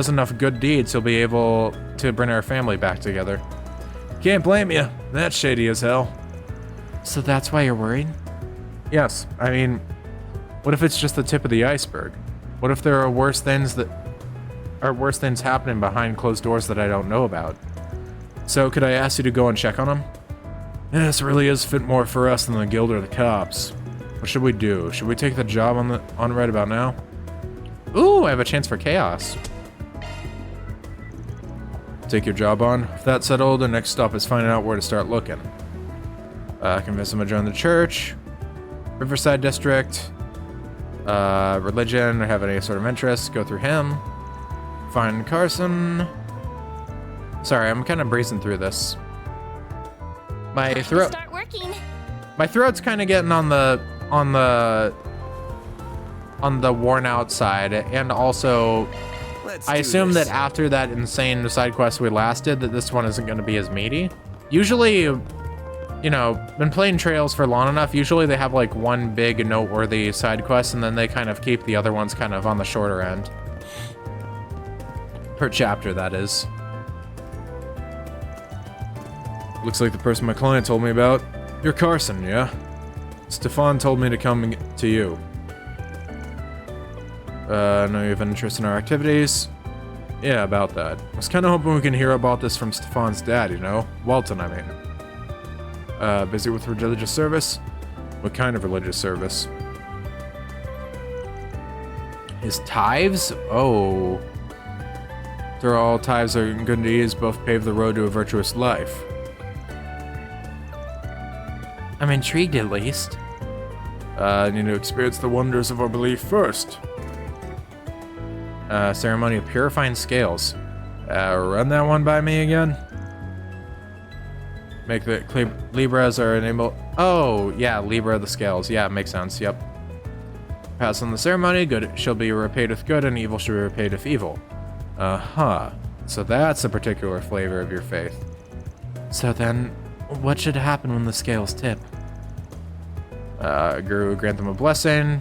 enough good deeds, he'll be able to bring our family back together. Can't blame you. That's shady as hell. So that's why you're worried? Yes. I mean, what if it's just the tip of the iceberg? What if there are worse things happening behind closed doors that I don't know about? So could I ask you to go and check on him? This really is fit more for us than the guild or the cops. What should we do? Should we take the job on right about now? Ooh, I have a chance for chaos. take your job on. If that's settled, the next stop is finding out where to start looking. Convince him to join the church, Riverside District, religion, or have any sort of interest, go through him. Find Carson. Sorry, I'm kind of breezing through this. My throat. Start working. My throat's kind of getting on the worn out side, and also I assume that after that insane side quest we last did, that this one isn't going to be as meaty. Usually, you know, been playing Trails for long enough, usually they have like one big noteworthy side quest, and then they kind of keep the other ones kind of on the shorter end. Per chapter, that is. Looks like the person my client told me about. You're Carson, yeah? Stefan told me to come to you. I know you have an interest in our activities. Yeah, about that. I was kind of hoping we can hear about this from Stefan's dad, you know? Walton, I mean. Busy with religious service? What kind of religious service? His tithes? Oh. Through all tithes are good deeds, both pave the road to a virtuous life. I'm intrigued at least. I need to experience the wonders of our belief first. Ceremony of purifying scales. Run that one by me again. Make the Libras are enabled. Oh, yeah, Libra of the scales. Yeah, makes sense. Yep. Pass on the ceremony. Good shall be repaid with good, and evil shall be repaid with evil. Uh-huh. So that's a particular flavor of your faith. So then, what should happen when the scales tip? Guru grant them a blessing.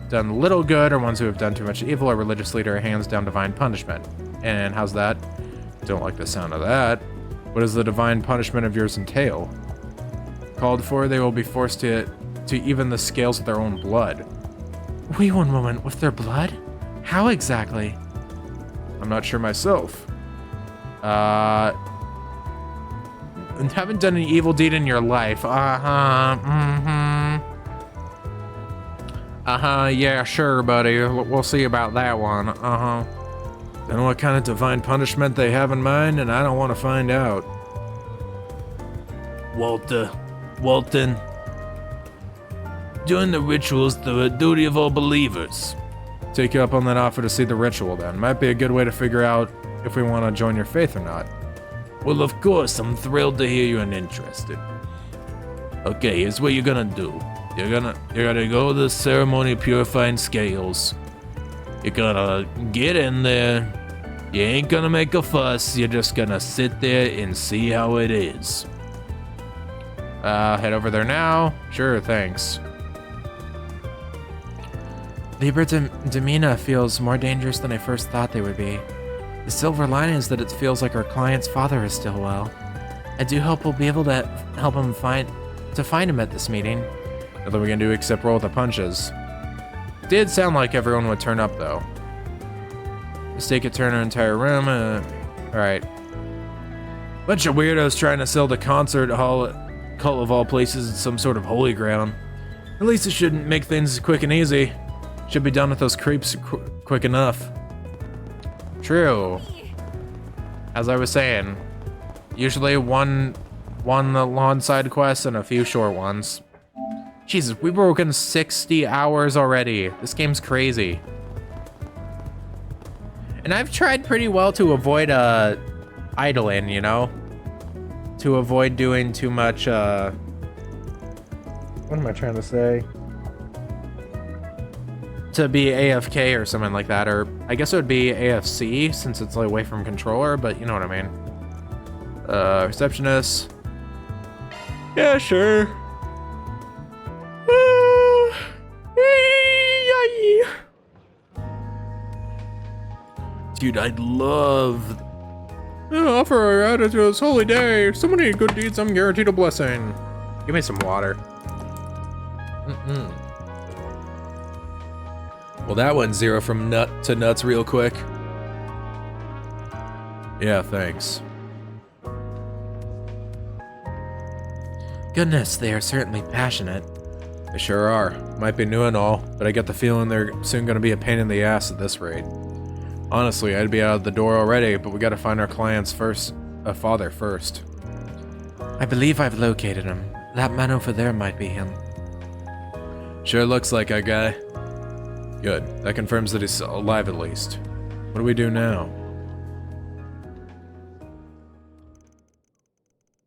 Done little good, or ones who have done too much evil, a religious leader hands down divine punishment. And how's that? Don't like the sound of that. What does the divine punishment of yours entail? Called for, they will be forced to even the scales with their own blood. Wait one moment, with their blood? How exactly? I'm not sure myself. Haven't done an evil deed in your life. Yeah, sure, buddy. We'll see about that one. Don't know what kind of divine punishment they have in mind, and I don't want to find out. Walton. Doing the ritual is the duty of all believers. Take you up on that offer to see the ritual, then. Might be a good way to figure out if we want to join your faith or not. Well, of course, I'm thrilled to hear you're interested. Okay, here's what you're gonna do. You're gonna go to the ceremony of purifying scales. You're gonna get in there. You ain't gonna make a fuss. You're just gonna sit there and see how it is. Head over there now. Sure, thanks. Libra Demina feels more dangerous than I first thought they would be. The silver lining is that it feels like our client's father is still well. I do hope we'll be able to help him find him at this meeting. Nothing we can do except roll with the punches. Did sound like everyone would turn up, though. Mistake could turn our entire room. Alright. Bunch of weirdos trying to sell the concert hall at Cult of all places in some sort of holy ground. At least it shouldn't make things quick and easy. Should be done with those creeps quick enough. True. As I was saying, usually one long side quest and a few short ones. Jesus, we've broken 60 hours already. This game's crazy. And I've tried pretty well to avoid idling, you know? To avoid doing too much what am I trying to say? To be AFK or something like that, or I guess it would be AFC since it's like away from controller, but you know what I mean. Receptionist. Yeah, sure. Dude, I'd love... Offer our attitude to this holy day. So many good deeds, I'm guaranteed a blessing. Give me some water. Well, that went 0 from nut to nuts real quick. Yeah, thanks. Goodness, they are certainly passionate. They sure are. Might be new and all, but I get the feeling they're soon gonna be a pain in the ass at this rate. Honestly, I'd be out of the door already, but we gotta find our client's father first. I believe I've located him. That man over there might be him. Sure looks like our guy. Good. That confirms that he's alive at least. What do we do now?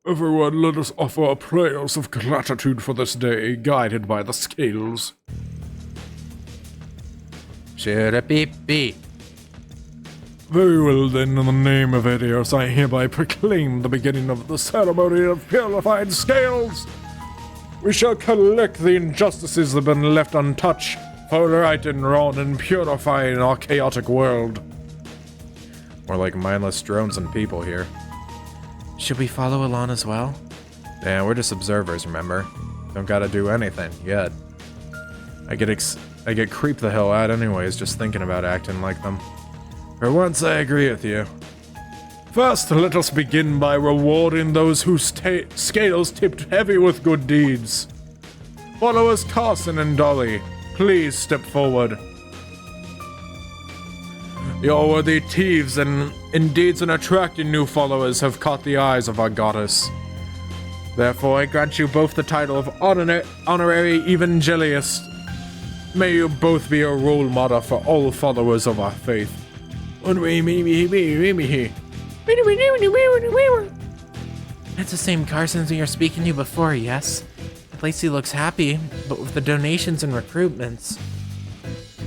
Everyone, let us offer our prayers of gratitude for this day, guided by the scales. Shoo-da-beep-beep. Very well then, in the name of Edith, I hereby proclaim the beginning of the ceremony of purified scales. We shall collect the injustices that have been left untouched, for right and wrong, and purify in our chaotic world. More like mindless drones and people here. Should we follow along as well? Yeah, we're just observers, remember? Don't gotta do anything, yet. I get creeped the hell out anyways, just thinking about acting like them. For once, I agree with you. First, let us begin by rewarding those whose scales tipped heavy with good deeds. Followers Carson and Dolly, please step forward. Your worthy thieves and in deeds in attracting new followers have caught the eyes of our goddess. Therefore, I grant you both the title of honorary evangelist. May you both be a role model for all followers of our faith. That's the same Carson that you're speaking to before, yes? At least he looks happy, but with the donations and recruitments.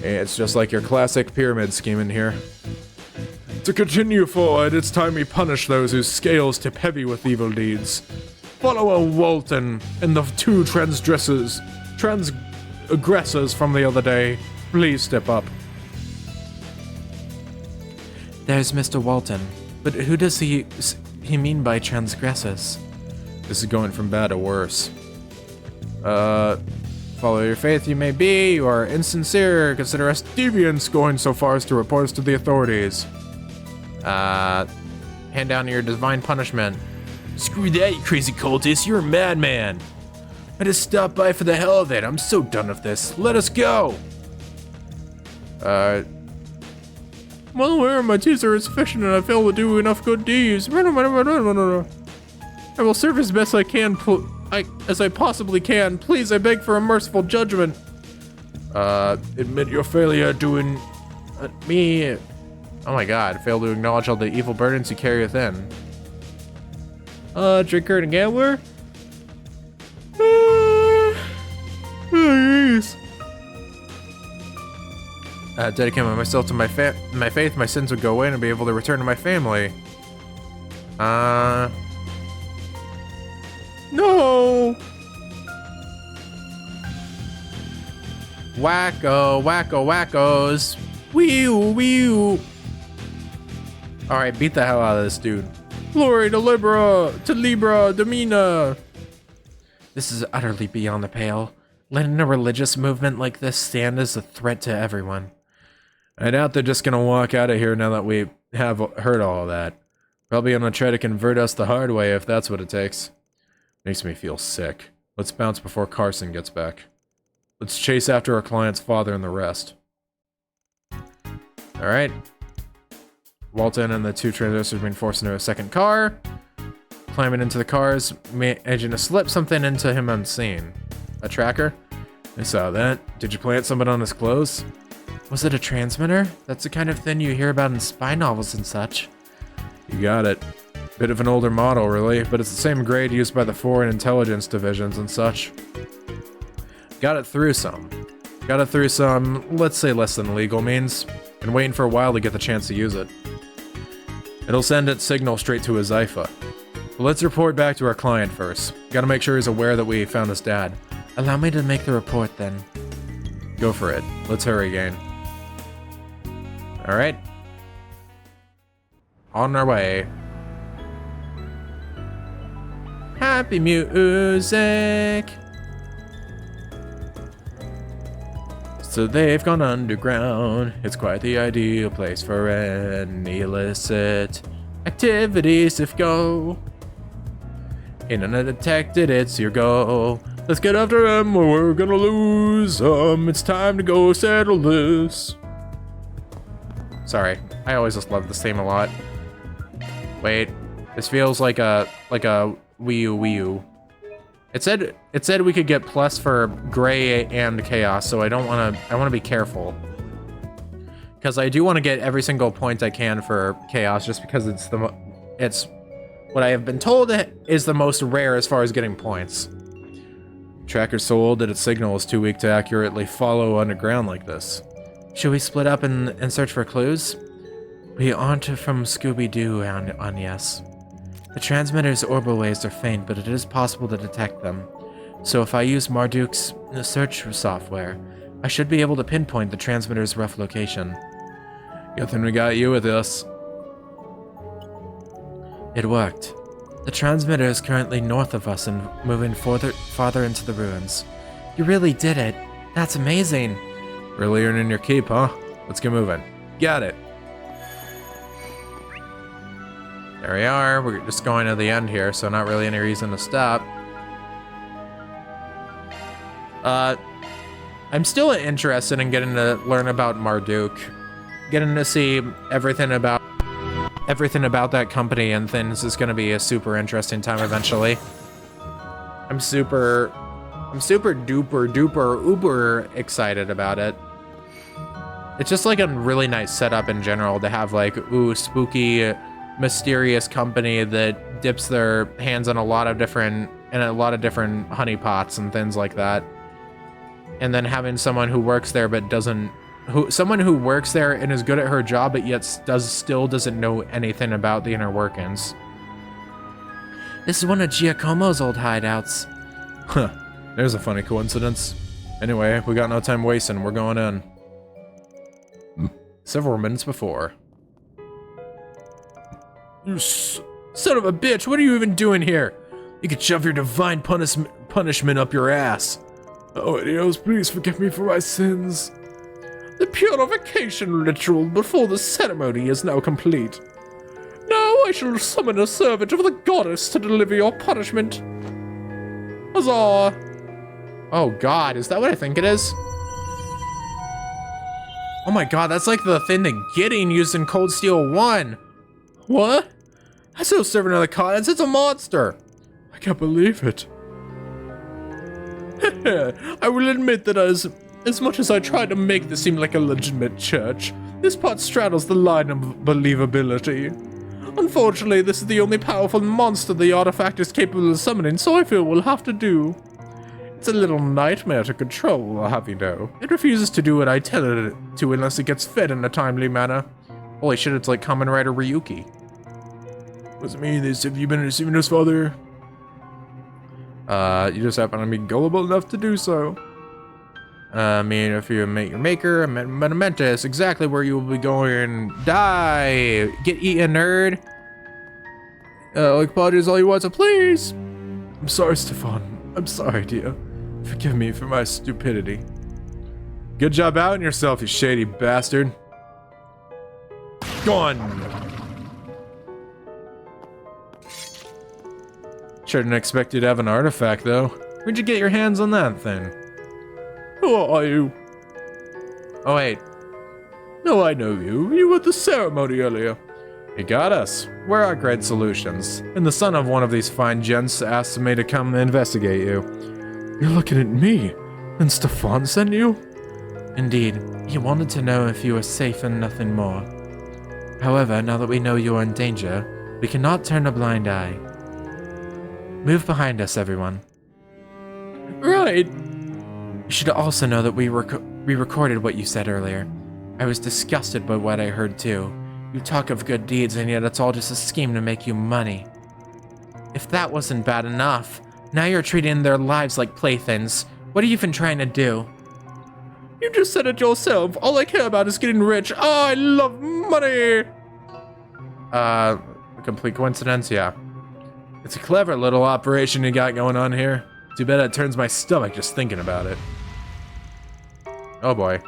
Hey, it's just like your classic pyramid scheme in here. To continue forward, it's time we punish those whose scales tip heavy with evil deeds. Follower Walton and the two transgressors from the other day, please step up. There's Mr. Walton, but who does he mean by transgressors? This is going from bad to worse. Follow your faith you may be, you are insincere, consider us Deviants going so far as to report us to the authorities. Hand down your divine punishment. Screw that, you crazy cultist, you're a madman. I just stopped by for the hell of it, I'm so done with this. Let us go! I'm unaware of my deeds are insufficient and I fail to do enough good deeds. I will serve as best I can, as I possibly can. Please, I beg for a merciful judgment. Admit your failure doing me. Oh my god, fail to acknowledge all the evil burdens you carry within. Drinker and gambler? Dedicate myself to my faith, my sins would go away and I'd be able to return to my family. No! Wackos. Wee-oo. Alright, beat the hell out of this dude. Glory to Libra, Domina. This is utterly beyond the pale. Letting a religious movement like this stand as a threat to everyone. I doubt they're just gonna walk out of here now that we have heard all of that. Probably gonna try to convert us the hard way if that's what it takes. Makes me feel sick. Let's bounce before Carson gets back. Let's chase after our client's father and the rest. Alright. Walton and the two transgressors have been forced into a second car. Climbing into the cars, managing to slip something into him unseen. A tracker? I saw that. Did you plant something on his clothes? Was it a transmitter? That's the kind of thing you hear about in spy novels and such. You got it. Bit of an older model, really, but it's the same grade used by the foreign intelligence divisions and such. Got it through some, let's say less than legal means. Been waiting for a while to get the chance to use it. It'll send its signal straight to his IFA. But let's report back to our client first. Gotta make sure he's aware that we found his dad. Allow me to make the report then. Go for it. Let's hurry, gang. Alright. On our way. Happy music. So they've gone underground. It's quite the ideal place for any illicit activities if go. In and undetected, it's your goal. Let's get after him or we're gonna lose him. It's time to go settle this. Sorry, I always just love this theme a lot. Wait, this feels like a Wii U. It said we could get plus for gray and chaos, so I want to be careful. Because I do want to get every single point I can for chaos, just because it's what I have been told is the most rare as far as getting points. Tracker's so old that its signal is too weak to accurately follow underground like this. Should we split up and search for clues? We aren't from Scooby-Doo on yes. The transmitter's orbital waves are faint, but it is possible to detect them. So if I use Marduk's search software, I should be able to pinpoint the transmitter's rough location. Good thing we got you with us. It worked. The transmitter is currently north of us and moving farther into the ruins. You really did it. That's amazing. Really earning your keep, huh? Let's get moving. Got it. There we are. We're just going to the end here, so not really any reason to stop. I'm still interested in getting to learn about Marduk. Getting to see everything about that company and things is going to be a super interesting time eventually. I'm super duper uber excited about it. It's just like a really nice setup in general to have like, ooh, spooky, mysterious company that dips their hands in a lot of different honeypots and things like that. And then having someone who works there but someone who works there and is good at her job but yet still doesn't know anything about the inner workings. This is one of Giacomo's old hideouts. Huh, there's a funny coincidence. Anyway, we got no time wasting, we're going in. Several minutes before. You son of a bitch, what are you even doing here? You could shove your divine punishment up your ass. Oh, Dios, please forgive me for my sins. The purification ritual before the ceremony is now complete. Now I shall summon a servant of the goddess to deliver your punishment. Huzzah! Oh god, is that what I think it is? Oh my god, that's like the thing that Gideon used in Cold Steel 1. What? That's no servant of the goddess, it's a monster. I can't believe it. I will admit that as much as I try to make this seem like a legitimate church, this part straddles the line of believability. Unfortunately, this is the only powerful monster the artifact is capable of summoning, so I feel we'll have to do. It's a little nightmare to control, I'll have you know. It refuses to do what I tell it to unless it gets fed in a timely manner. Holy shit, it's like Kamen Rider Ryuki. What does it mean? Have you been receiving us, Father? You just happen to be gullible enough to do so. I mean, if you make your maker, Menamentus, exactly where you will be going. Die! Get eaten, nerd! Like apologies all you want, so please! I'm sorry, Stefan. I'm sorry, dear. Forgive me for my stupidity. Good job outing yourself, you shady bastard. Go on! Shouldn't expect you to have an artifact, though. Where'd you get your hands on that thing? Who are you? Oh, wait. No, I know you. You were at the ceremony earlier. You got us. We're our Great Solutions. And the son of one of these fine gents asked me to come investigate you. You're looking at me. And Stefan sent you? Indeed. He wanted to know if you were safe and nothing more. However, now that we know you are in danger, we cannot turn a blind eye. Move behind us, everyone. Right. You should also know that we recorded what you said earlier. I was disgusted by what I heard too. You talk of good deeds, and yet it's all just a scheme to make you money. If that wasn't bad enough, now you're treating their lives like playthings. What are you even trying to do? You just said it yourself. All I care about is getting rich. Oh, I love money. A complete coincidence, yeah. It's a clever little operation you got going on here. Too bad it turns my stomach just thinking about it. Oh boy.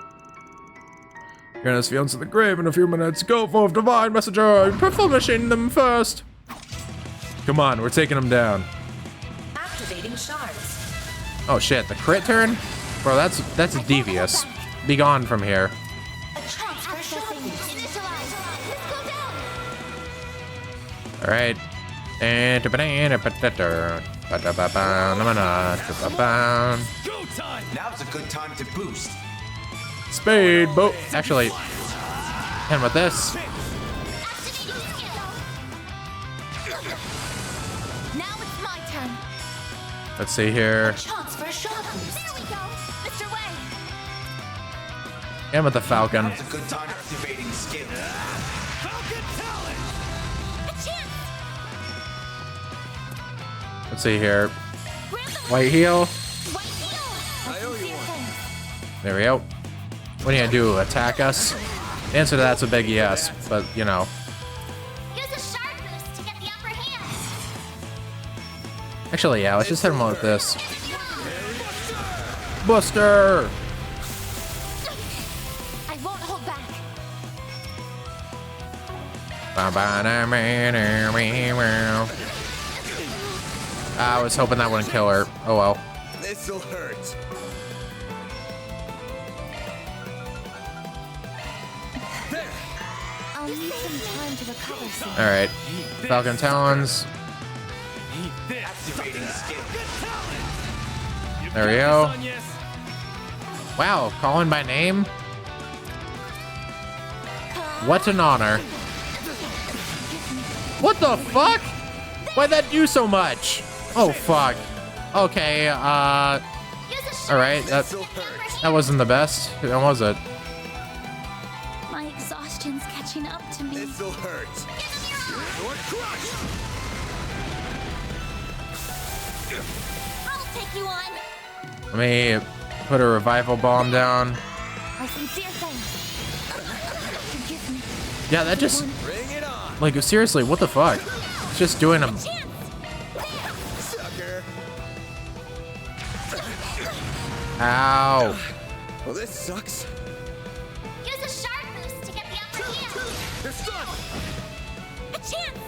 Carrying us fiance to the grave in a few minutes. Go forth, divine messenger, performing them first. Come on, we're taking them down. Activating shards. Oh shit, the crit turn? Bro, that's devious. Be gone from here. Transfer settings. Initialize. Alright. And Now's a good time to boost. speed boat. Actually, and with this. Now it's my turn. Let's see here. Chance for a shot boost. There we go, Mr. Way. And with the Falcon. Now's a good time activating skill. Falcon talent. A chance. Let's see here. White heel. White heel. I owe you one. There we go. What are you gonna do? Attack us? The answer to that's a big yes, but you know. Use a shark boost to get the upper hand. Actually, yeah, let's just hit him with this. Buster! I won't hold back. I was hoping that wouldn't kill her. Oh well. This'll hurt. I'll need some time to recover soon. Alright. Falcon Talons. Activating skill. There we go. Wow, calling by name? What an honor. What the fuck? Why'd that do so much? Oh fuck. Okay, alright, that wasn't the best. That was it. My exhaustion's catching up to me. This'll hurt. You're crushed. I'll take you on. Let me put a revival bomb down. My sincere thanks. Forgive me. Yeah, that just, Bring it on. like, seriously, what the fuck? It's just doing a, Sucker. ow. Well, this sucks. Use a shark boost to get the upper hand. They're stuck. A chance.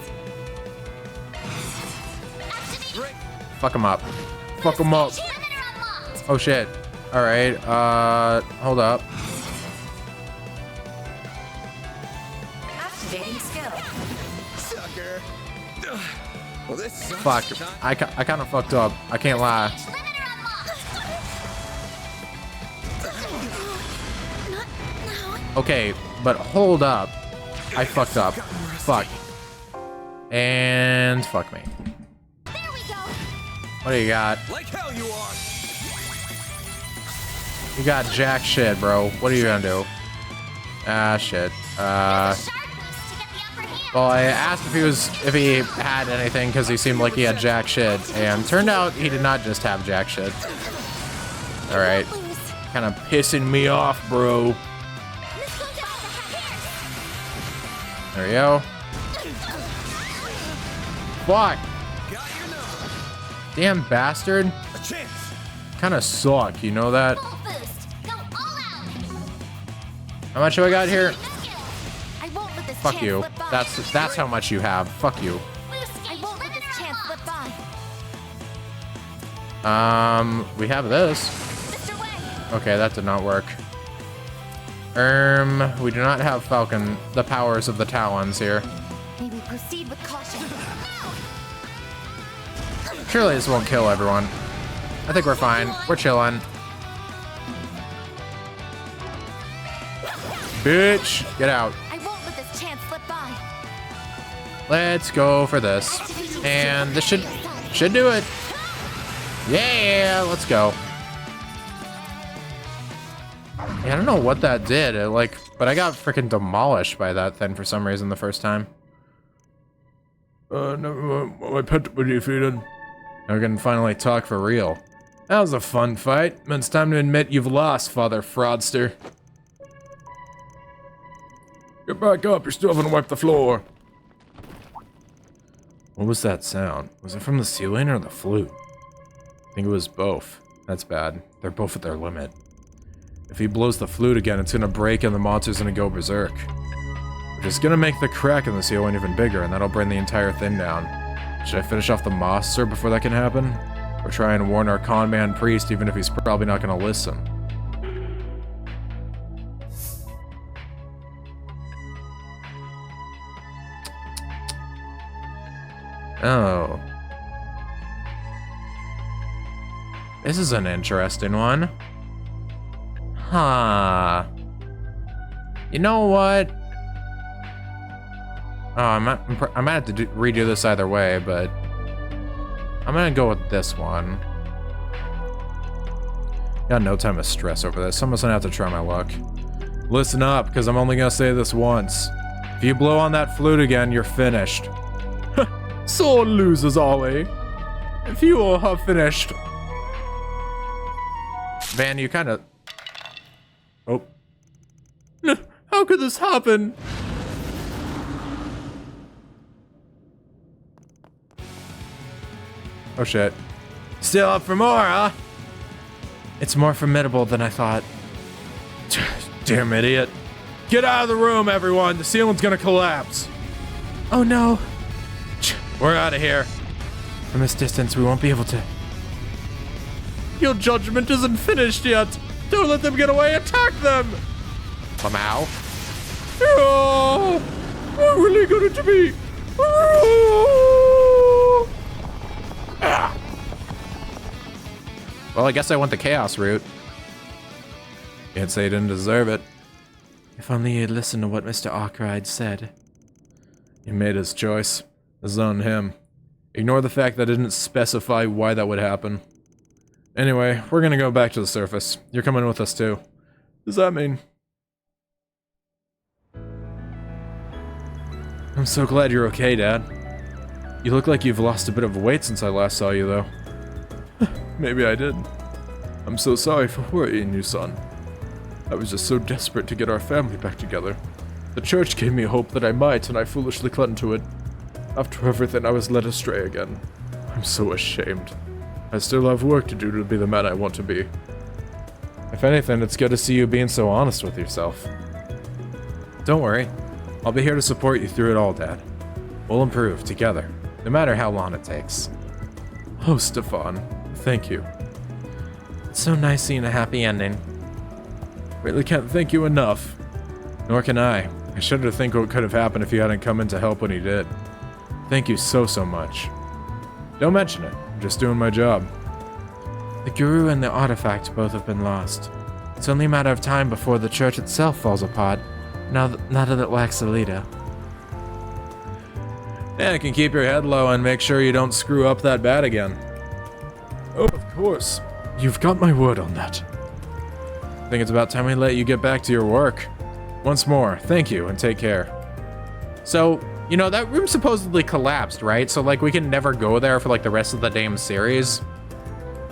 Activate. Fuck him up. Fuck him up. Limiter unlocked. Oh shit. Alright, hold up. Activating skill. Sucker. Well, this sucks. Fuck. I kind of fucked up. I can't lie. Limiter unlocked. Not now. Okay, but hold up. I fucked up. Fuck. And fuck me. There we go. What do you got? Like hell you are. You got jack shit, bro. What are you gonna do? Ah, shit. Shark boost to get the upper hand. Well, I asked if he had anything because he seemed like he had jack shit, and turned out he did not just have jack shit. All right, Lose. kind of pissing me off, bro. Let's go down the hair. There we go. Fuck. Got your number. Damn bastard. A chance. Kind of suck, you know that? Full boost. Go all out. How much do I got here? I won't let this Fuck chance you. slip by. That's how much you have. Fuck you. I won't let this chance slip by. We have this. Mr. Way. Okay, that did not work. We do not have Falcon, the powers of the Talons here. May we proceed with caution. Surely this won't kill everyone. I think we're fine. We're chilling. Bitch, get out. I won't let this chance slip by. Let's go for this. And this should do it. Yeah, let's go. Yeah, I don't know what that did. But I got freaking demolished by that thing for some reason the first time. Never mind. My pet was defeated. Now we can finally talk for real. That was a fun fight. It's time to admit you've lost, Father Fraudster. Get back up, you still haven't wiped the floor. What was that sound? Was it from the ceiling or the flute? I think it was both. That's bad. They're both at their limit. If he blows the flute again, it's gonna break and the monster's gonna go berserk. Which is gonna make the crack in the ceiling even bigger, and that'll bring the entire thing down. Should I finish off the monster before that can happen? Or try and warn our con man priest even if he's probably not gonna listen? Oh. This is an interesting one. Huh. You know what? Oh, I might have to redo this either way, but I'm gonna go with this one. Got no time to stress over this. I'm just gonna have to try my luck. Listen up, because I'm only gonna say this once. If you blow on that flute again, you're finished. Sore losers, Ollie. If you all have finished. Van, you kind of... Oh. How could this happen? Oh shit. Still up for more, huh? It's more formidable than I thought. Damn idiot. Get out of the room, everyone. The ceiling's gonna collapse. Oh no. We're out of here. From this distance, we won't be able to... Your judgment isn't finished yet. Don't let them get away. Attack them. Somehow. Oh, what really good it to be? Oh. Ah. Well, I guess I went the chaos route. Can't say I didn't deserve it. If only he'd listened to what Mr. Arkwright said. He made his choice. It's on him. Ignore the fact that I didn't specify why that would happen. Anyway, we're gonna go back to the surface. You're coming with us too. Does that mean? I'm so glad you're okay, Dad. You look like you've lost a bit of weight since I last saw you, though. Maybe I did. I'm so sorry for worrying you, son. I was just so desperate to get our family back together. The church gave me hope that I might, and I foolishly clung to it. After everything, I was led astray again. I'm so ashamed. I still have work to do to be the man I want to be. If anything, it's good to see you being so honest with yourself. Don't worry. I'll be here to support you through it all, Dad. We'll improve, together, no matter how long it takes. Oh, Stefan, thank you. It's so nice seeing a happy ending. Really can't thank you enough. Nor can I. I shudder to think what could have happened if you hadn't come in to help when you did. Thank you so much. Don't mention it. I'm just doing my job. The Guru and the artifact both have been lost. It's only a matter of time before the church itself falls apart, now that it lacks a leader. Yeah, you can keep your head low and make sure you don't screw up that bad again. Oh, of course. You've got my word on that. I think it's about time we let you get back to your work. Once more, thank you and take care. So, you know, that room supposedly collapsed, right? So, like, we can never go there for, like, the rest of the damn series.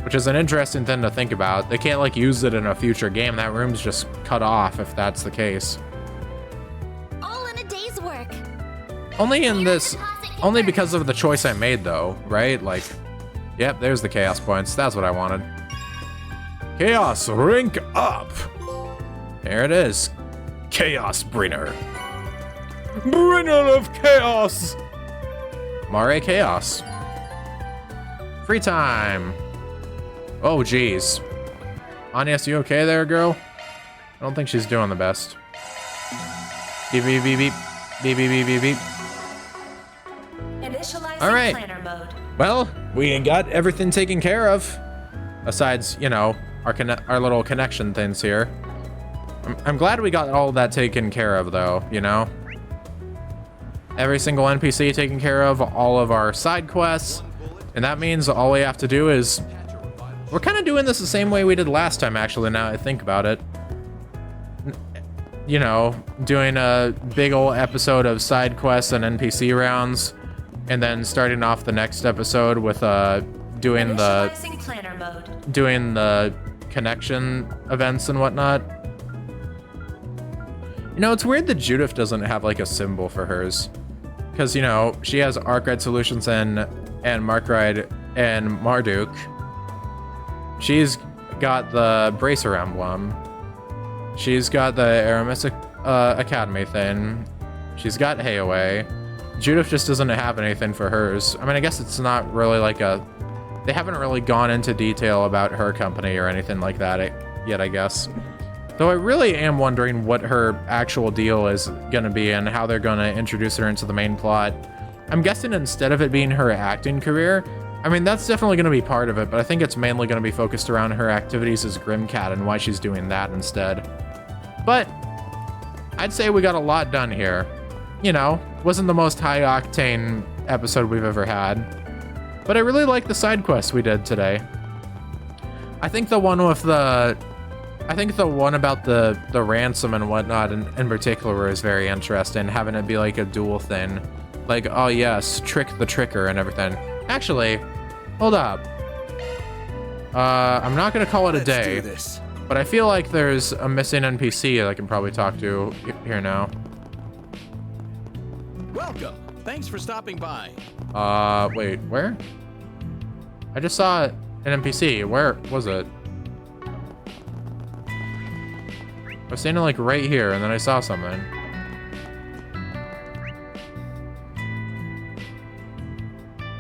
Which is an interesting thing to think about. They can't, like, use it in a future game. That room's just cut off if that's the case. All in a day's work. Only in this... Only because of the choice I made, though, right? Like, yep, there's the chaos points. That's what I wanted. Chaos, rank up! There it is. Chaos Bringer. Bringer of Chaos! Mare Chaos. Free time. Oh, geez. Agnes, you okay there, girl? I don't think she's doing the best. Beep, beep, beep, beep. Beep, beep, beep, beep, beep. Initializing All right. planner mode. Well, we got everything taken care of. Besides, you know, our little connection things here. I'm glad we got all that taken care of, though, you know? Every single NPC taken care of, all of our side quests. And that means all we have to do is... We're kind of doing this the same way we did last time, actually, now I think about it. You know, doing a big old episode of side quests and NPC rounds. And then starting off the next episode with doing planner mode. Doing the connection events and whatnot. You know, it's weird that Judith doesn't have like a symbol for hers. Because, you know, she has Arkwright Solutions and Markwright and Marduk. She's got the Bracer emblem. She's got the Aramis Academy thing. She's got Hayaway. Judith just doesn't have anything for hers. I mean, I guess it's not really like a... They haven't really gone into detail about her company or anything like that yet, I guess. Though I really am wondering what her actual deal is going to be and how they're going to introduce her into the main plot. I'm guessing instead of it being her acting career, I mean, that's definitely going to be part of it, but I think it's mainly going to be focused around her activities as Grimcat and why she's doing that instead. But I'd say we got a lot done here. You know, wasn't the most high-octane episode we've ever had, but I really like the side quests we did today. I think the one with the... I think the one about the ransom and whatnot in particular is very interesting, having it be like a dual thing. Like, oh yes, trick the tricker and everything. Actually, hold up. I'm not gonna call it a day, but I feel like there's a missing NPC that I can probably talk to here now. Welcome. Thanks for stopping by. Wait, where? I just saw an NPC. Where was it? I was standing like right here, and then I saw something.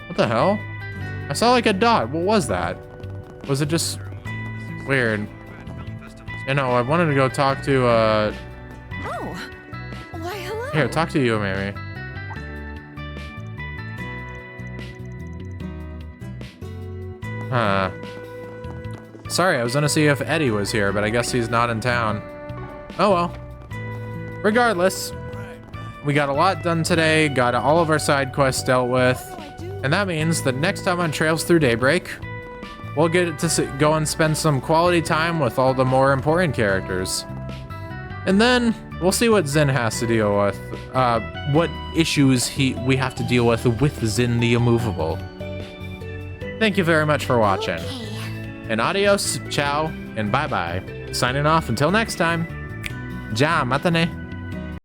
What the hell? I saw like a dot. What was that? Was it just weird? You know, I wanted to go talk to, Oh. Why, hello. Here, talk to you, maybe. Huh. Sorry, I was gonna see if Eddie was here, but I guess he's not in town. Oh well. Regardless, we got a lot done today, got all of our side quests dealt with, and that means that next time on Trails Through Daybreak, we'll get to go and spend some quality time with all the more important characters. And then we'll see what Zin has to deal with, what issues we have to deal with Zin the Immovable. Thank you very much for watching. And adios, ciao, and bye-bye. Signing off until next time. Ja, matane.